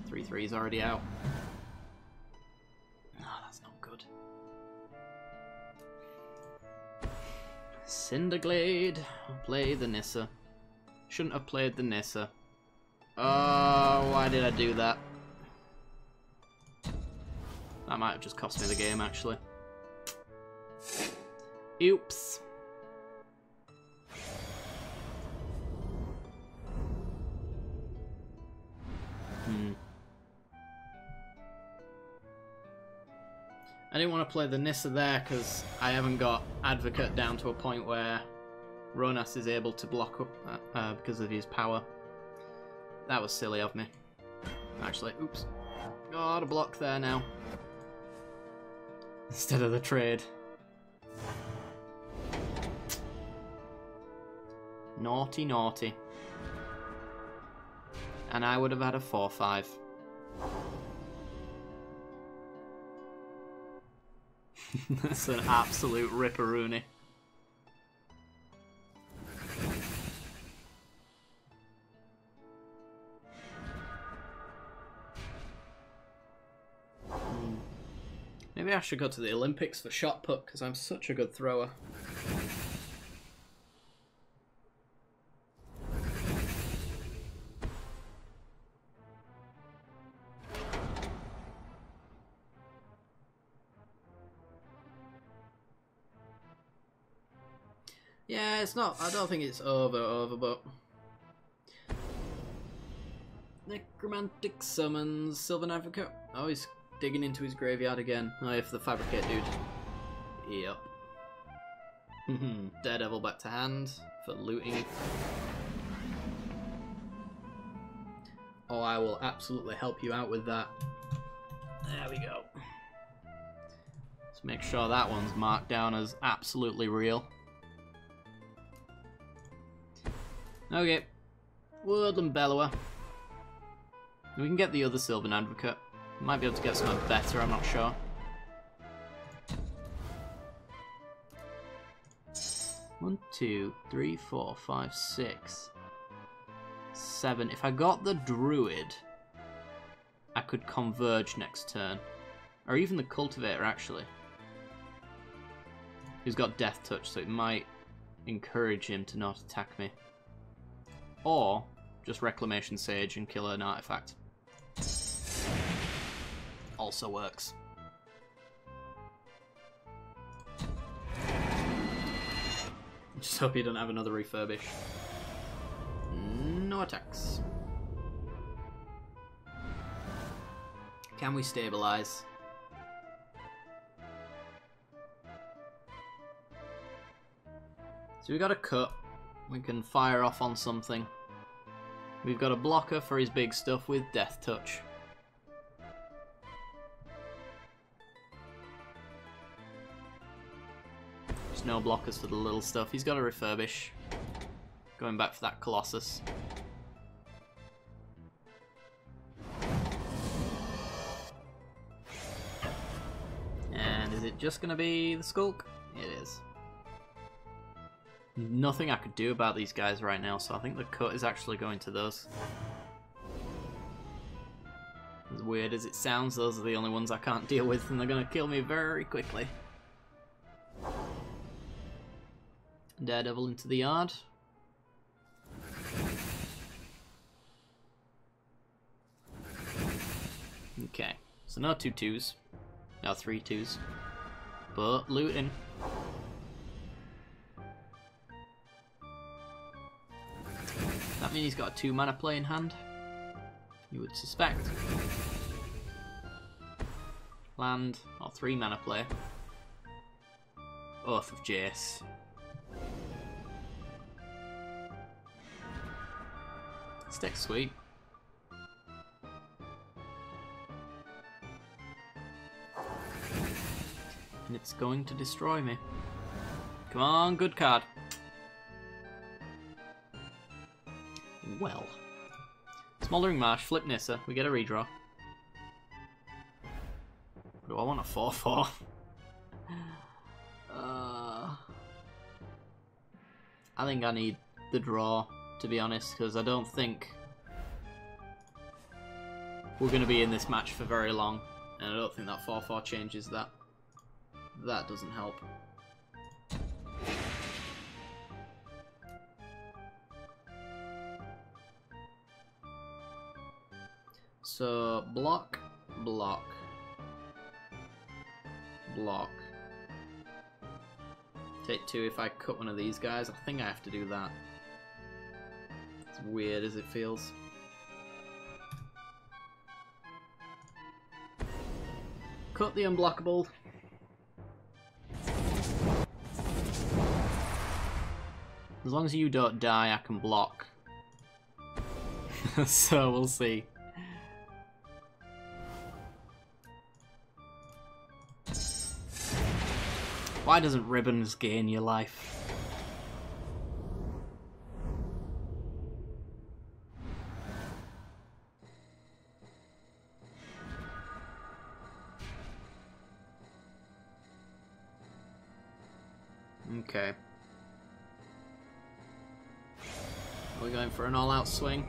3-3 is already out. Oh, that's not good. Cinderglade. I'll play the Nissa. Shouldn't have played the Nissa. Oh, why did I do that? That might have just cost me the game, actually. Oops. I didn't want to play the Nissa there because I haven't got Advocate down to a point where Ronas is able to block up because of his power. That was silly of me. Actually, oops. Got a block there now. Instead of the trade. Naughty, naughty. And I would have had a 4-5. That's an absolute ripperoonie. Maybe I should go to the Olympics for shot put because I'm such a good thrower. Yeah, it's not. I don't think it's over, but Necromantic summons Sylvan Advocate. Oh, he's digging into his graveyard again. Oh, if the Fabricate dude. Yep. Daredevil back to hand for looting. Oh, I will absolutely help you out with that. There we go. Let's make sure that one's marked down as absolutely real. Okay, Woodland Bellower. We can get the other Sylvan Advocate. Might be able to get something better, I'm not sure. One, two, three, 4, 5, 6, 7. If I got the Druid, I could converge next turn. Or even the Cultivator, actually. He's got Death Touch, so it might encourage him to not attack me. Or just Reclamation Sage and kill an artifact. Also works. Just hope you don't have another refurbish. No attacks. Can we stabilize? So we got a cut. We can fire off on something. We've got a blocker for his big stuff with Death Touch. There's no blockers for the little stuff. He's got a refurbish. Going back for that Colossus. And is it just going to be the Skulk? It is. Nothing I could do about these guys right now, so I think the cut is actually going to those. As weird as it sounds, those are the only ones I can't deal with, and they're going to kill me very quickly. Daredevil into the yard. Okay, so no 2/2s, no 3/2s, but looting. That means he's got a 2 mana play in hand, you would suspect. Land, or 3 mana play. Oath of Jace. Stick sweet. And it's going to destroy me. Come on, good card. Well. Smoldering Marsh, flip Nissa, we get a redraw. Do I want a 4/4? I think I need the draw to be honest, because I don't think we're going to be in this match for very long, and I don't think that 4-4 changes that. That doesn't help. So, block, block, block. Take 2 if I cut one of these guys. I think I have to do that. As weird as it feels. Cut the unblockable. As long as you don't die, I can block. So we'll see. Why doesn't ribbons gain your life? Okay. Are we going for an all-out swing?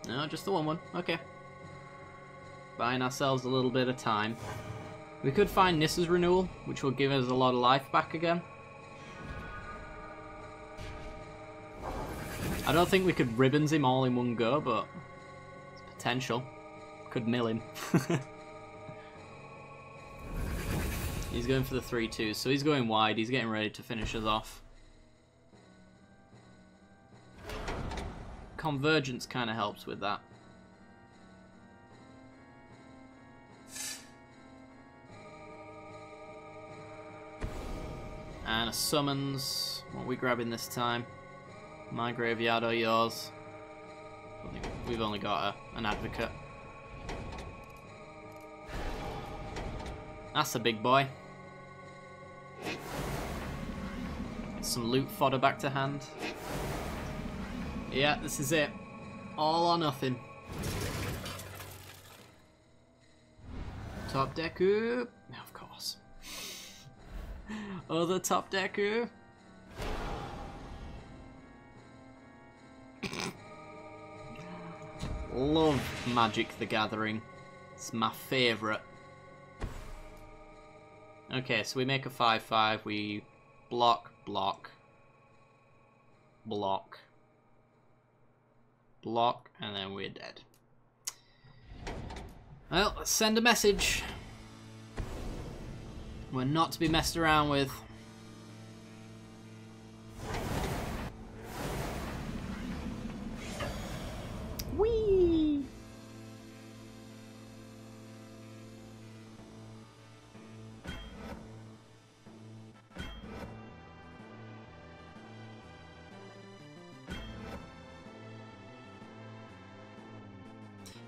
No, just the 1-1. Okay. Buying ourselves a little bit of time. We could find Nissa's Renewal, which will give us a lot of life back again. I don't think we could ribbons him all in one go, but it's potential. Could mill him. He's going for the 3-2, so he's going wide. He's getting ready to finish us off. Convergence kind of helps with that. And a summons. What are we grabbing this time? My graveyard or yours? I think we've only got an advocate. That's a big boy. Some loot fodder back to hand. Yeah, this is it. All or nothing. Top decker. Of course. Other top decker. Love Magic the Gathering. It's my favourite. Okay, so we make a 5-5. We block, block, block, block, and then we're dead. Well, let's send a message. We're not to be messed around with. Whee!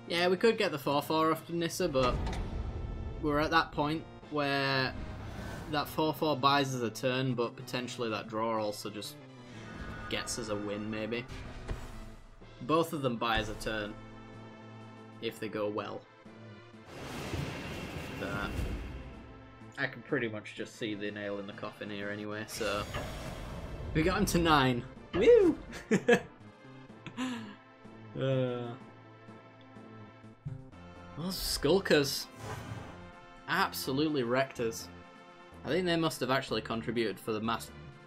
Yeah, we could get the 4-4 off to Nissa, but we're at that point where that 4-4 buys us a turn, but potentially that draw also just gets us a win, maybe. Both of them buy us a turn, if they go well. But I can pretty much just see the nail in the coffin here anyway, so... We got him to 9. Woo! Those Skulkers absolutely wrecked us. I think they must have actually contributed for the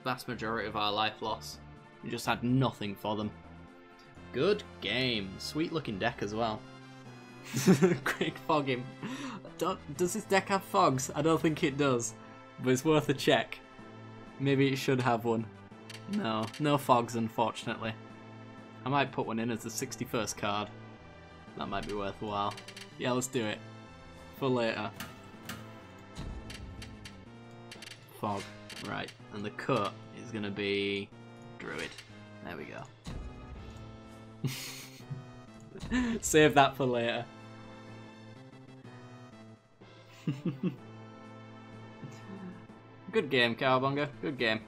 vast majority of our life loss. We just had nothing for them. Good game. Sweet looking deck as well. Quick fog him. Does this deck have fogs? I don't think it does, but it's worth a check. Maybe it should have one. No, no fogs unfortunately. I might put one in as the 61st card. That might be worthwhile. Yeah, let's do it. For later. Fog. Right. And the cut is going to be Druid. There we go. Save that for later. Good game, Cowabunga. Good game.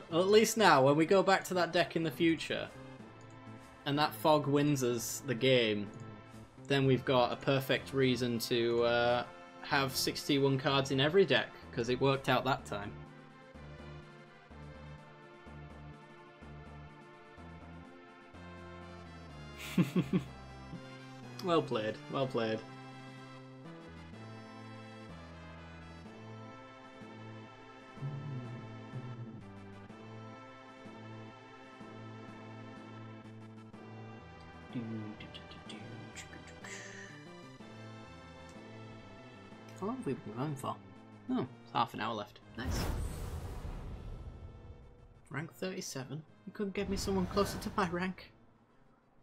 Well, at least now, when we go back to that deck in the future, and that fog wins us the game, then we've got a perfect reason to have 61 cards in every deck, because it worked out that time. Well played, well played. How long have we been going for? Oh, it's half an hour left. Nice. Rank 37. You couldn't get me someone closer to my rank.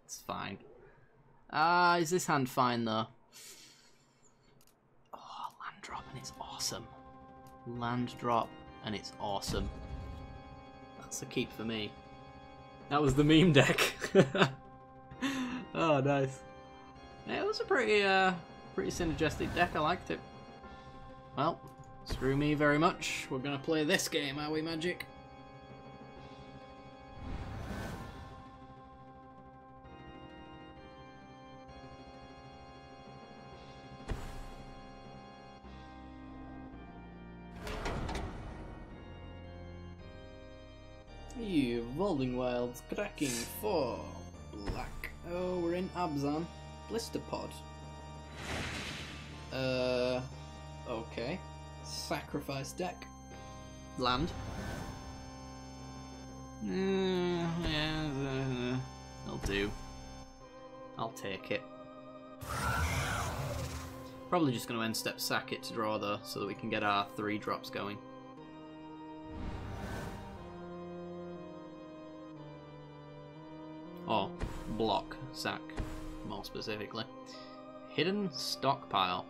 It's fine. Is this hand fine though? Oh, land drop and it's awesome. Land drop and it's awesome. That's a keep for me. That was the meme deck. Oh, nice. Yeah, it was a pretty synergistic deck. I liked it. Well, screw me very much. We're gonna play this game, are we, Magic? Evolving Wilds, cracking 4 black. Oh, we're in Abzan. Blister Pod. Okay. Sacrifice deck. Land. Yeah, it'll do. I'll take it. Probably just going to end step sack it to draw though, so that we can get our 3 drops going. Or block sack, more specifically. Hidden stockpile.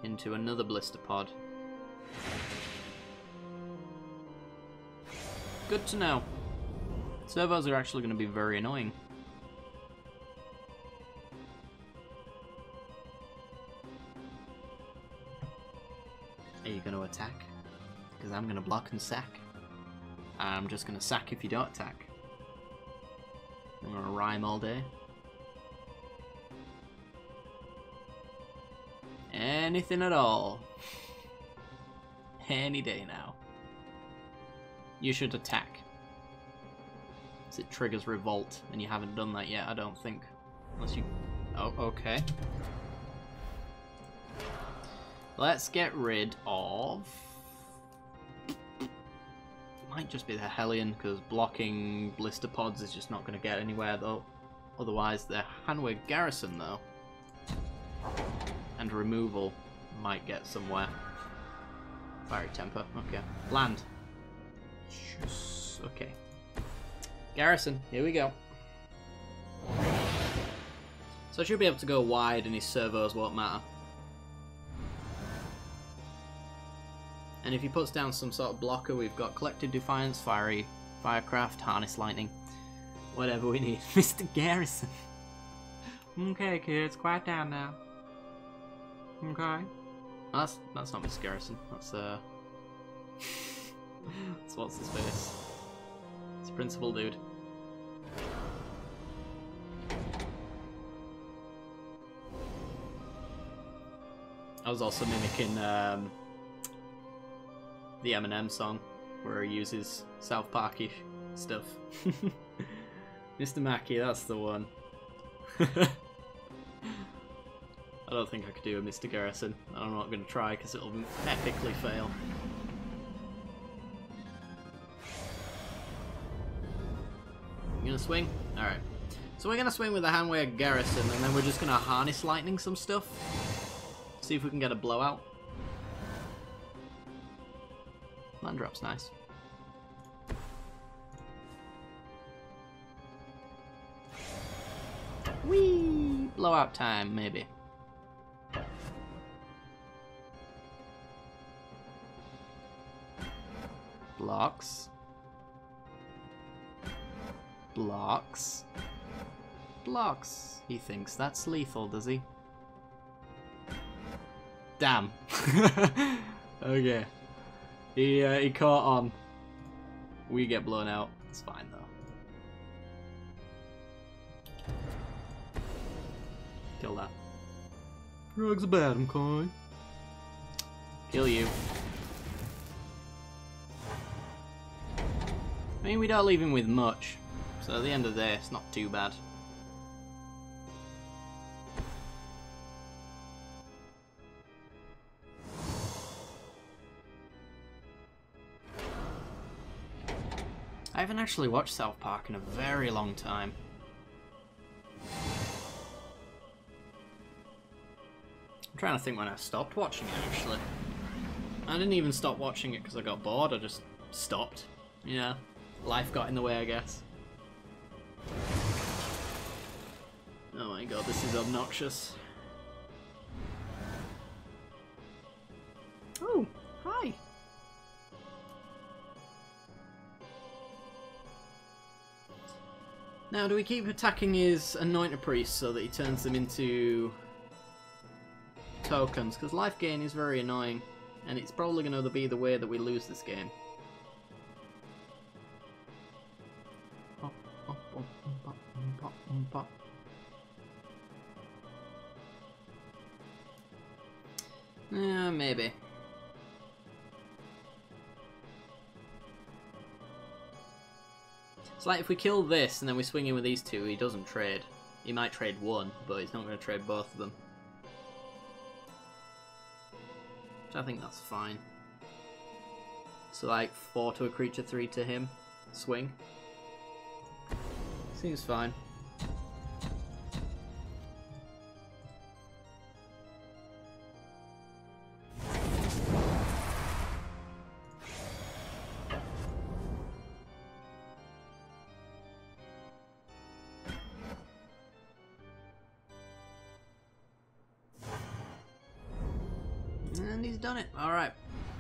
Into another blister pod. Good to know. Servos are actually going to be very annoying. Are you going to attack? Because I'm going to block and sack. I'm just going to sack if you don't attack. I'm going to rhyme all day. Anything at all. Any day now. You should attack. As it triggers revolt, and you haven't done that yet, I don't think. Unless you... Oh, okay. Let's get rid of... Might just be the Hellion, because blocking blister pods is just not going to get anywhere, though. Otherwise, the Hanway Garrison, though. And removal might get somewhere. Fiery Temper, okay. Land. Okay. Garrison, here we go. So I should be able to go wide and his servos won't matter. And if he puts down some sort of blocker, we've got Collective Defiance, Fiery, Firecraft, Harness Lightning. Whatever we need. Mr. Garrison. Okay, kids, quiet down now. Okay. Oh, that's not Mr. Garrison. That's that's what's his face. It's Principal Dude. I was also mimicking the Eminem song where he uses South Parkish stuff. Mr. Mackey, that's the one. I don't think I could do a Mr. Garrison. I'm not going to try because it'll epically fail. You gonna swing? Alright. So we're going to swing with the Hanway Garrison and then we're just going to Harness Lightning some stuff. See if we can get a blowout. Land drop's nice. Whee! Blowout time, maybe. Blocks. Blocks. Blocks. He thinks that's lethal, does he? Damn. Okay. He caught on. We get blown out. It's fine though. Kill that. Drugs are bad, McCoy. Kill you. I mean, we don't leave him with much, so at the end of the day, it's not too bad. I haven't actually watched South Park in a very long time. I'm trying to think when I stopped watching it, actually. I didn't even stop watching it because I got bored, I just stopped. Yeah, life got in the way, I guess. Oh my god, this is obnoxious. Oh, hi! Now, do we keep attacking his Anointer Priest so that he turns them into tokens? Because life gain is very annoying, and it's probably going to be the way that we lose this game. Yeah, maybe. It's like if we kill this and then we swing in with these two, he doesn't trade. He might trade one, but he's not going to trade both of them. Which I think that's fine. So like 4 to a creature, 3 to him. Swing. Seems fine. And he's done it. Alright.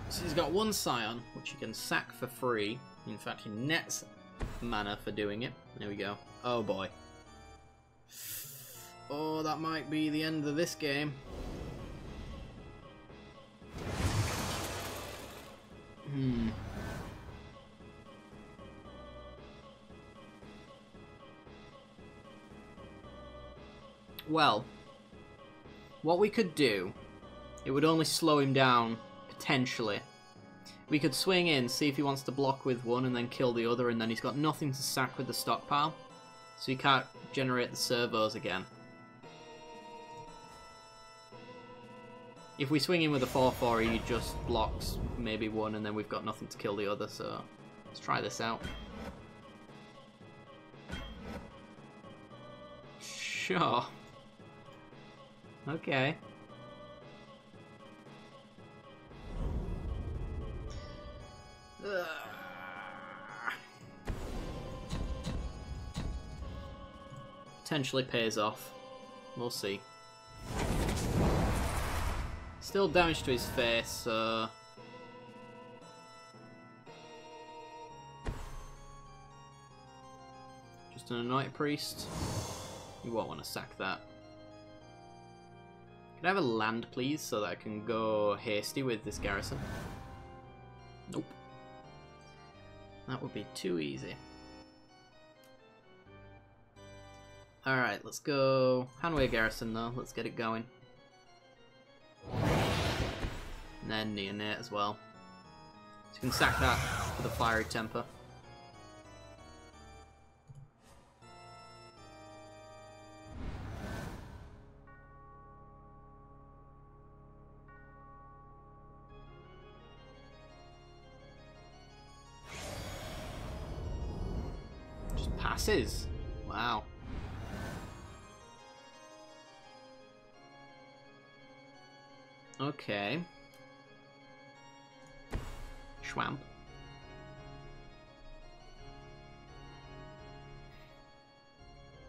So he's got one Scion, which he can sack for free. In fact, he nets mana for doing it. There we go. Oh boy. Oh, that might be the end of this game. Well, what we could do, it would only slow him down, potentially. We could swing in, see if he wants to block with one and then kill the other, and then he's got nothing to sack with the stockpile, so he can't generate the servos again. If we swing in with a 4-4, he just blocks maybe one, and then we've got nothing to kill the other, so let's try this out. Sure. Okay. Potentially pays off. We'll see. Still damage to his face, so... Just an Anointed Priest. You won't want to sack that. Can I have a land, please, so that I can go hasty with this garrison? Nope. That would be too easy. Alright, let's go Hanway Garrison, though. Let's get it going. And then Neonate as well. So you can sack that for the Fiery Temper. Just passes. Wow. Okay. Schwamp.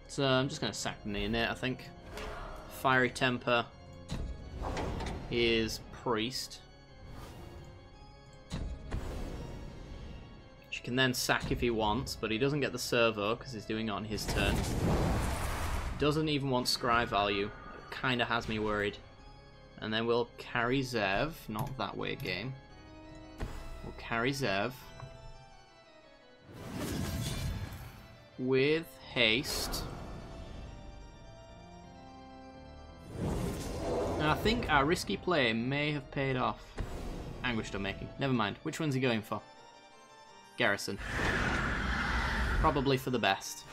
So I'm just going to sack the Neonate, I think. Fiery Temper is Priest. Which you can then sack if he wants, but he doesn't get the servo because he's doing it on his turn. Doesn't even want scry value. It kind of has me worried. And then we'll carry Zev, not that way game. We'll carry Zev with haste. And I think our risky play may have paid off. Anguish stone making. Never mind. Which one's he going for? Garrison. Probably for the best.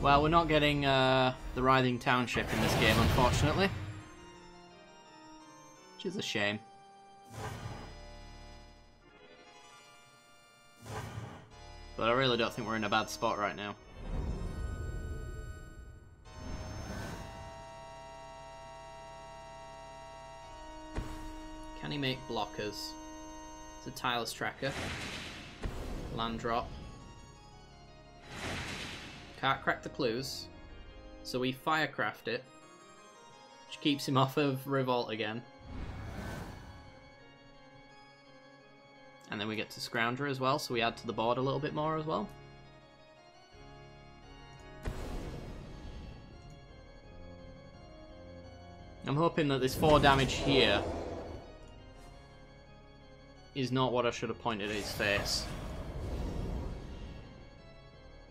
Well, we're not getting the Writhing Township in this game, unfortunately. Which is a shame. But I really don't think we're in a bad spot right now. Can he make blockers? It's a tireless tracker. Land drop. Can't crack the clues. So we firecraft it. Which keeps him off of Revolt again. And then we get to Scrounger as well, so we add to the board a little bit more as well. I'm hoping that this 4 damage here is not what I should have pointed at his face.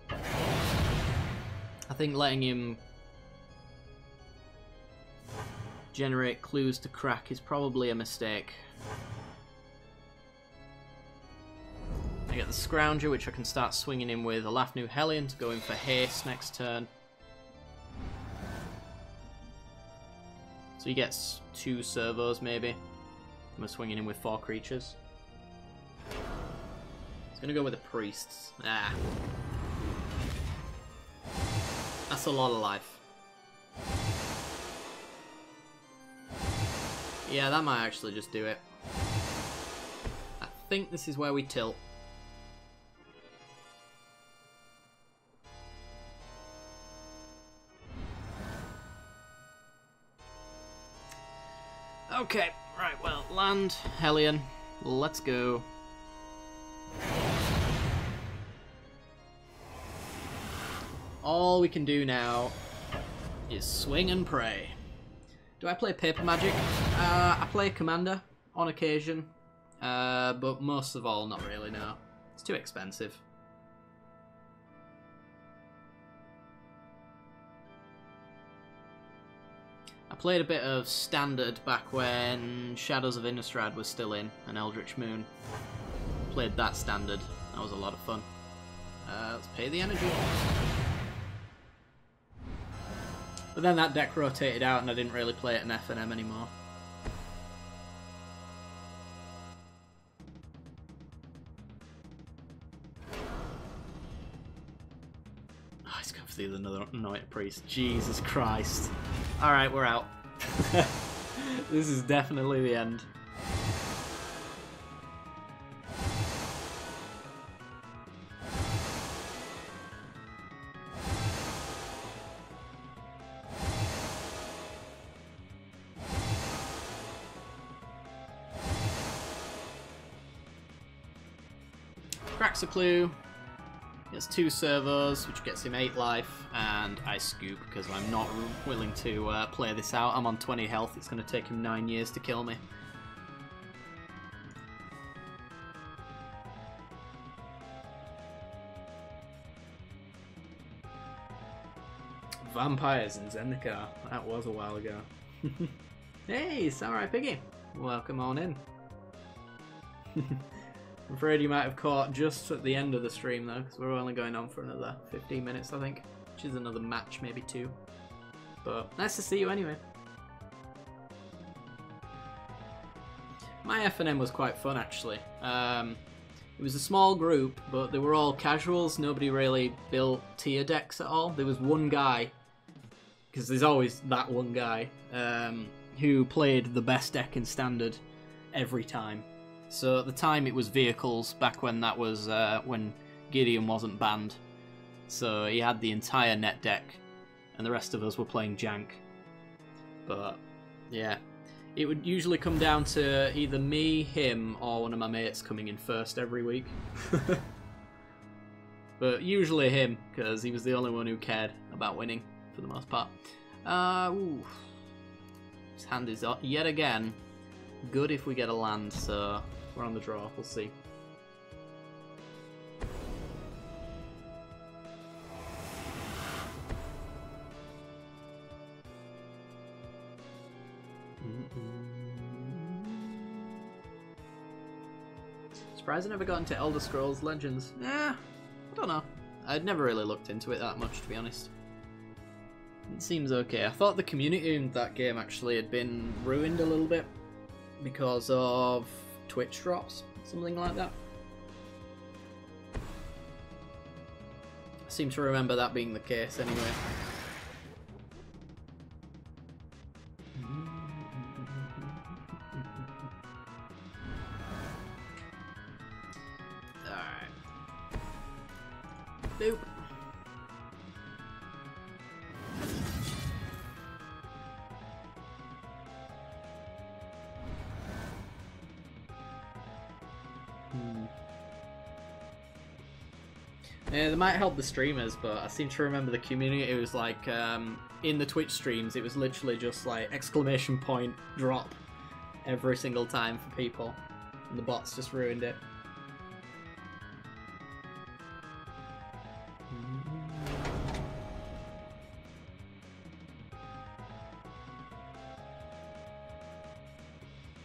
I think letting him generate clues to crack is probably a mistake. I get the Scrounger, which I can start swinging in with Alafnu Hellion to go in for haste next turn. So he gets 2 servos maybe. And we're swinging in with 4 creatures. He's going to go with the priests. Ah. That's a lot of life. Yeah, that might actually just do it. I think this is where we tilt. Okay, right, well, land, Hellion, let's go. All we can do now is swing and pray. Do I play Paper Magic? I play Commander on occasion, but most of all, not really, no. It's too expensive. I played a bit of Standard back when Shadows of Innistrad was still in, and Eldritch Moon. Played that Standard. That was a lot of fun. Let's pay the energy. But then that deck rotated out and I didn't really play it in F&M anymore. Oh, he's going for another Anointed Priest. Jesus Christ. Alright, we're out. This is definitely the end. Cracks a clue. Gets 2 servos, which gets him 8 life, and I scoop because I'm not willing to play this out. I'm on 20 health. It's going to take him 9 years to kill me. Vampires in Zendikar. That was a while ago. Hey, Samurai Piggy. Welcome on in. I'm afraid you might have caught just at the end of the stream though, because we're only going on for another 15 minutes I think, which is another match, maybe 2. But nice to see you anyway. My F&M was quite fun actually. It was a small group, but they were all casuals. Nobody really built tier decks at all. There was one guy, because there's always that one guy, who played the best deck in Standard every time. So at the time it was vehicles, back when that was when Gideon wasn't banned. So he had the entire net deck, and the rest of us were playing jank. But yeah, it would usually come down to either me, him, or one of my mates coming in first every week. But usually him, because he was the only one who cared about winning for the most part. Ooh. His hand is up yet again. Good if we get a land, so we're on the draw, we'll see. Surprised I never got into Elder Scrolls Legends. Yeah, I don't know. I'd never really looked into it that much, to be honest. It seems okay. I thought the community in that game actually had been ruined a little bit because of Twitch drops, something like that. I seem to remember that being the case anyway. Alright. Boop. Yeah, they might help the streamers, but I seem to remember the community. It was like, in the Twitch streams, it was literally just like exclamation point drop every single time for people. And the bots just ruined it.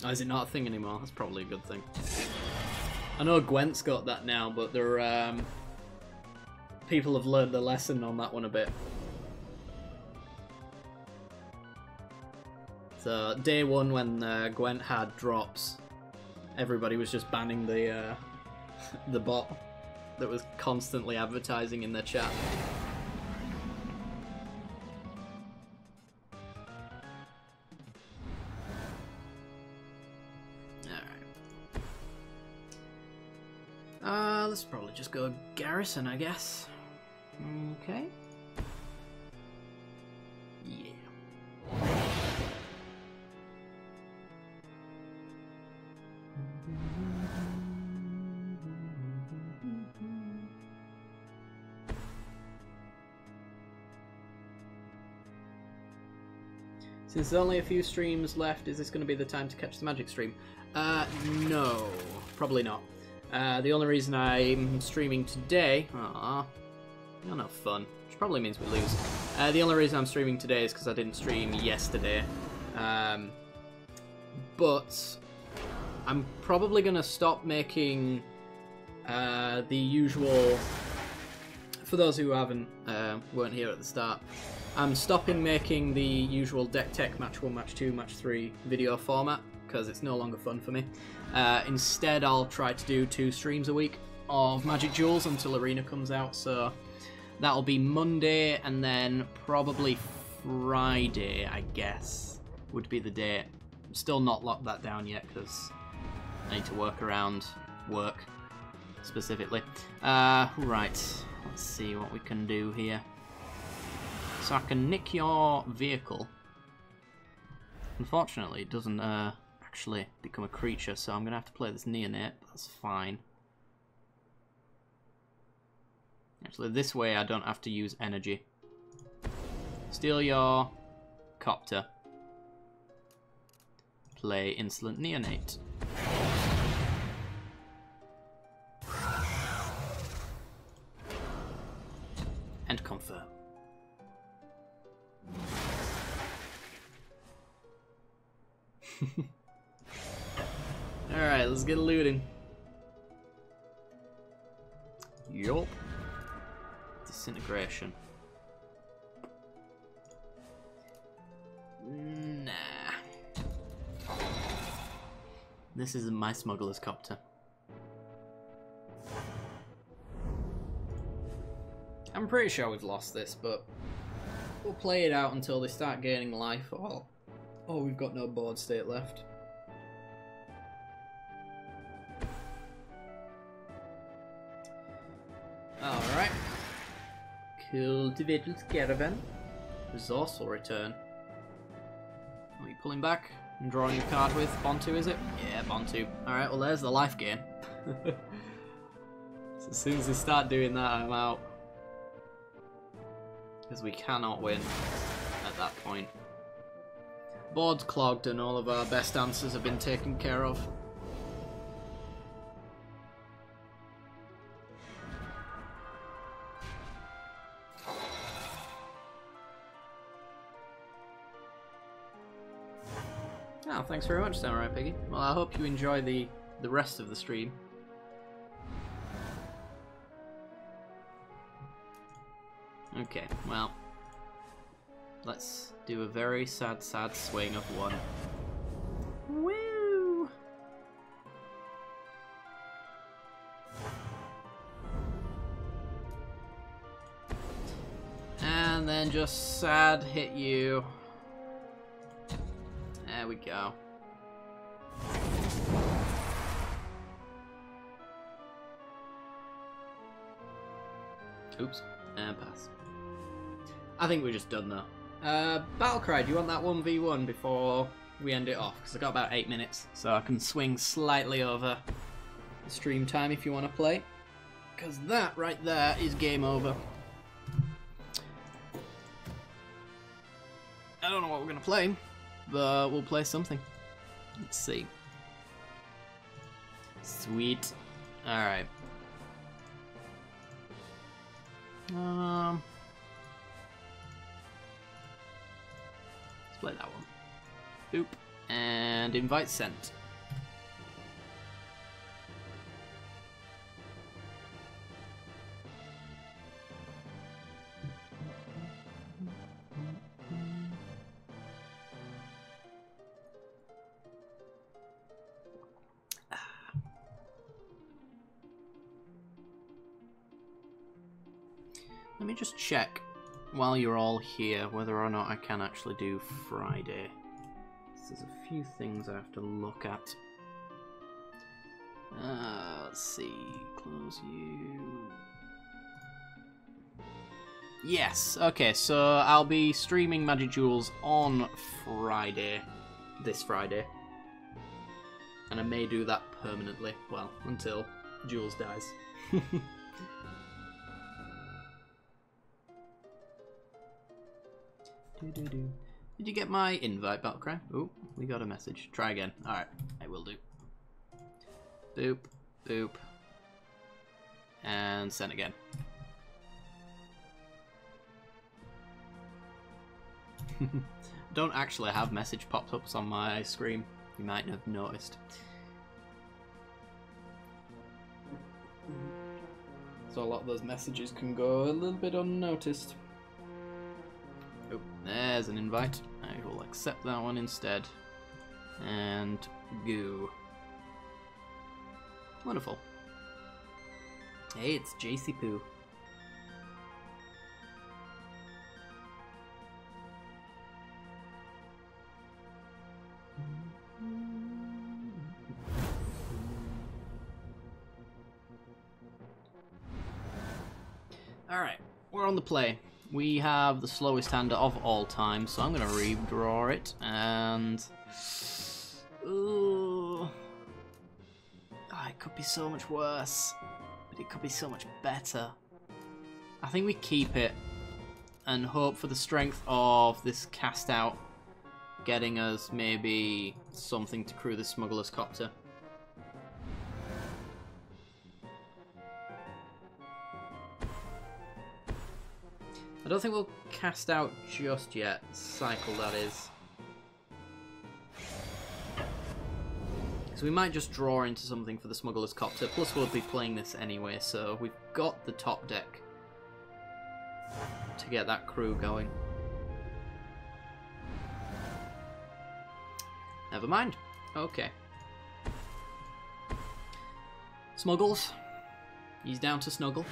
Oh, is it not a thing anymore? That's probably a good thing. I know Gwent's got that now, but they're, people have learned the lesson on that one a bit. So, day one when Gwent had drops, everybody was just banning the the bot that was constantly advertising in their chat. Alright. Let's probably just go Garrison, I guess. Okay. Yeah. Since there's only a few streams left, is this going to be the time to catch the Magic stream? No, probably not. The only reason I'm streaming today... You're not fun, which probably means we lose. The only reason I'm streaming today is because I didn't stream yesterday. But I'm probably going to stop making the usual... For those who weren't here at the start, I'm stopping making the usual deck tech match 1, match 2, match 3 video format because it's no longer fun for me. Instead, I'll try to do 2 streams a week of Magic Duels until Arena comes out. So that'll be Monday and then probably Friday, I guess, would be the date. I'm still not locked that down yet because I need to work around work specifically. Right, let's see what we can do here. So I can nick your vehicle. Unfortunately, it doesn't actually become a creature, so I'm going to have to play this Neonate, but that's fine. Actually, this way I don't have to use energy. Steal your Copter. Play Insolent Neonate. And confirm. Alright, let's get looting. Yup. Disintegration. Nah. This isn't my smuggler's copter. I'm pretty sure we've lost this, but we'll play it out until they start gaining life. Oh, we've got no board state left. Alright. Cultivator's Caravan. Resourceful return. Are you pulling back and drawing a card with? Bontu, is it? Yeah, Bontu. Alright, well there's the life gain. So as soon as they start doing that, I'm out. Because we cannot win at that point. Board's clogged and all of our best answers have been taken care of. Oh, thanks very much, Samurai Piggy. Well, I hope you enjoy the rest of the stream. Okay, well, let's do a very sad swing of 1. Woo! And then just sad hit you. There we go. Oops, and pass. I think we're just done though. Battlecry, do you want that 1v1 before we end it off? Because I've got about 8 minutes, so I can swing slightly over the stream time if you want to play. Because that right there is game over. I don't know what we're going to play, but we'll play something. Let's see. Sweet. Alright. Let's play that one. Boop. And invite sent. Let me just check while you're all here whether or not I can actually do Friday. There's a few things I have to look at. Let's see. Close you. Yes. Okay, so I'll be streaming Magic Duels on Friday. This Friday. And I may do that permanently. Well, until Jules dies. Did you get my invite, Battlecry? Oh, we got a message. Try again. Alright, I will do. Boop, boop. And send again. Don't actually have message pop-ups on my screen. You might have noticed. So a lot of those messages can go a little bit unnoticed. Oh, there's an invite. I will accept that one instead. And go. Wonderful. Hey, it's JC Poo. Alright, we're on the play. We have the slowest hander of all time, so I'm going to redraw it, and... Ooh. Oh, it could be so much worse, but it could be so much better. I think we keep it, and hope for the strength of this cast out, getting us maybe something to crew the smuggler's copter. I don't think we'll cast out just yet. Cycle, that is. So we might just draw into something for the Smuggler's Copter. Plus we'll be playing this anyway, so we've got the top deck to get that crew going. Never mind. Okay. Smuggles. He's down to snuggle.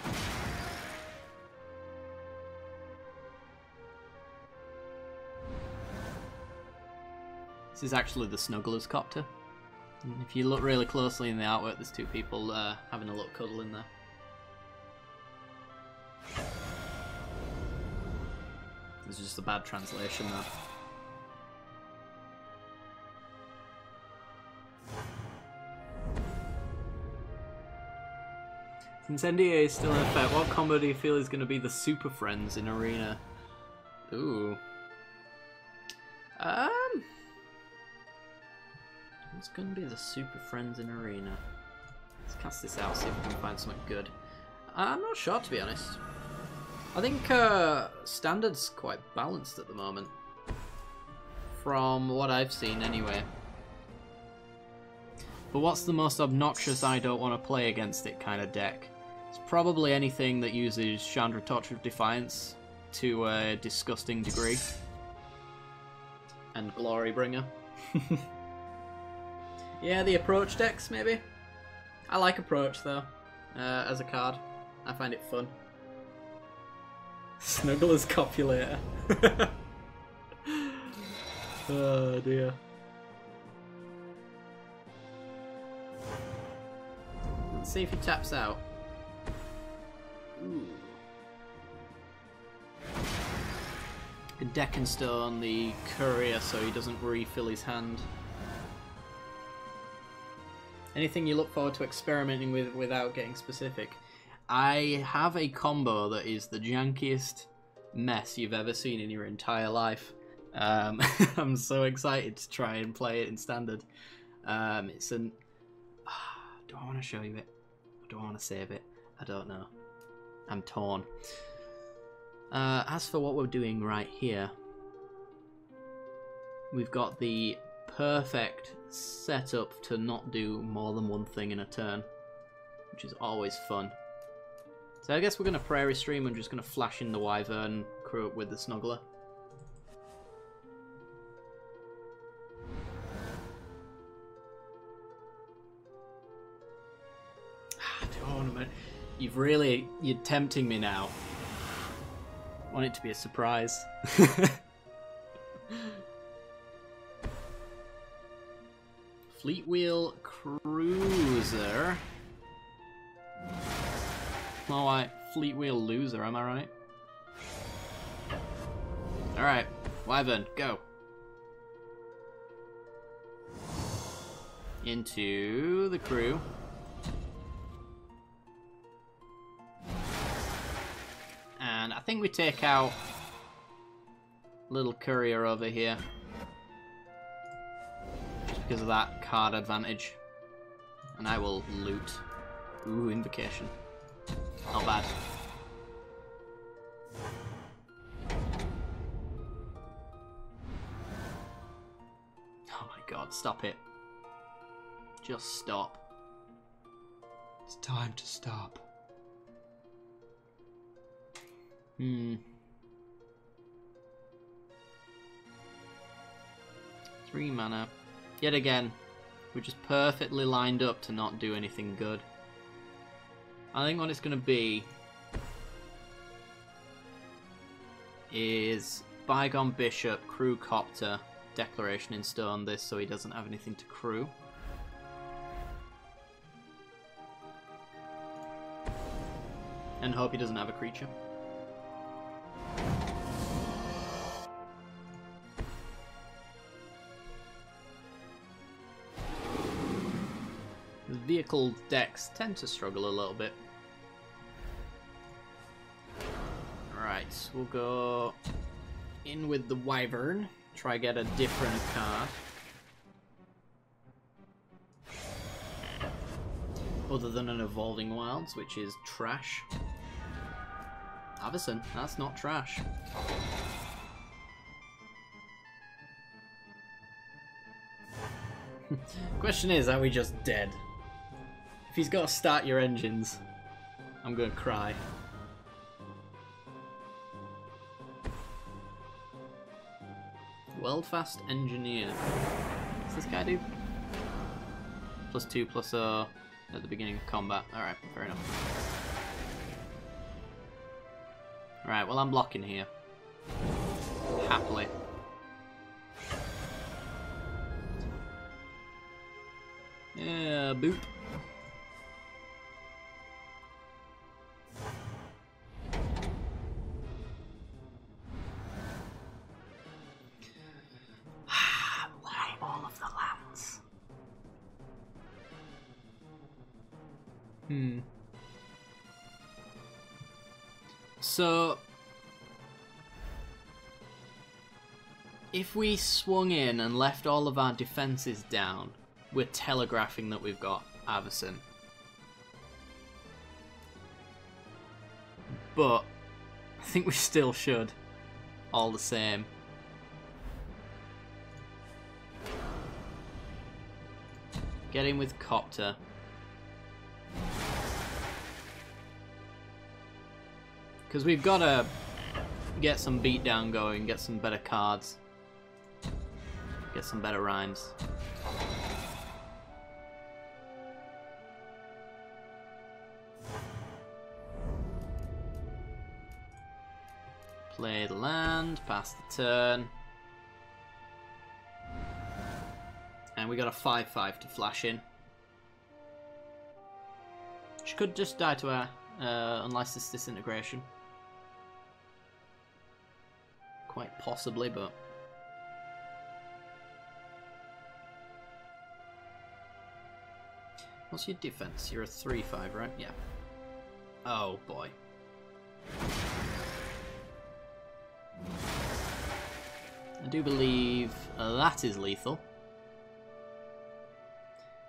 This is actually the Snuggler's Copter. And if you look really closely in the artwork, there's two people having a little cuddle in there. It's just a bad translation there. Since NDA is still in effect, what combo do you feel is going to be the Super Friends in Arena? Ooh. What's going to be the Super Friends in Arena? Let's cast this out, see if we can find something good. I'm not sure, to be honest. I think Standard's quite balanced at the moment. From what I've seen, anyway. But what's the most obnoxious I don't want to play against it kind of deck? It's probably anything that uses Chandra Torch of Defiance to a disgusting degree. And Glorybringer. Yeah, the approach decks, maybe? I like approach, though, as a card. I find it fun. Snuggler's Copulator. Oh, dear. Let's see if he taps out. Ooh. A deck and stone the courier so he doesn't refill his hand. Anything you look forward to experimenting with without getting specific? I have a combo that is the jankiest mess you've ever seen in your entire life. I'm so excited to try and play it in standard. It's an... do I want to show you it? Or do I want to save it? I don't know. I'm torn. As for what we're doing right here, we've got the perfect setup to not do more than one thing in a turn, which is always fun. So I guess we're going to Prairie Stream. I'm just going to flash in the Wyvern, crew up with the Snuggler. You're tempting me now. I want it to be a surprise. Fleetwheel Cruiser. More like Fleetwheel Loser, am I right? Alright, Wyvern, go. Into the crew. And I think we take out little courier over here. Just because of that card advantage. And I will loot. Ooh, Invocation. Not bad. Oh my god, stop it. Just stop. It's time to stop. 3 mana. Yet again, we're just perfectly lined up to not do anything good. I think what it's going to be is Bygone Bishop, Crew Copter, Declaration in Stone this so he doesn't have anything to crew. And hope he doesn't have a creature. The vehicle decks tend to struggle a little bit. Alright, we'll go in with the Wyvern. Try get a different card. Other than an Evolving Wilds, which is trash. Avison, that's not trash. Question is, are we just dead? If he's got to start your engines, I'm going to cry. Worldfast Engineer. What's this guy do? +2/+0 at the beginning of combat. Alright, fair enough. Alright, well I'm blocking here. Happily. Yeah, boop. Why all of the lands? So, if we swung in and left all of our defenses down, we're telegraphing that we've got Avison. But I think we still should, all the same. Get in with Copter. Because we've got to get some beatdown going, get some better cards, get some better rhymes. Play the land, pass the turn. And we got a 5/5 to flash in. She could just die to our unlicensed disintegration. Quite possibly, but... What's your defense? You're a 3/5, right? Yeah. Oh, boy. I do believe that is lethal.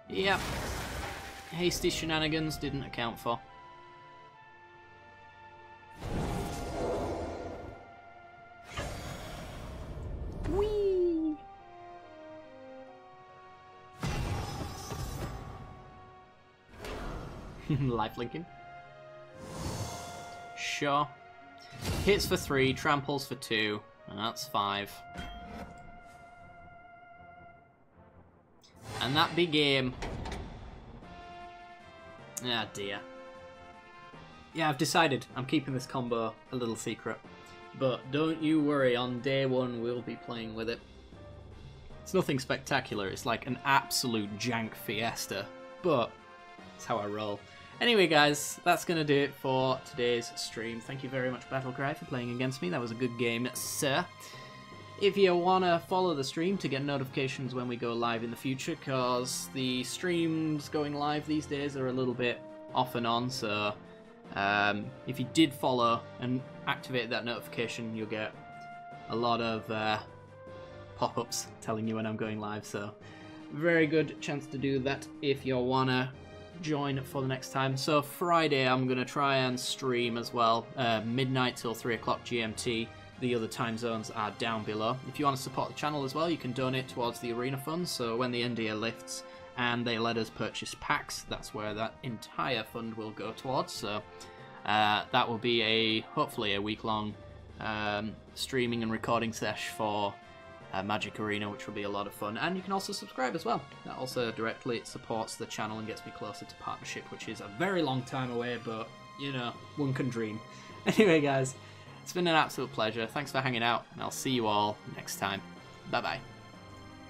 Yep. Hasty shenanigans didn't account for. Whee! Lifelinking. Sure. Hits for 3, tramples for 2, and that's 5. And that big game. Ah, dear. Yeah, I've decided I'm keeping this combo a little secret. But don't you worry, on day 1 we'll be playing with it. It's nothing spectacular, it's like an absolute jank fiesta. But it's how I roll. Anyway guys, that's going to do it for today's stream. Thank you very much Battlecry for playing against me. That was a good game, sir. If you want to follow the stream to get notifications when we go live in the future, because the streams going live these days are a little bit off and on, so if you did follow and activate that notification, you'll get a lot of pop-ups telling you when I'm going live, so very good chance to do that if you want to join for the next time. So Friday I'm going to try and stream as well, midnight till 3 o'clock GMT. The other time zones are down below. If you want to support the channel as well, you can donate towards the arena fund, so when the NDA lifts and they let us purchase packs, that's where that entire fund will go towards. So that will be hopefully a week-long streaming and recording sesh for Magic Arena, which will be a lot of fun. And you can also subscribe as well. That also directly supports the channel and gets me closer to partnership, which is a very long time away, but, you know, one can dream. Anyway, guys, it's been an absolute pleasure. Thanks for hanging out, and I'll see you all next time. Bye-bye.